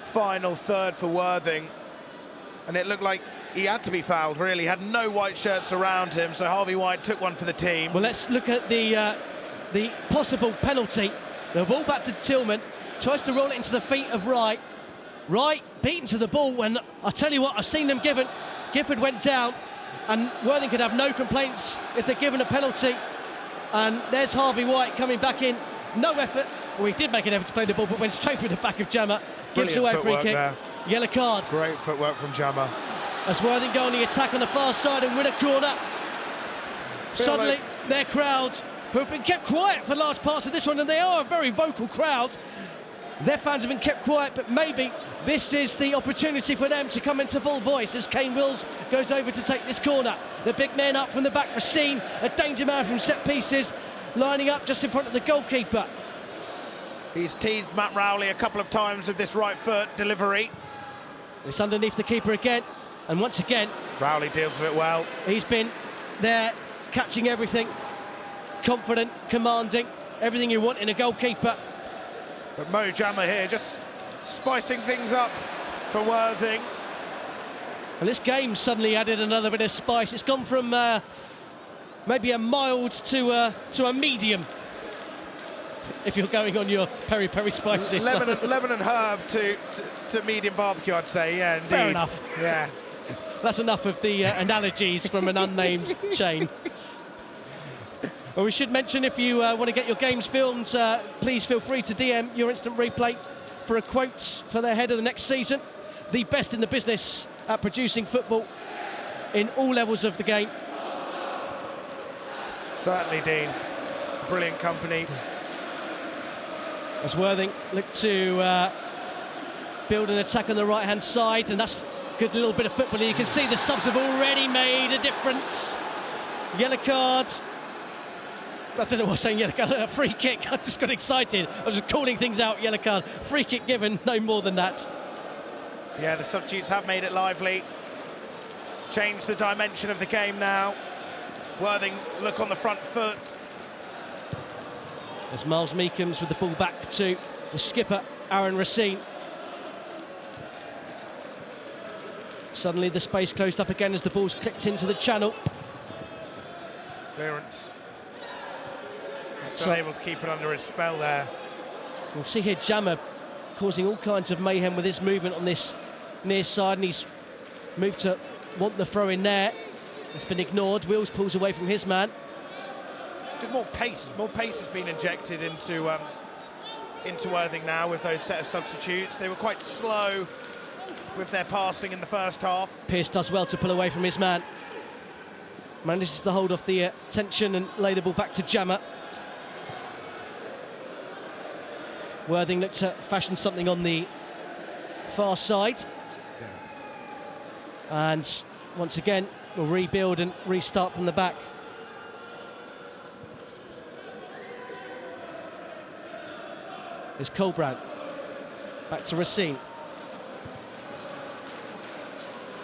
final third for Worthing. And it looked like he had to be fouled, really. He had no white shirts around him, so Harvey White took one for the team. Well, let's look at the possible penalty. The ball back to Tillman, tries to roll it into the feet of Wright. Wright beaten to the ball, and I tell you what, I've seen them given. Gifford went down, and Worthing could have no complaints if they're given a penalty. And there's Harvey White coming back in, no effort. Well, he did make an effort to play the ball, but went straight through the back of Jammer. Gives away free kick. There. Yellow card. Great footwork from Jammer. As Worthing go on the attack on the far side and win a corner. Suddenly, their crowds, who have been kept quiet for large parts of this one, and they are a very vocal crowd. Their fans have been kept quiet, but maybe this is the opportunity for them to come into full voice as Kane Wills goes over to take this corner. The big men up from the back, Racine, a danger man from set pieces, lining up just in front of the goalkeeper. He's teased Matt Rowley a couple of times with this right foot delivery. It's underneath the keeper again, and once again, Rowley deals with it well. He's been there, catching everything, confident, commanding, everything you want in a goalkeeper. But Mo Jammer here just spicing things up for Worthing. And this game suddenly added another bit of spice. It's gone from maybe a mild to a medium, if you're going on your peri-peri spices. Lemon and herb to medium barbecue, I'd say. Yeah, indeed. Fair enough. Yeah. That's enough of the analogies from an unnamed chain. Well, we should mention, if you want to get your games filmed, please feel free to DM your instant replay for a quote for their head of the next season. The best in the business at producing football in all levels of the game. Certainly, Dean. Brilliant company. As Worthing look to build an attack on the right-hand side, and that's a good little bit of football. You can see the subs have already made a difference. Yellow card. I don't know what I'm saying, yellow card, a free kick. I just got excited. I was just calling things out, yellow card. Free kick given, no more than that. Yeah, the substitutes have made it lively. Changed the dimension of the game now. Worthing look on the front foot. As Miles Meekham's with the ball back to the skipper, Aaron Racine. Suddenly the space closed up again as the ball's clipped into the channel. Clearance. Still able to keep it under his spell there. We'll see here Jammer causing all kinds of mayhem with his movement on this near side, and he's moved to want the throw in there. It's been ignored. Wills pulls away from his man. Just more pace has been injected into Worthing now with those set of substitutes. They were quite slow with their passing in the first half. Pearce does well to pull away from his man. Manages to hold off the tension and lay the ball back to Jammer. Worthing looks to fashion something on the far side. Yeah. And once again, we'll rebuild and restart from the back. There's Colbrand. Back to Racine.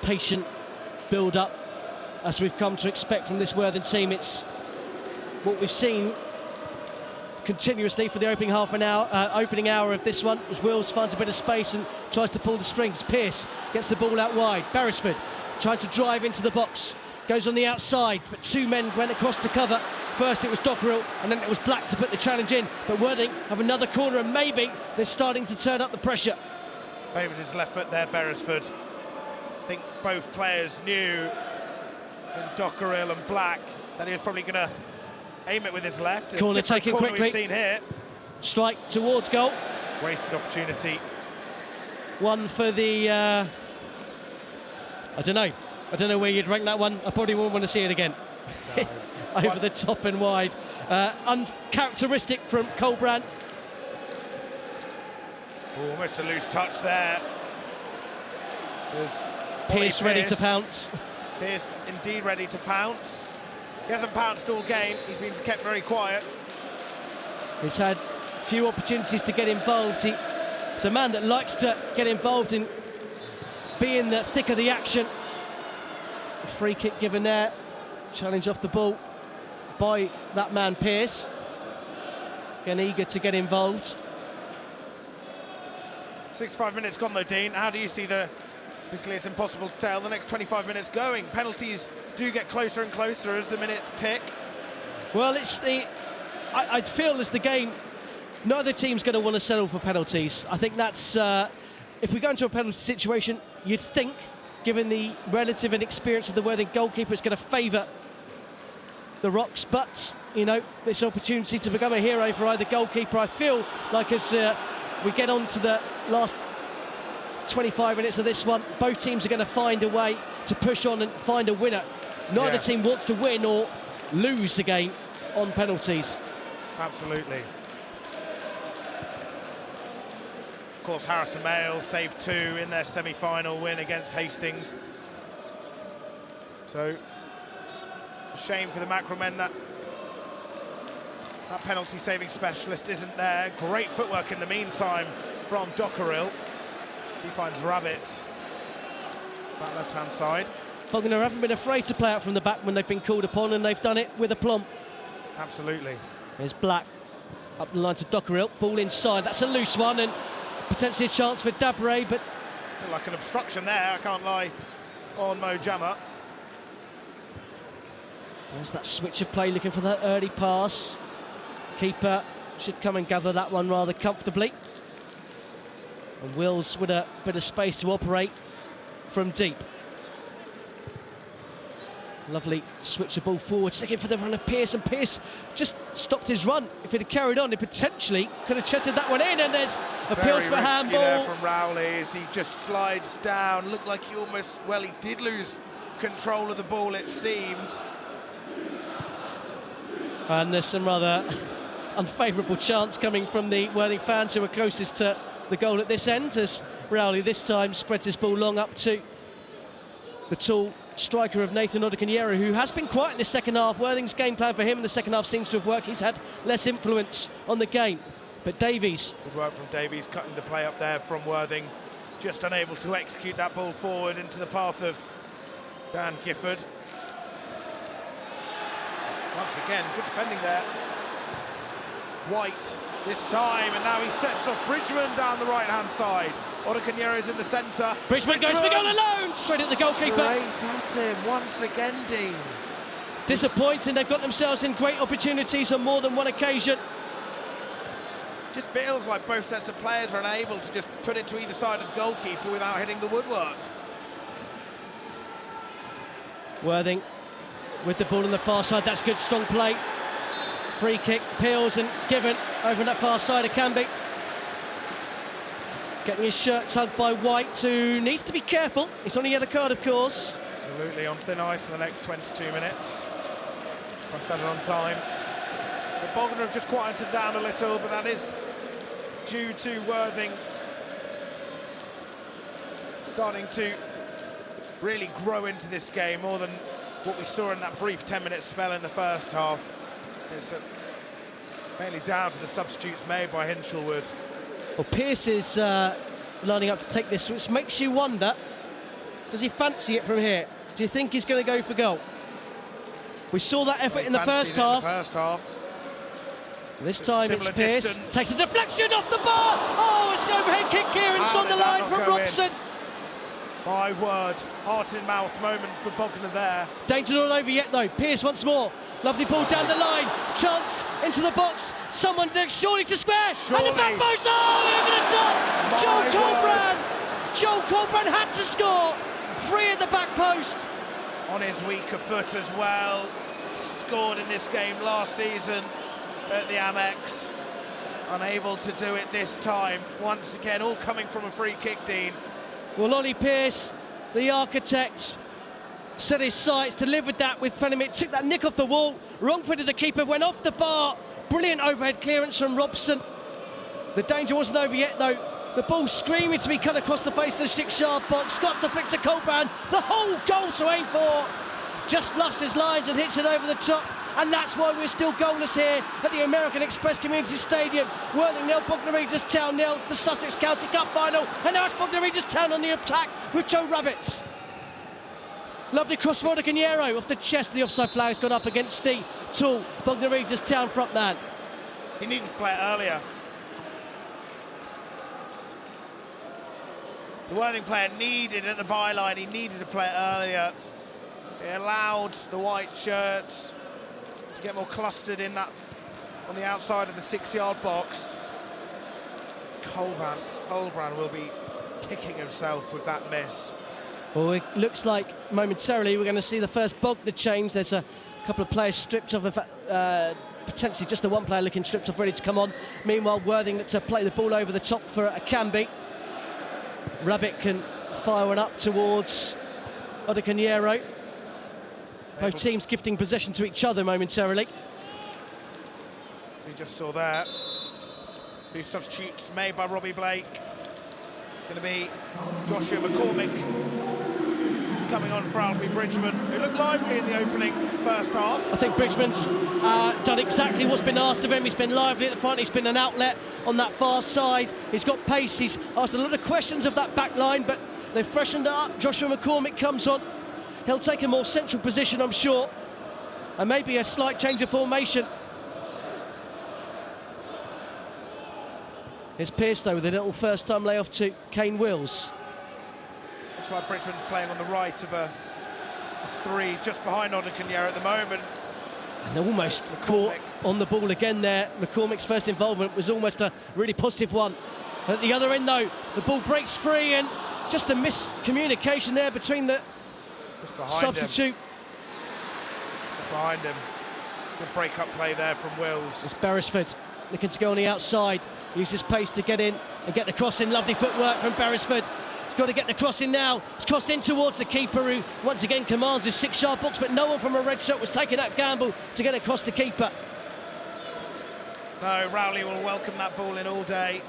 Patient build-up, as we've come to expect from this Worthing team. It's what we've seen continuously for the opening opening hour of this one, as Wills finds a bit of space and tries to pull the strings. Pearce gets the ball out wide. Beresford trying to drive into the box, goes on the outside, but two men went across to cover. First it was Dockerell, and then it was Black to put the challenge in, but Worthing have another corner, and maybe they're starting to turn up the pressure. Favoured his left foot there, Beresford. I think both players knew, in Dockerell and Black, that he was probably going to aim it with his left. Corner taken quickly. We've seen here. Strike towards goal. Wasted opportunity. One for the... I don't know where you'd rank that one. I probably wouldn't want to see it again. No. Over the top and wide. Uncharacteristic from Colbrand. Almost a loose touch there. Pearce ready to pounce. Pearce indeed ready to pounce. He hasn't pounced all game. He's been kept very quiet. He's had few opportunities to get involved. He's a man that likes to get involved and be in the thick of the action. A free kick given there. Challenge off the ball by that man Pearce. Again, eager to get involved. 65 minutes gone though, Dean. How do you see the Obviously, it's impossible to tell. The next 25 minutes going. Penalties do get closer and closer as the minutes tick. Well, it's I feel as the game, neither team's going to want to settle for penalties. I think that's, if we go into a penalty situation, you'd think, given the relative inexperience of the Worthing goalkeeper, it's going to favour the Rocks, but, you know, this opportunity to become a hero for either goalkeeper. I feel like as we get on to the last 25 minutes of this one, both teams are going to find a way to push on and find a winner. Neither team wants to win or lose the game on penalties. Absolutely. Of course, Harrison Mayle saved 2 in their semi-final win against Hastings. So, a shame for the Mackerel men that penalty-saving specialist isn't there. Great footwork in the meantime from Dockerhill. He finds Rabbit, that left-hand side. Bognor haven't been afraid to play out from the back when they've been called upon, and they've done it with aplomb. Absolutely. There's Black up the line to Dockerhill, ball inside, that's a loose one, and potentially a chance for Dabre, but... like an obstruction there, I can't lie, on Mo Jammer. There's that switch of play, looking for that early pass. Keeper should come and gather that one rather comfortably. And Wills with a bit of space to operate from deep. Lovely switch of ball forward, looking for the run of Pearce, and Pearce just stopped his run. If he'd have carried on, he potentially could have chested that one in, and there's appeals for handball. There from Rowley as he just slides down. Looked like he almost, well, he did lose control of the ball, it seemed. And there's some rather unfavourable chants coming from the Worthing fans who are closest to the goal at this end, as Rowley this time spreads his ball long up to the tall striker of Nathan Odikanyere, who has been quiet in the second half. Worthing's game plan for him in the second half seems to have worked. He's had less influence on the game. But Davies... Good work from Davies, cutting the play up there from Worthing. Just unable to execute that ball forward into the path of Dan Gifford. Once again, good defending there. White this time, and now he sets off Bridgman down the right-hand side. Odikanyere's in the centre. Bridgman goes for goal alone, straight at the goalkeeper. Straight at him, once again, Dean. Disappointing, they've got themselves in great opportunities on more than one occasion. Just feels like both sets of players are unable to just put it to either side of the goalkeeper without hitting the woodwork. Worthing with the ball on the far side, that's good, strong play. Free kick, Peels and given over on that far side of Canby. Getting his shirt tugged by White, who needs to be careful. He's on a yellow card, of course. Absolutely on thin ice for the next 22 minutes. I said it on time. The Bognor have just quieted down a little, but that is due to Worthing starting to really grow into this game more than what we saw in that brief 10-minute spell in the first half. It's mainly down to the substitutes made by Hinshelwood. Well, Pearce is lining up to take this, which makes you wonder, does he fancy it from here? Do you think he's going to go for goal? We saw that effort in the first half. This time it's Pearce. Distance. Takes a deflection off the bar. Oh, it's an overhead kick clearance on the line from Robson. My word, heart-in-mouth moment for Bognor there. Danger not over yet, though. Pearce once more. Lovely ball down the line. Chance into the box. Someone next, surely to square. Surely. And the back post. Oh, over the top. Joel Colbrand. Joel Colbrand had to score. Free at the back post. On his weaker foot as well. Scored in this game last season at the Amex. Unable to do it this time. Once again, all coming from a free kick, Dean. Well, Ollie Pearce, the architect, set his sights, delivered that with Fenimit, took that nick off the wall, wrong foot of the keeper, went off the bar. Brilliant overhead clearance from Robson. The danger wasn't over yet, though. The ball screaming to be cut across the face of the 6-yard box. Scott's the flick to Colbrand. The whole goal to aim for. Just fluffs his lines and hits it over the top. And that's why we're still goalless here at the American Express Community Stadium. Worthing 0, Bognor Regis Town 0, the Sussex County Cup final. And now it's Bognor Regis Town on the attack with Joe Rabbits. Lovely cross for Odikanyere off the chest. The offside flag's gone up against the tall Bognor Regis Town front man. He needed to play it earlier. the Worthing player needed at the byline. He needed to play it earlier. It allowed the white shirts to get more clustered in that on the outside of the 6-yard box. Colbrand will be kicking himself with that miss. Well, it looks like momentarily we're going to see the first Bognor change. There's a couple of players stripped off, in fact, potentially just the one player looking stripped off, ready to come on. Meanwhile, Worthing to play the ball over the top for Akambi. Rabbit can fire one up towards Odiconiero. Both teams gifting possession to each other momentarily. We just saw there. 2 substitutes made by Robbie Blake. Going to be Joshua McCormick coming on for Alfie Bridgman, who looked lively in the opening first half. I think Bridgman's done exactly what's been asked of him. He's been lively at the front, he's been an outlet on that far side. He's got pace, he's asked a lot of questions of that back line, but they've freshened it up. Joshua McCormick comes on. He'll take a more central position, I'm sure, and maybe a slight change of formation. Here's Pearce, though, with a little first-time layoff to Kane Wills. Looks like Bridgman's playing on the right of a 3, just behind Odiconiero at the moment. And they're almost caught on the ball again there. McCormick's first involvement was almost a really positive one. At the other end, though, the ball breaks free, and just a miscommunication there between the substitute. Just behind him. Good break-up play there from Wills. It's Beresford looking to go on the outside. Use his pace to get in and get the cross in. Lovely footwork from Beresford. He's got to get the cross in now. It's crossed in towards the keeper, who once again commands his 6-yard box, but no one from a red shirt was taking that gamble to get across the keeper. No, Rowley will welcome that ball in all day.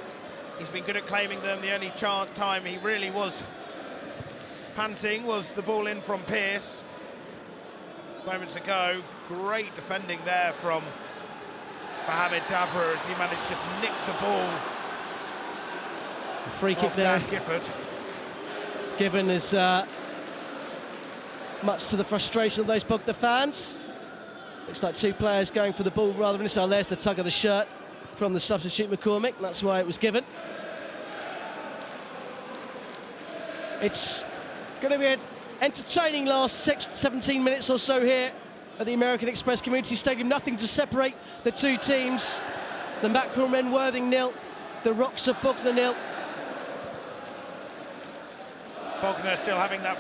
He's been good at claiming them. The only time he really was panting was the ball in from Pearce moments ago. Great defending there from Mohamed Dabra as he managed to just nick the ball. A free kick there. Kilford. Given is much to the frustration of those Bognor fans. Looks like 2 players going for the ball rather than so. There's the tug of the shirt from the substitute McCormick. That's why it was given. It's going to be an entertaining last 17 minutes or so here at the American Express Community Stadium. Nothing to separate the 2 teams. The Mackerel men Worthing 0, the Rocks of Bognor 0. Bognor still having that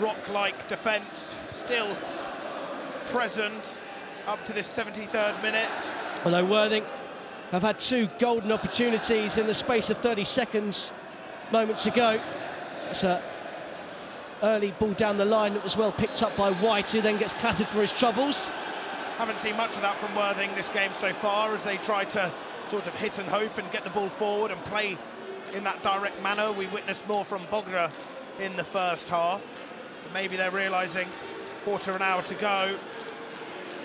rock-like defence, still present up to this 73rd minute. Although Worthing have had 2 golden opportunities in the space of 30 seconds moments ago. It's a early ball down the line that was well picked up by White, who then gets clattered for his troubles. Haven't seen much of that from Worthing this game so far, as they try to sort of hit and hope and get the ball forward and play in that direct manner. We witnessed more from Bognor in the first half. But maybe they're realising quarter of an hour to go.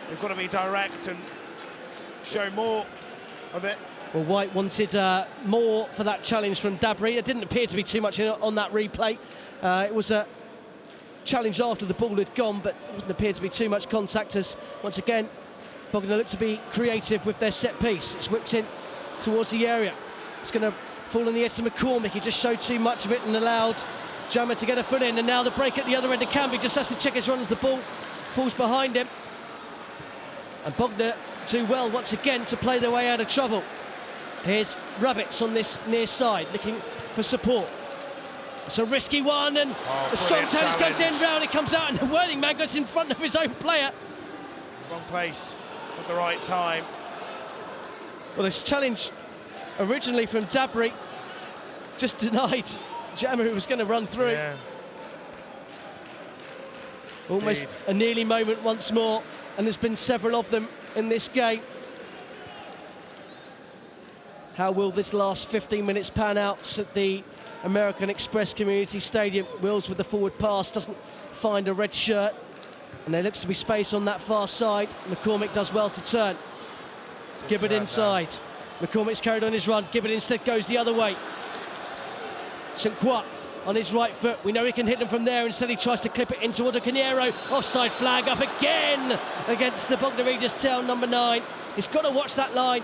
They've got to be direct and show more of it. Well, White wanted more for that challenge from Dabry. It didn't appear to be too much on that replay. It was a challenge after the ball had gone, but it doesn't appear to be too much contact, as once again Bognor look to be creative with their set piece. It's whipped in towards the area. It's going to fall on the edge to McCormick. He just showed too much of it and allowed Jammer to get a foot in, and now the break at the other end of Canby just has to check his run as the ball falls behind him. And Bognor do well once again to play their way out of trouble. Here's Rabbits on this near side looking for support. It's a risky one, and the strong toes goes in, round it comes out, and the Worthing man goes in front of his own player. Wrong place at the right time. Well, this challenge originally from Dabry just denied Jammer, who was going to run through. Yeah. Almost Indeed. a nearly moment once more, and there's been several of them in this game. How will this last 15 minutes pan out at the American Express Community Stadium? Wills with the forward pass, doesn't find a red shirt, and there looks to be space on that far side. McCormick does well to turn. Gibbard inside. McCormick's carried on his run. Gibbard instead goes the other way. St. Croix on his right foot. We know he can hit them from there. Instead he tries to clip it into Odiconiero. Offside flag up again against the Bognor Regis tail number 9. He's got to watch that line.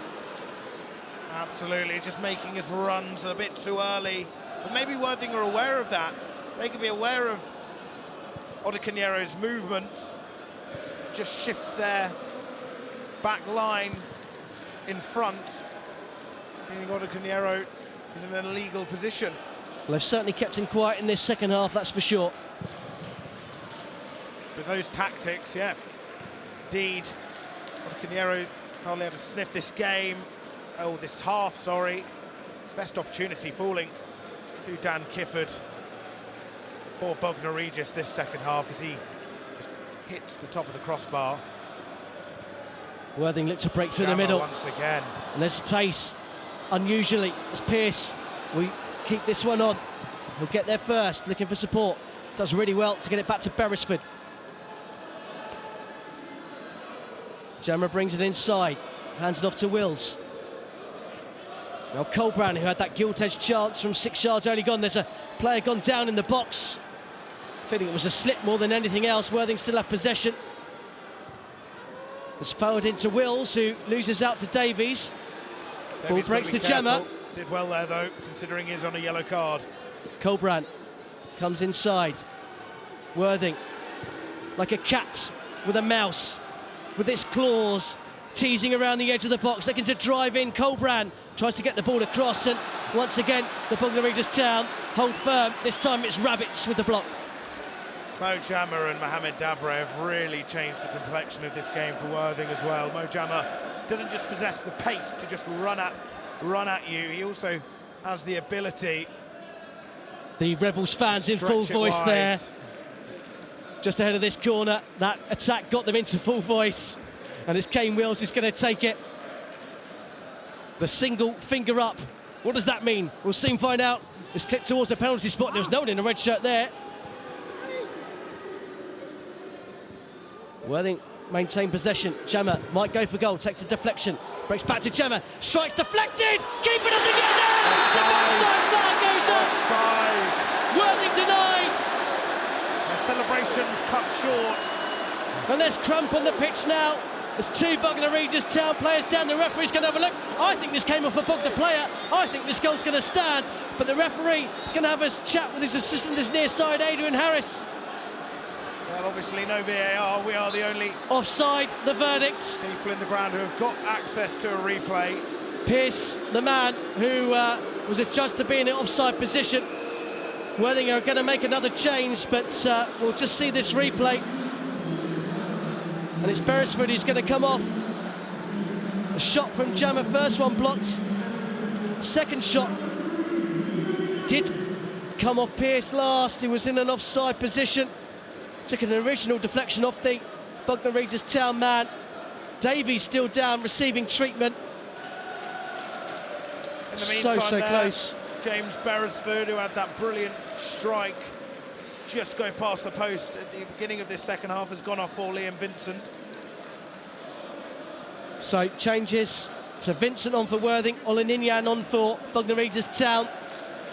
Absolutely, just making his runs a bit too early But maybe Worthing are aware of that. They can be aware of Odicaniero's movement, just shift their back line in front, meaning Odicaniero is in an illegal position. Well, they've certainly kept him quiet in this second half, that's for sure. With those tactics, yeah. Indeed, Odicaniero has hardly had to sniff this game. Oh, this half, sorry. Best opportunity falling to Dan Kilford. Poor Bognor Regis this second half as he just hits the top of the crossbar. Worthing looked to break through the middle. Once again. And there's pace, unusually, as Pearce, we keep this one on. He'll get there first, looking for support. Does really well to get it back to Beresford. Jammer brings it inside, hands it off to Wills. Now Colbrand, who had that gilt-edged chance from 6 yards early gone. There's a player gone down in the box. Feeling it was a slip more than anything else. Worthing still have possession. It's forward into Wills, who loses out to Davies. Ball breaks to Jammer. Did well there, though, considering he's on a yellow card. Colbrand comes inside. Worthing, like a cat with a mouse, with its claws, teasing around the edge of the box, looking to drive in. Colbrand tries to get the ball across, and once again, the Bognor Regis town hold firm. This time it's Rabbits with the block. Mo Jammer and Mohamed Dabre have really changed the complexion of this game for Worthing as well. Mo Jammer doesn't just possess the pace to just run at you, he also has the ability. The Rebels fans in full voice there, just ahead of this corner. That attack got them into full voice, and it's Kane Wills who's going to take it. The single finger up, what does that mean? We'll soon find out. It's clipped towards the penalty spot. There was no one in a red shirt there. Worthing maintain possession. Jammer might go for goal, takes a deflection, breaks back to Jammer, strikes deflected, keeper doesn't get there! Offside flag goes off! Offside! Worthing denied! Their celebrations cut short. And there's cramp on the pitch now. There's 2 Bognor Regis town players down. The referee's going to have a look. I think this came off a Bognor player. I think this goal's going to stand. But the referee is going to have a chat with his assistant, this near side, Adrian Harris. Well, obviously no VAR. We are the only offside, the verdict. People in the ground who have got access to a replay. Pearce, the man who was adjudged to be in an offside position. Worthing are going to make another change, but we'll just see this replay. And it's Beresford who's going to come off. A shot from Jammer, first one blocked. Second shot did come off Pearce last. He was in an offside position. Took an original deflection off the Bognor Regis town man. Davies still down, receiving treatment. In the meantime, so close. James Beresford, who had that brilliant strike just going past the post at the beginning of this second half, has gone off for Liam Vincent. So changes to Vincent on for Worthing, Oleninian on for Bognor Regis town.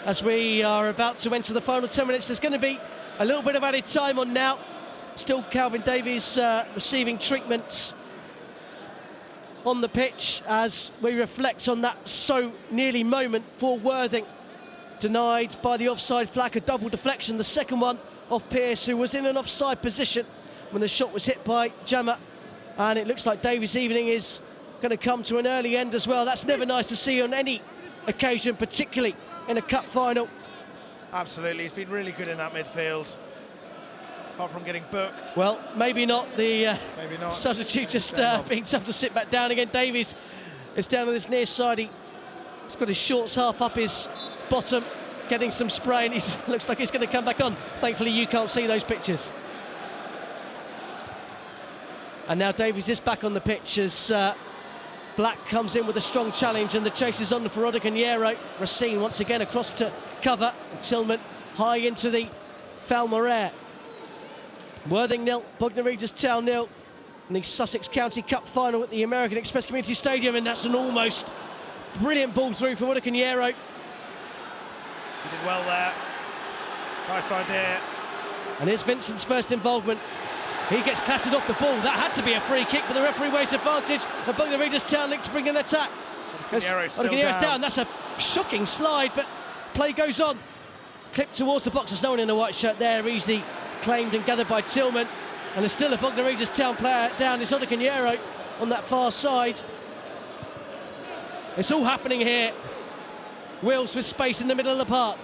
As we are about to enter the final 10 minutes, there's going to be a little bit of added time on now. Still Calvin Davies receiving treatment on the pitch as we reflect on that so nearly moment for Worthing. Denied by the offside flag, a double deflection. The second one off Pearce, who was in an offside position when the shot was hit by Jammer. And it looks like Davies' evening is going to come to an early end as well. That's never nice to see on any occasion, particularly in a cup final. Absolutely, he's been really good in that midfield, apart from getting booked. Well, maybe not. The maybe not. Substitute just being told to sit back down again. Davies is down on this near side. He's got his shorts half up his bottom, getting some spray, and he looks like he's going to come back on. Thankfully, you can't see those pictures. And now Davies is back on the pitch as Black comes in with a strong challenge, and the chase is on for Odicaniero. Racine once again across to cover. Tillman high into the Falmorer. Worthing 0, Bognor Regis town 0 in the Sussex County Cup final at the American Express Community Stadium, and that's an almost brilliant ball through for Odicaniero. He did well there. Nice idea. And here's Vincent's first involvement. He gets clattered off the ball. That had to be a free kick, but the referee weighs advantage. And Bognor Regis town looks to bring an attack. Odicaniero still down. That's a shocking slide, but play goes on. clipped towards the box. There's no one in a white shirt there, easily claimed and gathered by Tillman. And there's still a Bognor Regis Town player down. It's Odiganyero on that far side. It's all happening here. Wills with space in the middle of the park.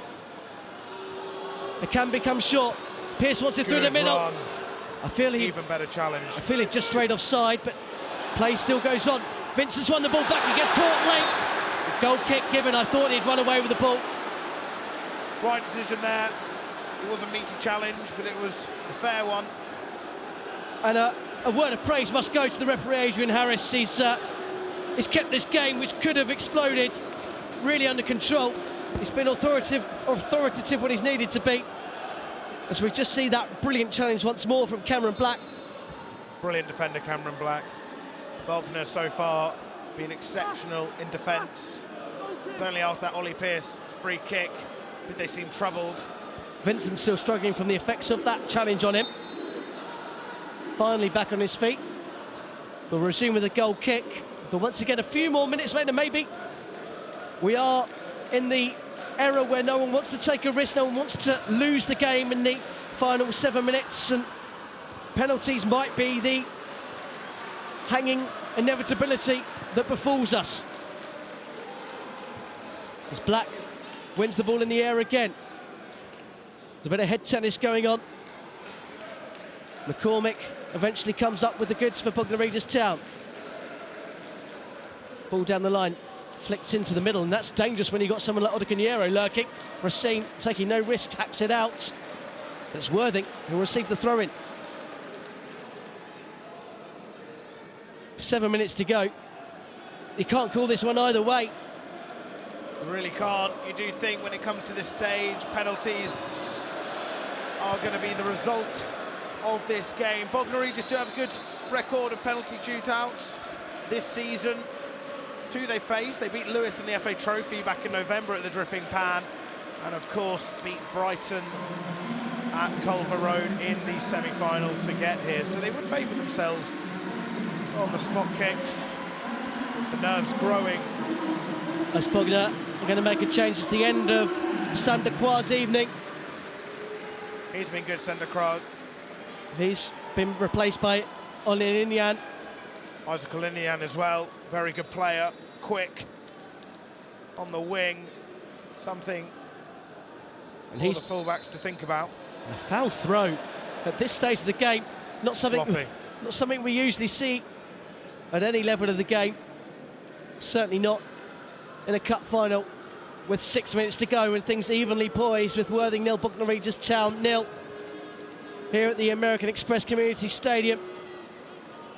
It can become short. Pearce wants it through the middle. Run. I feel he Even better challenge. I feel he just straight offside, but play still goes on. Vincent's won the ball back. He gets caught late. Goal kick given. I thought he'd run away with the ball. Right decision there. It wasn't meet to challenge, but it was a fair one. And a word of praise must go to the referee, Adrian Harris. He's kept this game, which could have exploded, really under control. He's been authoritative when he's needed to be. As we just see that brilliant challenge once more from Cameron Black. Brilliant defender, Cameron Black. Bognor so far been exceptional in defence. Only after that Ollie Pearce free kick did they seem troubled. Vincent still struggling from the effects of that challenge on him. Finally back on his feet. We'll resume with a goal kick. But once again, a few more minutes later, maybe. We are in the era where no one wants to take a risk, no one wants to lose the game in the final 7 minutes, and penalties might be the hanging inevitability that befalls us. As Black wins the ball in the air again. There's a bit of head tennis going on. McCormick eventually comes up with the goods for Bognor Regis Town. Ball down the line, flicked into the middle, and that's dangerous when you've got someone like Odiganyero lurking. Racine taking no risk, hacks it out. It's Worthing who received the throw-in. 7 minutes to go. You can't call this one either way. You really can't. You do think when it comes to this stage, penalties are going to be the result of this game. Bognor Regis do have a good record of penalty shootouts this season. Two they faced. They beat Lewis in the FA Trophy back in November at the Dripping Pan, and of course beat Brighton at Culver Road in the semi-final to get here. So they would favour themselves on the spot kicks, with the nerves growing. As Bognor are going to make a change. It's the end of Sander Kwa's evening. He's been good, Sander Kwa. He's been replaced by Ollie Inyan. Isaac Olinian as well, very good player, quick on the wing, something And for the fullbacks to think about. A foul throw at this stage of the game, not something we usually see at any level of the game. Certainly not in a cup final with 6 minutes to go and things evenly poised, with Worthing 0, Bognor Regis Town 0 here at the American Express Community Stadium.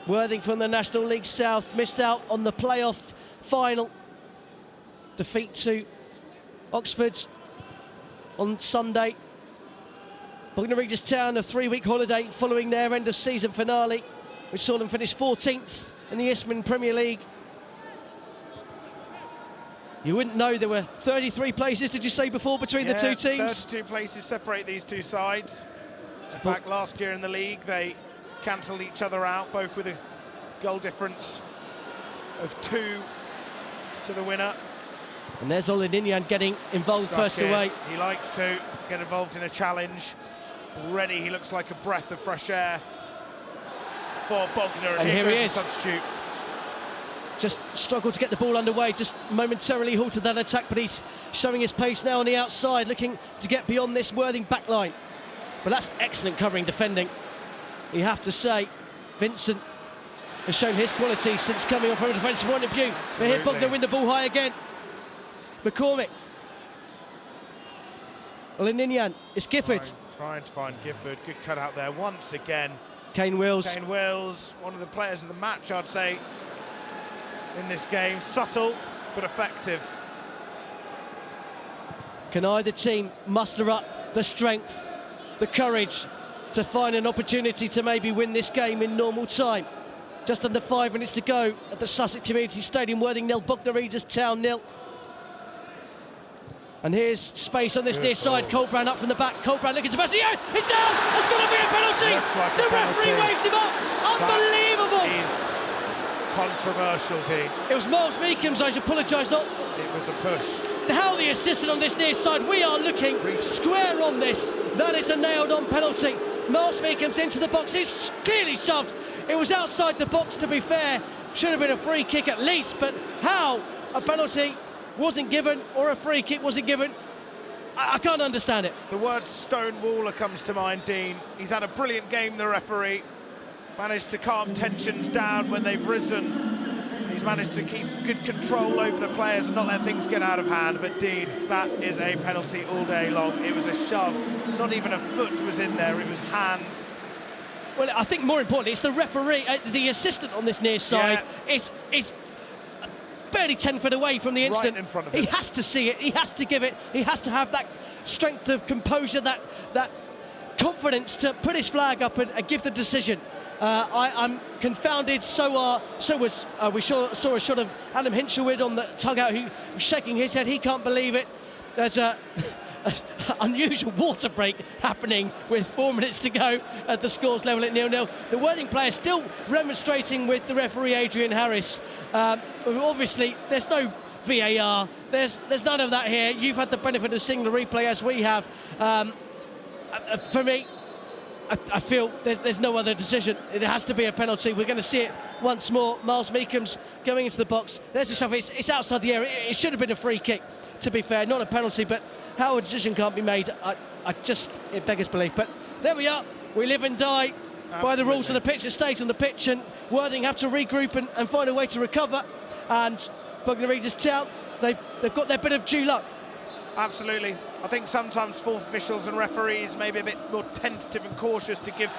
Worthing from the National League South missed out on the playoff final. Defeat to Oxford on Sunday. Bognor Regis Town, a 3-week holiday following their end of season finale, which saw them finish 14th in the Isthmian Premier League. You wouldn't know there were 33 places, did you say before, between the two teams? 32 places separate these two sides. In fact, last year in the league, they cancelled each other out, both with a goal difference of 2 to the winner. And there's Ollie Inyan getting involved first away. He likes to get involved in a challenge. Already he looks like a breath of fresh air for Bognor, and here he is, the substitute. Just struggled to get the ball underway, just momentarily halted that attack, but he's showing his pace now on the outside, looking to get beyond this Worthing backline. But that's excellent covering defending, you have to say. Vincent has shown his quality since coming on from a defensive point of view. But here Bognor win the ball high again. McCormick. Olinian, it's Kilford. Trying to find Kilford, good cut out there once again. Kane Wills, one of the players of the match, I'd say, in this game. Subtle, but effective. Can either team muster up the strength, the courage to find an opportunity to maybe win this game in normal time? Just under 5 minutes to go at the Sussex Community Stadium. Worthing 0, Bognor Regis Town 0. And here's space on this near side. Colbrand up from the back. Colbrand looking to pass the air. It's down. That's going to be a penalty. Like the referee waves him up. Unbelievable. That is controversial, Dean. It was Miles Meekham's. I apologise. Not. It was a push. how the assistant on this near side, we are looking square on this. That is a nailed-on penalty. Miles comes into the box, he's clearly shoved. It was outside the box, to be fair. Should have been a free kick at least, but how a penalty wasn't given or a free kick wasn't given, I can't understand it. The word stonewaller comes to mind, Dean. He's had a brilliant game, the referee. Managed to calm tensions down when they've risen. He's managed to keep good control over the players and not let things get out of hand. But Dean, that is a penalty all day long. It was a shove. Not even a foot was in there. It was hands. Well, I think more importantly, it's the referee, the assistant on this near side is barely 10 foot away from the incident. Right in front of him. He has to see it. He has to give it. He has to have that strength of composure, that confidence to put his flag up and give the decision. I'm confounded. We saw a shot of Adam Hinchelwood on the dugout, who was shaking his head. He can't believe it. There's a unusual water break happening with 4 minutes to go at the scores level at 0-0. The Worthing player still remonstrating with the referee Adrian Harris. Obviously, there's no VAR. There's none of that here. You've had the benefit of seeing the replay as we have. For me, I feel there's no other decision. It has to be a penalty. We're going to see it once more. Miles Meekham's going into the box. There's a shove. It's outside the area. It should have been a free kick, to be fair. Not a penalty, but how a decision can't be made, it beggars belief. But there we are. We live and die by the rules of the pitch. It stays on the pitch, and Worthing have to regroup and find a way to recover. And Bognor Regis Town, they've got their bit of due luck. Absolutely. I think sometimes fourth officials and referees may be a bit more tentative and cautious to give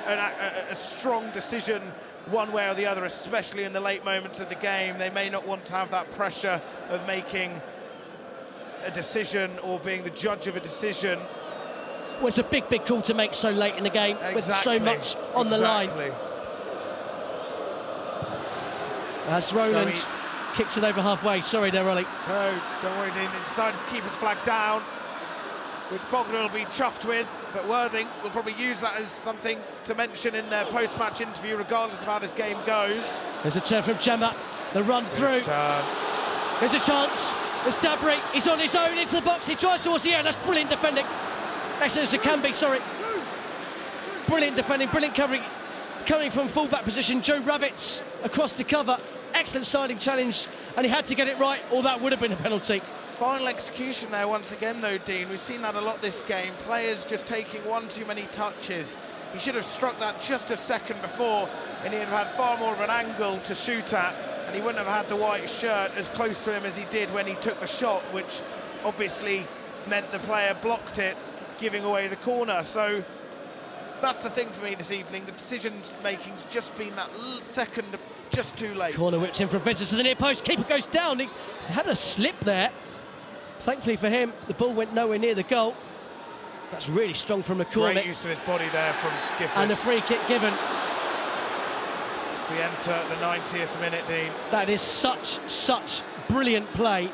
a strong decision one way or the other, especially in the late moments of the game. They may not want to have that pressure of making a decision or being the judge of a decision. Well, it's a big call to make so late in the game with so much on the line. As Roland kicks it over halfway. Sorry there, Ollie. No, don't worry, Dean. He decided to keep his flag down, which Bognor will be chuffed with, but Worthing will probably use that as something to mention in their post-match interview, regardless of how this game goes. There's a turn from Gemma, the run through. There's a chance. There's Dabry. He's on his own into the box. He tries towards the air. That's brilliant defending. Excellent as it can be, sorry. Brilliant defending, brilliant covering. Coming from full-back position, Joe Rabbits across to cover. Excellent siding challenge, and he had to get it right, or that would have been a penalty. Final execution there once again, though, Dean. We've seen that a lot this game. Players just taking one too many touches. He should have struck that just a second before, and he'd have had far more of an angle to shoot at, and he wouldn't have had the white shirt as close to him as he did when he took the shot, which obviously meant the player blocked it, giving away the corner. So that's the thing for me this evening. The decision-making's just been that second just too late. Corner whips in for a visit to the near post. Keeper goes down. He had a slip there. Thankfully for him, the ball went nowhere near the goal. That's really strong from McCormick. Great use of his body there from Kilford. And a free kick given. We enter the 90th minute, Dean. That is such brilliant play.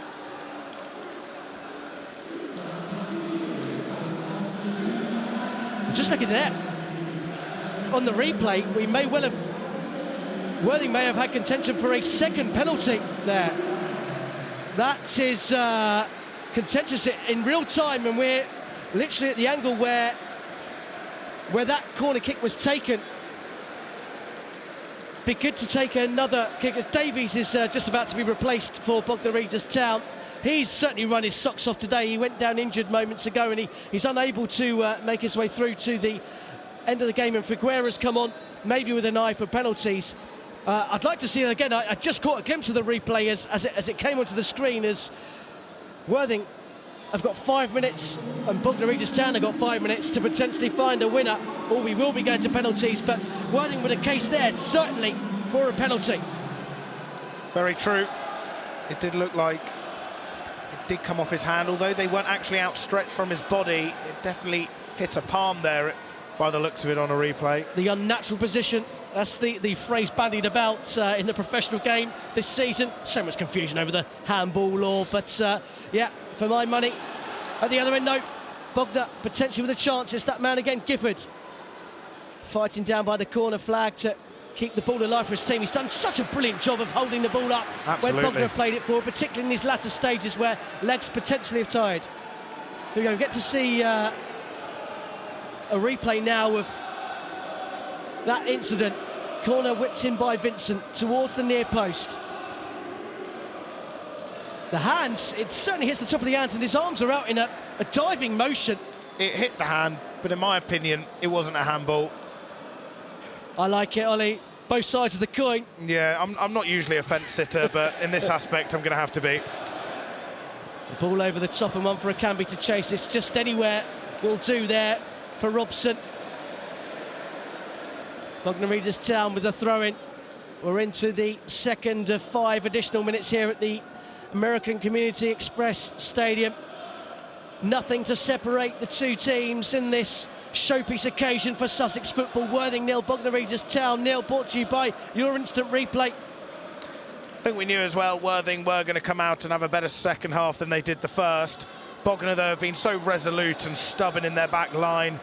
Just look at that. On the replay, we may well have... Worthing may have had contention for a second penalty there. That is contentious in real time, and we're literally at the angle where that corner kick was taken. Be good to take another kick. Davies is just about to be replaced for Bognor Regis Town. He's certainly run his socks off today. He went down injured moments ago, and he's unable to make his way through to the end of the game. And Figueira's come on, maybe with an eye for penalties. I'd like to see it again. I just caught a glimpse of the replay as it came onto the screen, as Worthing have got 5 minutes and Bognor Regis Town have got 5 minutes to potentially find a winner, or we will be going to penalties. But Worthing with a case there, certainly for a penalty. Very true. It did look like it did come off his hand, although they weren't actually outstretched from his body. It definitely hit a palm there by the looks of it on a replay. The unnatural position. That's the phrase bandied about in the professional game this season. So much confusion over the handball law, but yeah, for my money, at the other end, no. Bognor potentially with a chance. It's that man again, Kilford, fighting down by the corner flag to keep the ball alive for his team. He's done such a brilliant job of holding the ball up Absolutely. when Bognor played it forward, particularly in these latter stages where legs potentially have tired. Here we go, we get to see a replay now of that incident. Corner whipped in by Vincent towards the near post. The hands, it certainly hits the top of the hands, and his arms are out in a diving motion. It hit the hand, but in my opinion, it wasn't a handball. I like it, Ollie. Both sides of the coin. Yeah, I'm not usually a fence sitter, but in this aspect, I'm going to have to be. The ball over the top and one for Akambi to chase. It's just anywhere will do there for Robson. Bognor Regis Town with a throw-in. We're into the second of 5 additional minutes here at the American Community Express Stadium. Nothing to separate the two teams in this showpiece occasion for Sussex football. Worthing 0, Bognor Regis Town 0, brought to you by your instant replay. I think we knew as well Worthing were going to come out and have a better second half than they did the first. Bognor, though, have been so resolute and stubborn in their back line.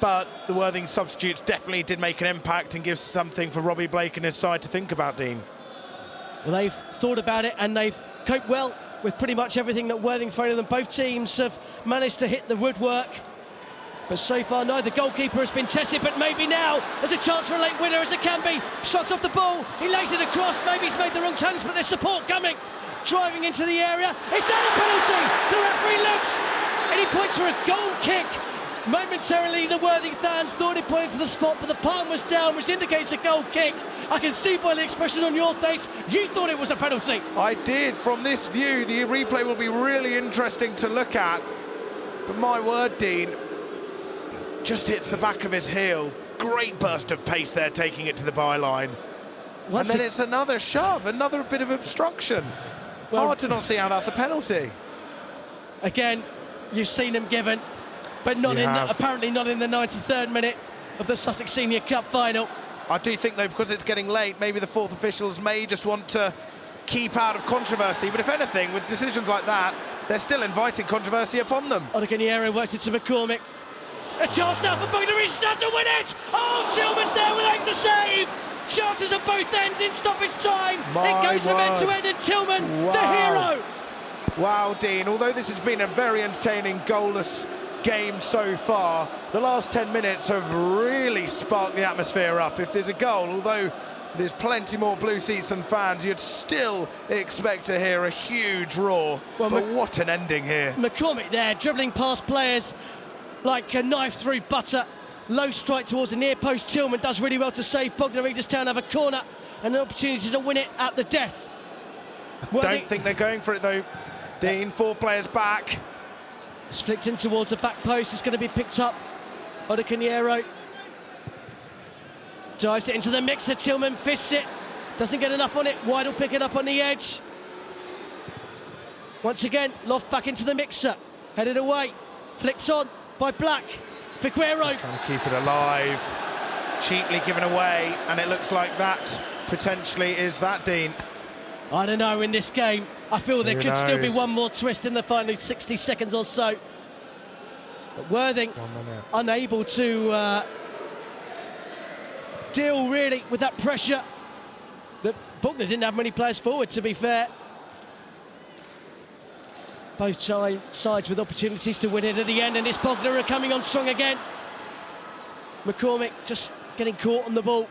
But the Worthing substitutes definitely did make an impact and give something for Robbie Blake and his side to think about, Dean. Well, they've thought about it and they've coped well with pretty much everything that Worthing thrown at them. Both teams have managed to hit the woodwork. But so far, neither goalkeeper has been tested, but maybe now there's a chance for a late winner as it can be. Shots off the ball, he lays it across, maybe he's made the wrong challenge, but there's support coming. Driving into the area, is that a penalty? The referee looks, and he points for a goal kick. Momentarily, the Worthing fans thought he pointed to the spot, but the palm was down, which indicates a goal kick. I can see by the expression on your face, you thought it was a penalty. I did. From this view, the replay will be really interesting to look at. But my word, Dean, just hits the back of his heel. Great burst of pace there, taking it to the byline. And then it's another shove, another bit of obstruction. Well, hard to not see how that's a penalty. Again, you've seen him given, but not apparently not in the 93rd minute of the Sussex Senior Cup Final. I do think, though, because it's getting late, maybe the fourth officials may just want to keep out of controversy. But if anything, with decisions like that, they're still inviting controversy upon them. Odigoniero works it to McCormick. A chance now for Bognor Regis to win it! Oh, Tillman's there will make the save! Chances at both ends in stoppage time. It goes from end to end, and Tillman, the hero. Wow, Dean, although this has been a very entertaining goalless game so far, the last 10 minutes have really sparked the atmosphere up. If there's a goal, although there's plenty more blue seats than fans, you'd still expect to hear a huge roar. Well, but what an ending here. McCormick there, dribbling past players like a knife through butter. Low strike towards the near post. Tillman does really well to save. Bognor Regis Town have a corner and an opportunity to win it at the death. I don't think they're going for it, though, Dean. 4 players back. It's flicked in towards the back post. It's going to be picked up. Odigoniero drives it into the mixer. Tillman fists it. Doesn't get enough on it. White will pick it up on the edge. Once again, Loft back into the mixer. Headed away. Flicked on by Black. Figueroa. Just trying to keep it alive. Cheaply given away. And it looks like that potentially is that, Dean. I don't know, in this game, I feel there could still be one more twist in the final 60 seconds or so. But Worthing unable to deal really with that pressure. That Bognor didn't have many players forward, to be fair. Both sides with opportunities to win it at the end, and it's Bognor coming on strong again. McCormick just getting caught on the ball.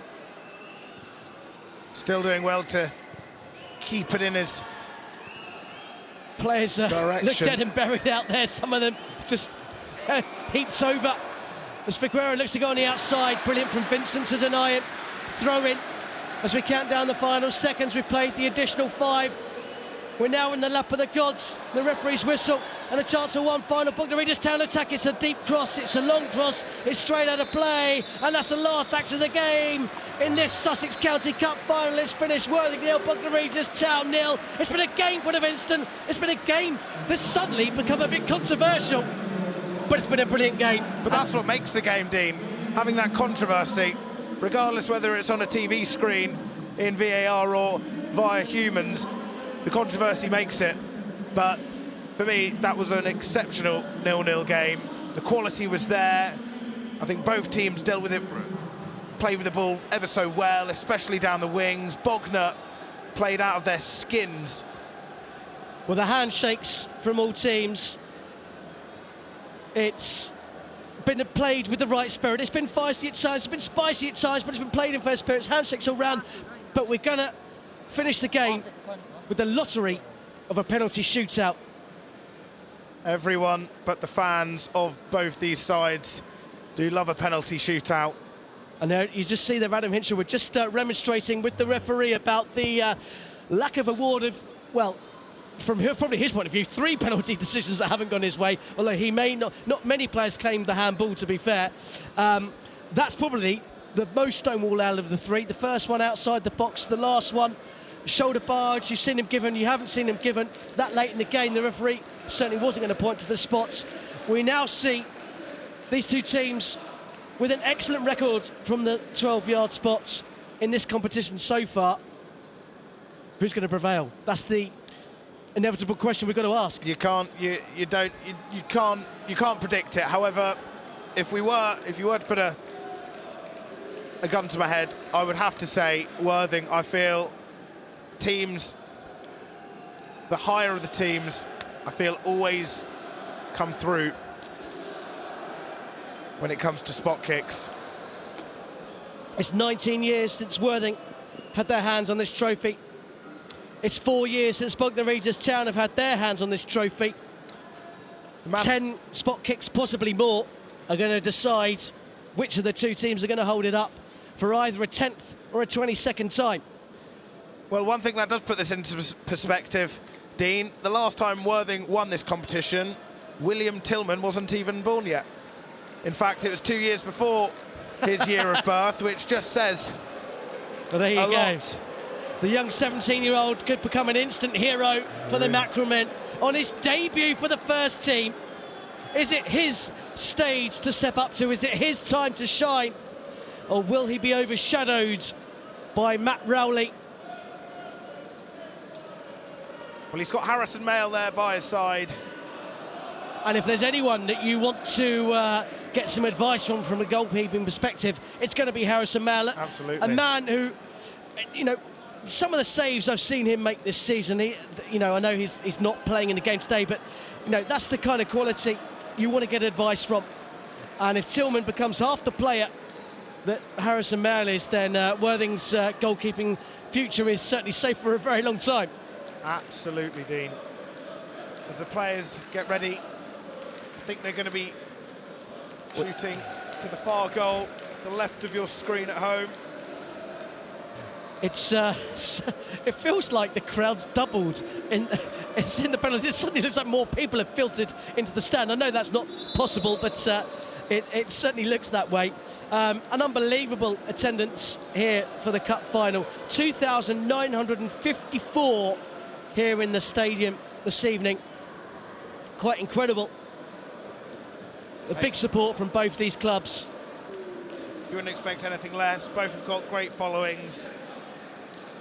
Still doing well to keep it in his players look dead and buried out there. Some of them just heaps over. As Figueroa looks to go on the outside. Brilliant from Vincent to deny it. Throw in as we count down the final seconds. We've played the additional 5. We're now in the lap of the gods. The referee's whistle and a chance for one final. Bognor Regis Town attack. It's a deep cross. It's a long cross. It's straight out of play. And that's the last act of the game in this Sussex County Cup final. It's finished. Worthing 0, Bognor Regis Town 0. It's been a game for Livingston. It's been a game that's suddenly become a bit controversial. But it's been a brilliant game. But that's what makes the game, Dean. Having that controversy, regardless whether it's on a TV screen, in VAR or via humans, the controversy makes it. But for me, that was an exceptional 0-0 game. The quality was there. I think both teams dealt with it played with the ball ever so well, especially down the wings. Bognor played out of their skins. Well, the handshakes from all teams. It's been played with the right spirit. It's been feisty at times, it's been spicy at times, but it's been played in fair spirits. Handshakes all round. But we're going to finish the game with the lottery of a penalty shootout. Everyone but the fans of both these sides do love a penalty shootout. And there you just see that Adam Hinshaw were just remonstrating with the referee about the lack of award of, well, from probably his point of view, 3 penalty decisions that haven't gone his way, although he may not many players claimed the handball, to be fair. That's probably the most stonewall out of the 3. The first one outside the box, the last one, shoulder barge, you've seen him given, you haven't seen him given. That late in the game, the referee certainly wasn't going to point to the spots. We now see these two teams with an excellent record from the 12-yard spots in this competition so far. Who's going to prevail? That's the inevitable question we've got to ask. You can't predict it. However, if you were to put a gun to my head, I would have to say Worthing. I feel teams, the higher of the teams, I feel always come through when it comes to spot kicks. It's 19 years since Worthing had their hands on this trophy. It's 4 years since Bognor Regis Town have had their hands on this trophy. 10 spot kicks, possibly more, are going to decide which of the two teams are going to hold it up for either a 10th or a 22nd time. Well, one thing that does put this into perspective, Dean, the last time Worthing won this competition, William Tillman wasn't even born yet. In fact, it was 2 years before his year of birth, which just says well, there you a go. lot. The young 17-year-old could become an instant hero for the Mackerelmen on his debut for the first team. Is it his stage to step up to? Is it his time to shine? Or will he be overshadowed by Matt Rowley? Well, he's got Harrison Mayle there by his side. And if there's anyone that you want to get some advice from a goalkeeping perspective, it's going to be Harrison Mayle. Absolutely. A man who, you know, some of the saves I've seen him make this season, I know he's not playing in the game today, but, that's the kind of quality you want to get advice from. And if Tillman becomes half the player that Harrison Mayle is, then Worthing's goalkeeping future is certainly safe for a very long time. Absolutely, Dean. As the players get ready, I think they're going to be shooting to the far goal, to the left of your screen at home. It's it feels like the crowd's doubled. It's in the penalty. It suddenly looks like more people have filtered into the stand. I know that's not possible, but it certainly looks that way. An unbelievable attendance here for the Cup final. 2,954 here in the stadium this evening. Quite incredible. A big support from both these clubs. You wouldn't expect anything less. Both have got great followings,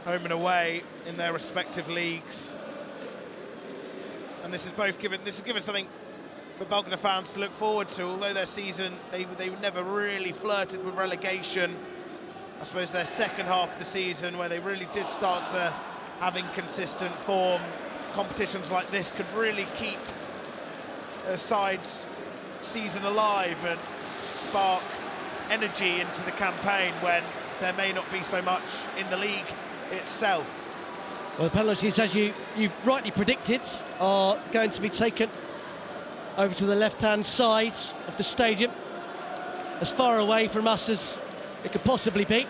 home and away in their respective leagues. And this has given something for Bognor fans to look forward to. Although their season, they never really flirted with relegation. I suppose their second half of the season, where they really did start to having consistent form, competitions like this could really keep a side's season alive and spark energy into the campaign when there may not be so much in the league itself. Well, the penalties, as you rightly predicted, are going to be taken over to the left-hand side of the stadium, as far away from us as it could possibly be.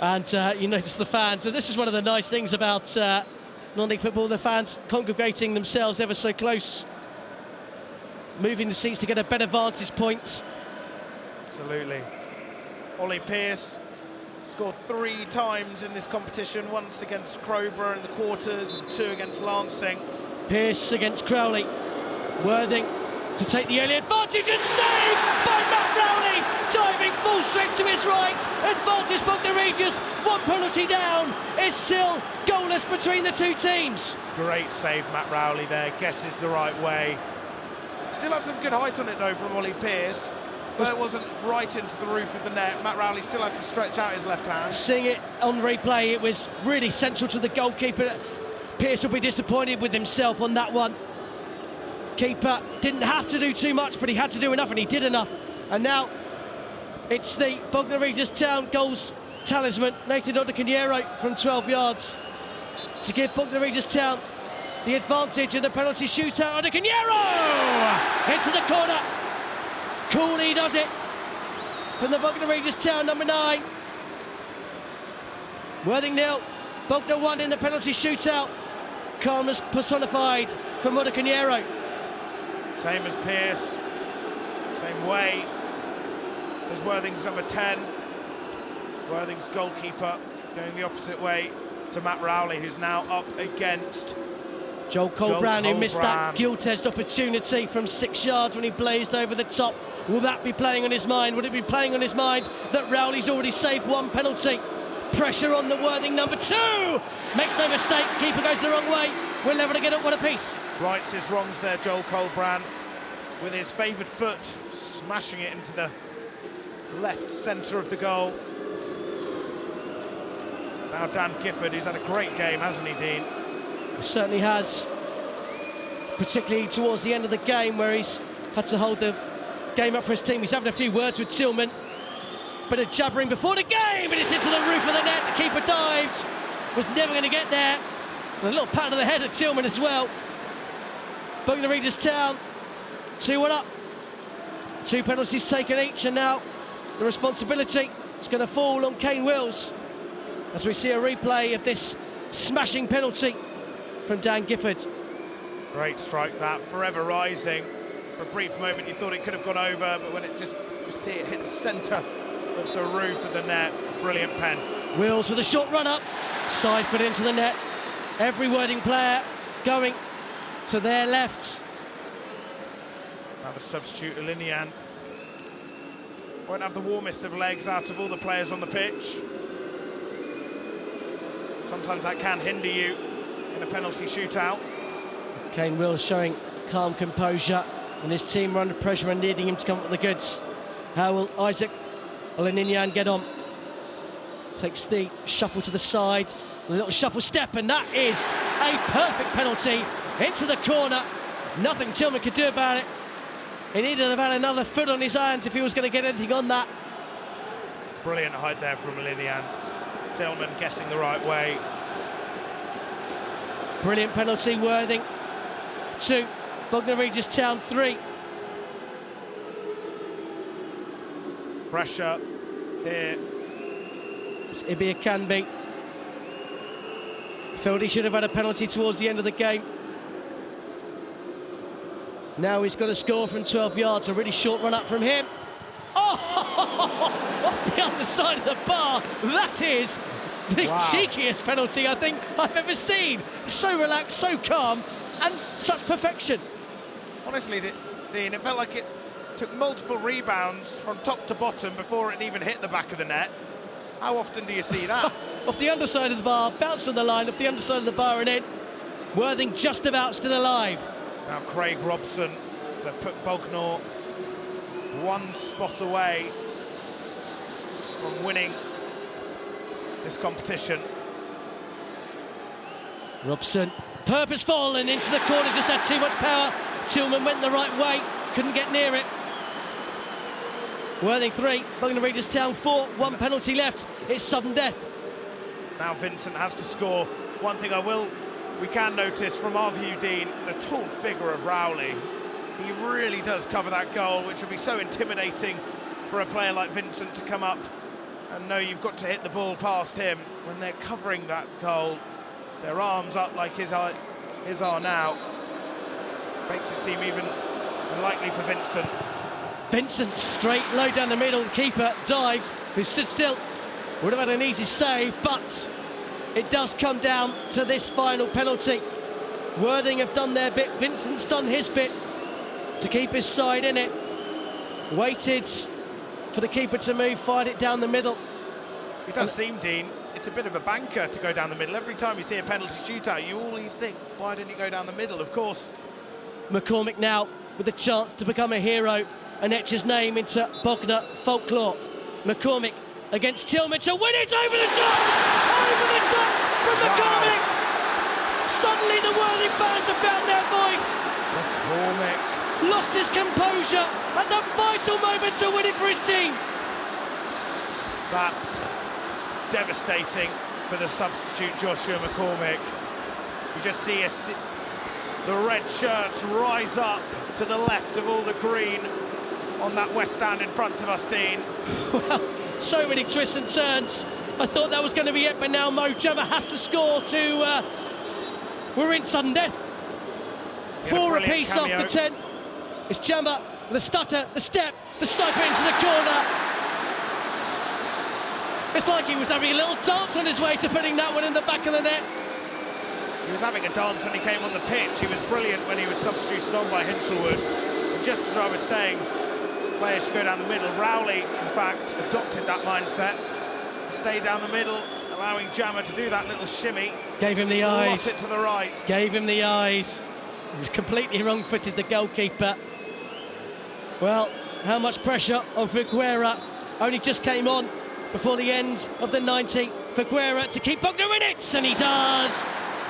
And you notice the fans, and this is one of the nice things about non-league football, the fans congregating themselves ever so close, moving the seats to get a better vantage point. Absolutely. Ollie Pearce scored 3 times in this competition, once against Crowborough in the quarters and 2 against Lancing. Pearce against Crowley. Worthing to take the early advantage and saved by Matt Rowley, diving full stretch to his right. Advantage Bognor Regis, 1 penalty down. It's still goalless between the two teams. Great save, Matt Rowley there, guesses the right way. Still had some good height on it though from Ollie Pearce. But it wasn't right into the roof of the net. Matt Rowley still had to stretch out his left hand. Seeing it on replay, it was really central to the goalkeeper. Pearce will be disappointed with himself on that one. Keeper didn't have to do too much, but he had to do enough, and he did enough. And now it's the Bognor Regis Town goals talisman, Nathan Odekaniero from 12 yards to give Bognor Regis Town the advantage in the penalty shootout. Odekaniero into the corner. Coolly does it from the Bognor Regis Town number 9. Worthing 0, Bognor 1 in the penalty shootout. Calmness personified from Odekaniero. Same as Pearce, same way as Worthing's number 10. Worthing's goalkeeper going the opposite way to Matt Rowley, who's now up against Joel Colbrand, who missed that gilt-edged opportunity from 6 yards when he blazed over the top. Will that be playing on his mind? Would it be playing on his mind that Rowley's already saved 1 penalty? Pressure on the Worthing number 2. Makes no mistake, keeper goes the wrong way. We're level to get up, one apiece. Rights his wrongs there, Joel Colbrand, with his favoured foot, smashing it into the left centre of the goal. Now Dan Gifford, who's had a great game, hasn't he, Dean? He certainly has, particularly towards the end of the game where he's had to hold the game up for his team. He's having a few words with Tillman. Bit of jabbering before the game, and it's into the roof of the net. The keeper dived, was never going to get there. And a little pat on the head of Tillman as well. Bognor Regis Town, 2-1 up. 2 penalties taken each, and now the responsibility is going to fall on Kane Wills as we see a replay of this smashing penalty from Dan Gifford. Great strike that, forever rising. For a brief moment you thought it could have gone over, but when it just, you see it hit the centre of the roof of the net, brilliant pen. Wills with a short run up, side foot into the net. Every Worthing player going to their left. Now the substitute, Olinian, won't have the warmest of legs out of all the players on the pitch. Sometimes that can hinder you in a penalty shootout. Kane Wills showing calm composure, and his team are under pressure and needing him to come up with the goods. How will Isaac Olinian get on? Takes the shuffle to the side, a little shuffle step, and that is a perfect penalty into the corner. Nothing Tillman could do about it. He needed about another foot on his hands if he was going to get anything on that. Brilliant height there from Olinian. Tillman guessing the right way. Brilliant penalty, Worthing 2, Bognor Regis Town 3. Pressure here. It's Ibia Canby. Felt he should have had a penalty towards the end of the game. Now he's got to score from 12 yards, a really short run up from him. Oh, off the other side of the bar. That is the cheekiest penalty I think I've ever seen. So relaxed, so calm, and such perfection. Honestly, Dean, it felt like it took multiple rebounds from top to bottom before it even hit the back of the net. How often do you see that? Off the underside of the bar, bounced on the line, off the underside of the bar and in. Worthing just about still alive. Now Craig Robson to put Bognor 1 spot away from winning this competition. Robson, purposeful and into the corner, just had too much power. Tillman went the right way, couldn't get near it. Worthing 3, Bognor Regis Town 4, 1 penalty left. It's sudden death. Now Vincent has to score. One thing we can notice from our view, Dean, the tall figure of Rowley. He really does cover that goal, which would be so intimidating for a player like Vincent to come up and know you've got to hit the ball past him. When they're covering that goal, their arms up like his are now, makes it seem even unlikely for Vincent. Vincent straight low down the middle, the keeper dived, he stood still, would have had an easy save, but it does come down to this final penalty. Worthing have done their bit, Vincent's done his bit to keep his side in it. Waited for the keeper to move, fired it down the middle. It does seem, Dean, it's a bit of a banker to go down the middle. Every time you see a penalty shootout, you always think, why didn't you go down the middle? Of course. McCormick now with a chance to become a hero and etch his name into Bognor folklore. McCormick against Tillman to win it over the top! Over the top from McCormick! Wow. Suddenly the Worthing fans have found their voice. McCormick lost his composure at the vital moment to win it for his team. That's devastating for the substitute Joshua McCormick. You just see the red shirts rise up to the left of all the green on that West Stand in front of us, Dean. Well, so many twists and turns. I thought that was going to be it, but now Mo Jummer has to score to... we're in sudden death. 4 apiece after 10. It's Jummer, the stutter, the step, the cypher into the corner. It's like he was having a little dance on his way to putting that one in the back of the net. He was having a dance when he came on the pitch. He was brilliant when he was substituted on by Hinchelwood. And just as I was saying, players should go down the middle. Rowley, in fact, adopted that mindset. Stayed down the middle, allowing Jammer to do that little shimmy. Gave him the eyes. Slot it to the right. Gave him the eyes. He was completely wrong-footed, the goalkeeper. Well, how much pressure on Figuera? Only just came on before the end of the 90. Figuera to keep Bognor in it, and he does.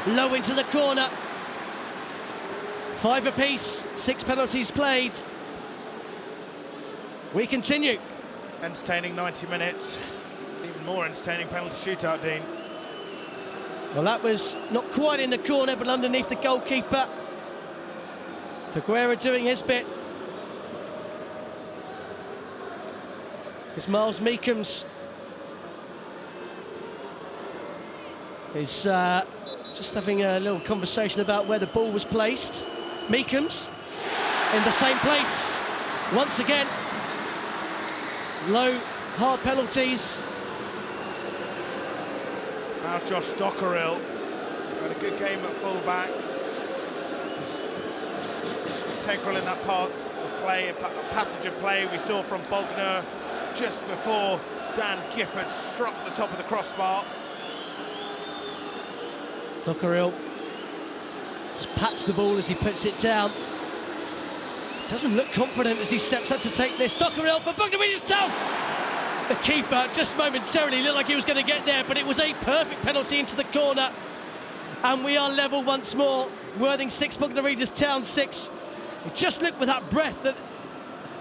Low into the corner. 5 apiece, 6 penalties played. We continue. Entertaining 90 minutes. Even more entertaining penalty shootout, Dean. Well, that was not quite in the corner, but underneath the goalkeeper. Figuera doing his bit. It's Miles Meekham's. He's just having a little conversation about where the ball was placed. Meekham's in the same place once again. Low, hard penalties. Now Josh Dockerill had a good game at full-back. Integral in that part of play, passage of play we saw from Bognor just before Dan Gifford struck the top of the crossbar. Dockerill just pats the ball as he puts it down. Doesn't look confident as he steps up to take this. Dockerill for Bognor Regis Town. The keeper just momentarily looked like he was going to get there, but it was a perfect penalty into the corner. And we are level once more. Worthing 6, Bognor Regis Town 6. It just looked with that breath that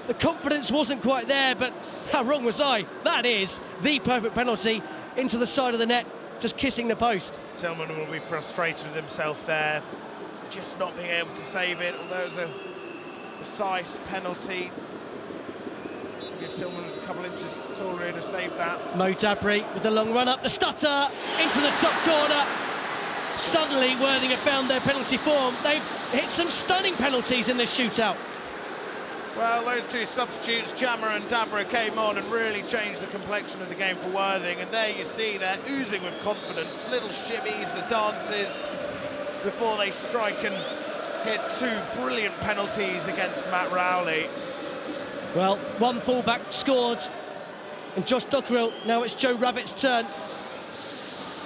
the confidence wasn't quite there, but how wrong was I? That is the perfect penalty into the side of the net, just kissing the post. Tillman will be frustrated with himself there, just not being able to save it, although it was a precise penalty. If Tillman was a couple inches taller, he'd have saved that. Mo Dabry with the long run up, the stutter into the top corner. Suddenly Worthing have found their penalty form. They've hit some stunning penalties in this shootout. Well, those two substitutes, Jammer and Dabra, came on and really changed the complexion of the game for Worthing. And there you see they're oozing with confidence. Little shimmies, the dances, before they strike and hit 2 brilliant penalties against Matt Rowley. Well, one fullback scored, and Josh Dockerill. Now it's Joe Rabbitt's turn.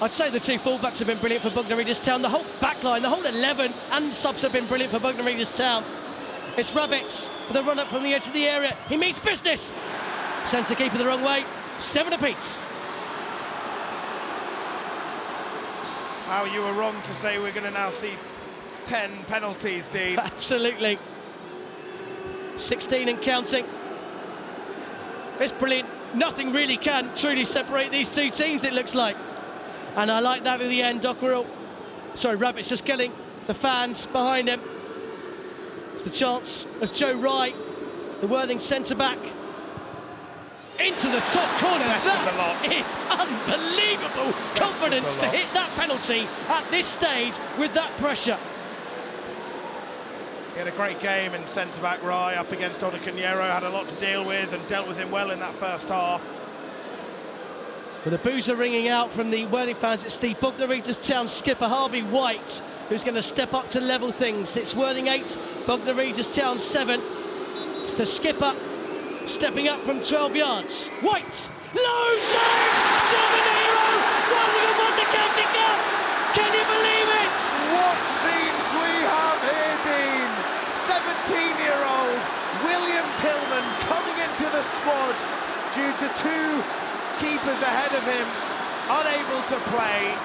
I'd say the 2 fullbacks have been brilliant for Bognor Regis Town. The whole back line, the whole 11 and subs have been brilliant for Bognor Regis Town. It's Rabbits with a run-up from the edge of the area. He meets business. Sends the keeper the wrong way. 7 apiece. Wow, you were wrong to say we're going to now see 10 penalties, Dean. Absolutely. 16 and counting. It's brilliant. Nothing really can truly separate these 2 teams, it looks like. And I like that in the end. Rabbit's just getting the fans behind him. It's the chance of Joe Wright, the Worthing centre-back, into the top corner. That is unbelievable confidence to hit that penalty at this stage with that pressure. He had a great game in centre-back Rye up against Odiconiero, had a lot to deal with and dealt with him well in that first half. With a boozer ringing out from the Worthing fans, it's the Bognor Regis Town skipper Harvey White who's going to step up to level things. It's Worthing 8, Bognor Regis Town 7. It's the skipper stepping up from 12 yards. White, low save, Zamanero, Worthing have won the county cup. Can you believe it? What scenes we have here, Dean. 17-year-old squad due to 2 keepers ahead of him unable to play.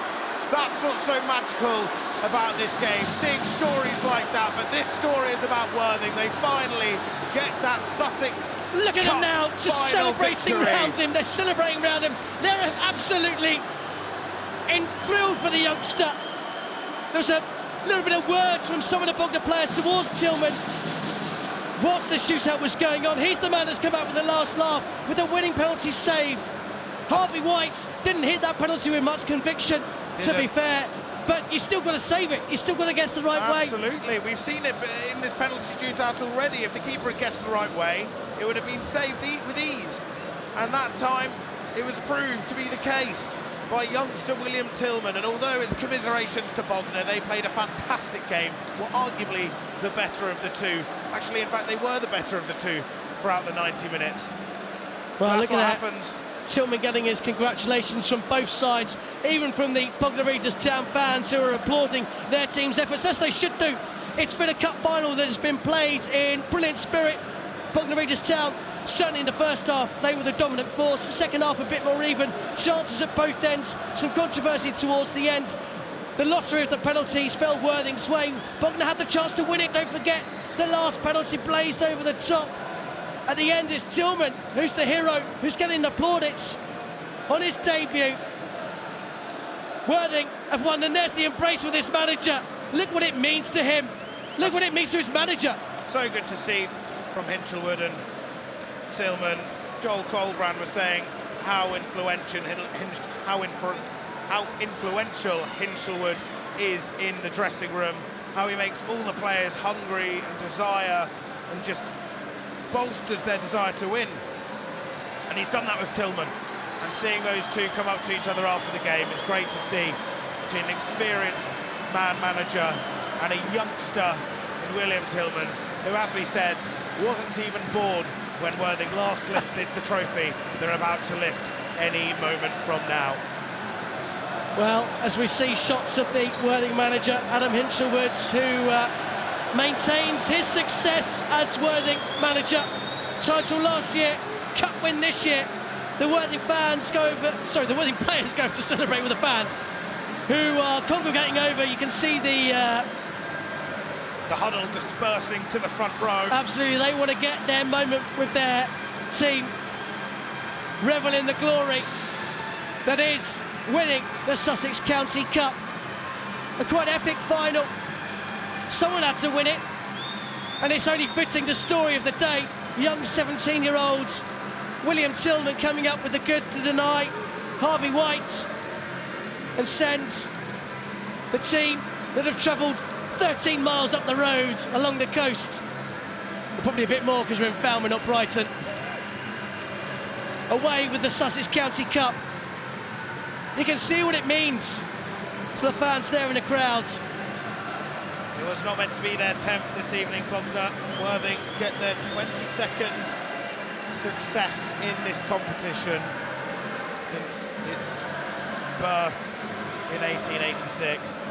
That's what's so magical about this game, seeing stories like that, but this story is about Worthing. They finally get that Sussex Look at Cup them now, just celebrating victory. around him. They're celebrating around him. They're absolutely enthralled for the youngster. There's a little bit of words from some of the Bognor players towards Tillman. Whilst the shootout was going on, he's the man that's come out with the last laugh, with the winning penalty save. Harvey White didn't hit that penalty with much conviction, to be fair, but you still got to save it. You still got to guess the right way. Absolutely, we've seen it in this penalty shootout already. If the keeper had guessed the right way, it would have been saved with ease. And that time, it was proved to be the case by youngster William Tillman. And although it's commiserations to Bognor, they played a fantastic game, were arguably the better of the 2. Actually, in fact, they were the better of the 2 throughout the 90 minutes. Well, that's look what at happens. Tillman getting his congratulations from both sides, even from the Bognor Regis Town fans who are applauding their team's efforts, as they should do. It's been a cup final that has been played in brilliant spirit. Bognor Regis Town, certainly in the first half, they were the dominant force. The second half, a bit more even. Chances at both ends, some controversy towards the end. The lottery of the penalties fell Worthing's way. Bognor had the chance to win it, don't forget. The last penalty blazed over the top. At the end is Tillman, who's the hero, who's getting the plaudits on his debut. Worthing have won, and there's the embrace with his manager. Look what it means to him. Look what it means to his manager. So good to see from Hinchelwood and Tillman. Joel Colbrand was saying how influential Hinchelwood is in the dressing room, how he makes all the players hungry and desire and just bolsters their desire to win. And he's done that with Tillman. And seeing those 2 come up to each other after the game is great to see, between an experienced man-manager and a youngster in William Tillman, who, as we said, wasn't even born when Worthing last lifted the trophy they're about to lift any moment from now. Well, as we see shots of the Worthing manager, Adam Hinchelwood, who maintains his success as Worthing manager. Title last year, cup win this year. The Worthing fans go over, sorry, the Worthing players go to celebrate with the fans, who are congregating over. You can see the huddle dispersing to the front row. Absolutely, they want to get their moment with their team, revel in the glory that is winning the Sussex County Cup. A quite epic final. Someone had to win it, and it's only fitting the story of the day. Young 17-year-olds, William Tillman coming up with the good to deny Harvey White, and sends the team that have travelled 13 miles up the road along the coast, probably a bit more because we're in Falmouth, not Brighton, away with the Sussex County Cup. You can see what it means to the fans there in the crowds. It was not meant to be their 10th this evening. Bognor Worthing get their 22nd success in this competition since its birth in 1886.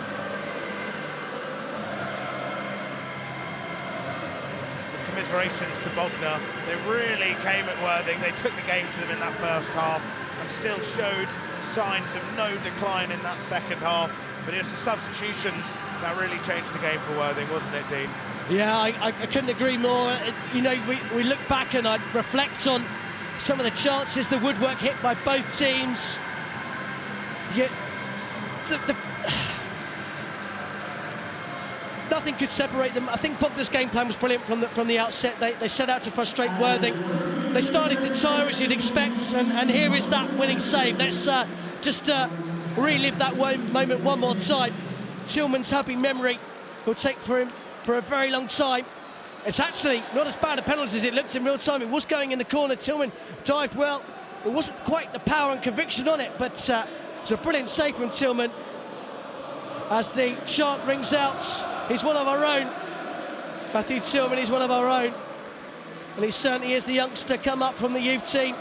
The commiserations to Bognor. They really came at Worthing. They took the game to them in that first half and still showed signs of no decline in that second half. But it's the substitutions that really changed the game for Worthing, wasn't it, Dean? Yeah, I couldn't agree more. You know, we look back and I reflect on some of the chances, the woodwork hit by both teams. Nothing could separate them. I think Bognor's game plan was brilliant from the outset. They set out to frustrate Worthing. They started to tire, as you'd expect, and here is that winning save. Let's just relive that moment one more time. Tillman's happy memory will take for him for a very long time. It's actually not as bad a penalty as it looked in real time. It was going in the corner. Tillman dived well. It wasn't quite the power and conviction on it, but it's a brilliant save from Tillman. As the chant rings out, he's one of our own. Matthew Tillman is one of our own. And he certainly is the youngster come up from the youth team,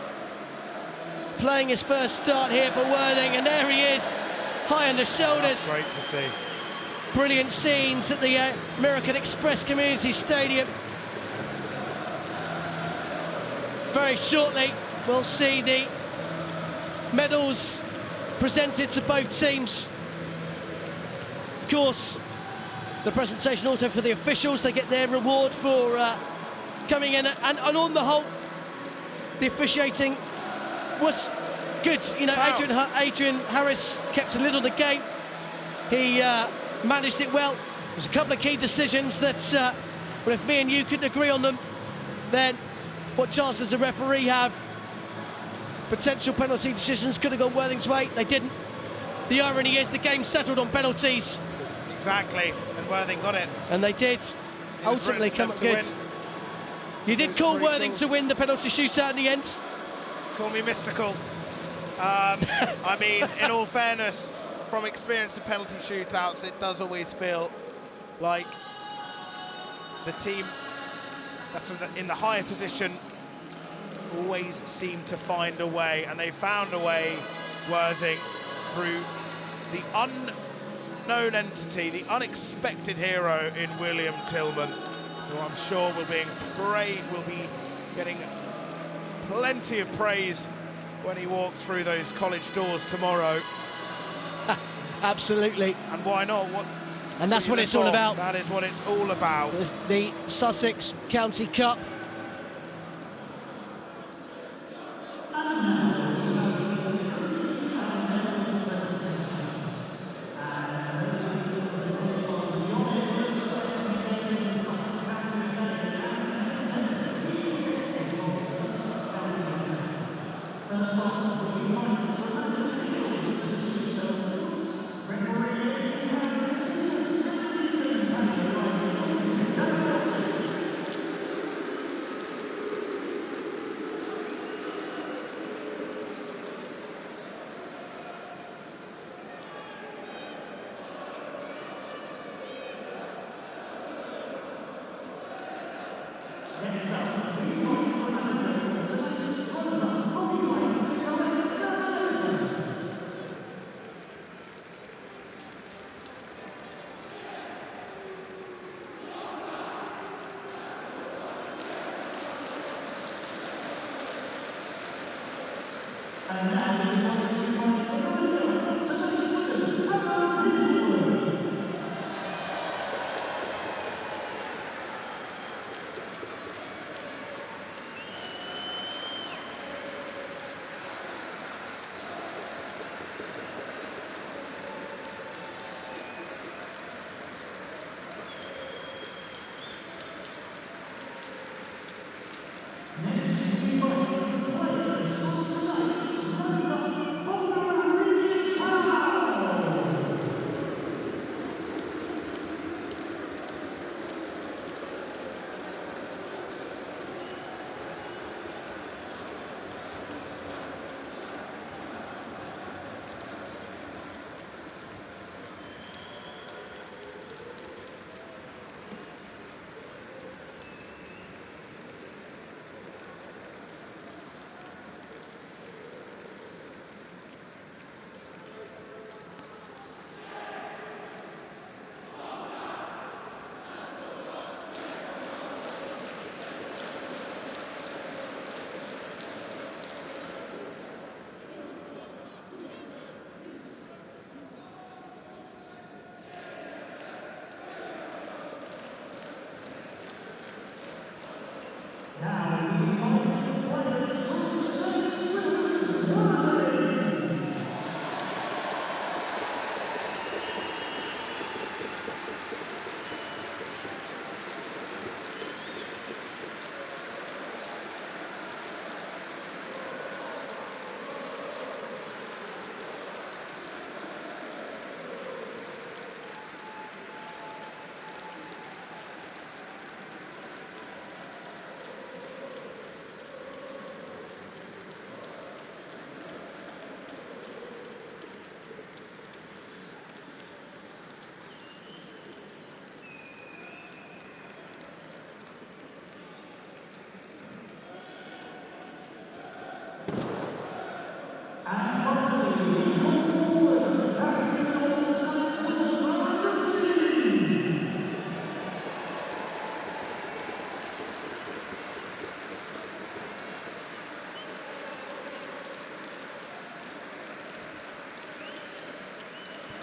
playing his first start here for Worthing, and there he is, high on the shoulders. That's great to see. Brilliant scenes at the American Express Community Stadium. very shortly we'll see the medals presented to both teams. Of course, the presentation also for the officials. They get their reward for coming in, and on the whole, the officiating was good. You know, Adrian Harris kept a lid on the game. He managed it well. There's a couple of key decisions that, well, if me and you couldn't agree on them, then what chance does the referee have? Potential penalty decisions could have gone Worthing's way. They didn't. The irony is the game settled on penalties. Exactly, and Worthing got it. And they did ultimately come up good. You did call Worthing to win the penalty shootout in the end. Call me mystical. I mean, in all fairness, from experience of penalty shootouts, it does always feel like the team that's in the higher position always seem to find a way, and they found a way, Worthing, through the unknown entity, the unexpected hero in William Tillman, who I'm sure will be getting plenty of praise when he walks through those college doors tomorrow. Absolutely. And why not? And that's what it's all about. That is what it's all about. The Sussex County Cup.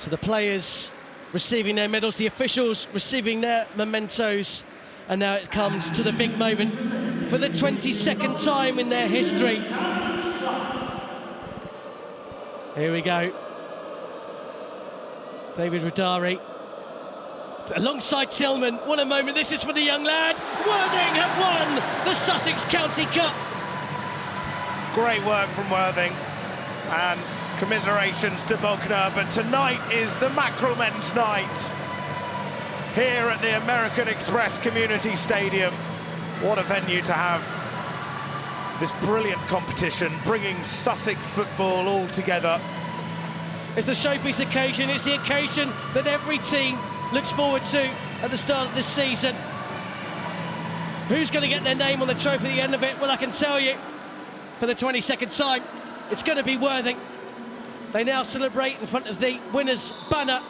So the players receiving their medals, the officials receiving their mementos, and now it comes to the big moment for the 22nd time in their history. Here we go. David Rodari alongside Tillman. What a moment this is for the young lad. Worthing have won the Sussex County Cup. Great work from Worthing, and commiserations to Bognor, but tonight is the Mackerel Men's Night here at the American Express Community Stadium. What a venue to have this brilliant competition, bringing Sussex football all together. It's the showpiece occasion, it's the occasion that every team looks forward to at the start of this season. Who's going to get their name on the trophy at the end of it? Well, I can tell you, for the 22nd time, it's going to be Worthing. They now celebrate in front of the winner's banner.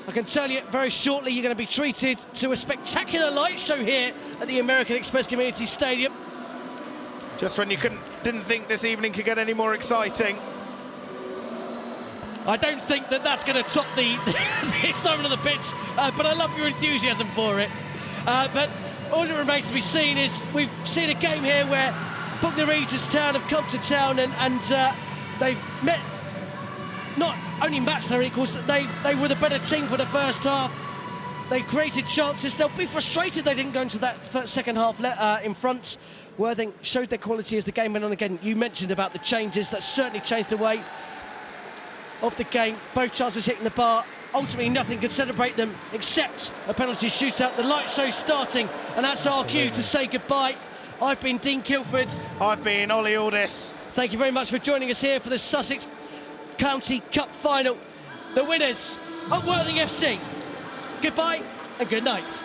I can tell you very shortly you're going to be treated to a spectacular light show here at the American Express Community Stadium. Just when you didn't think this evening could get any more exciting. I don't think that that's going to top the excitement of the pitch, but I love your enthusiasm for it. But all that remains to be seen is we've seen a game here where Bognor Regis town have come to town and they've not only matched their equals, they were the better team for the first half. They created chances. They'll be frustrated they didn't go into that second half in front. Worthing showed their quality as the game went on again. You mentioned about the changes. That certainly changed the way of the game. Both chances hitting the bar. Ultimately, nothing could celebrate them except a penalty shootout. The light show's starting, and that's our cue to say goodbye. I've been Dean Kilford. I've been Ollie Audis. Thank you very much for joining us here for the Sussex County Cup Final. The winners at Worthing FC. Goodbye and good night.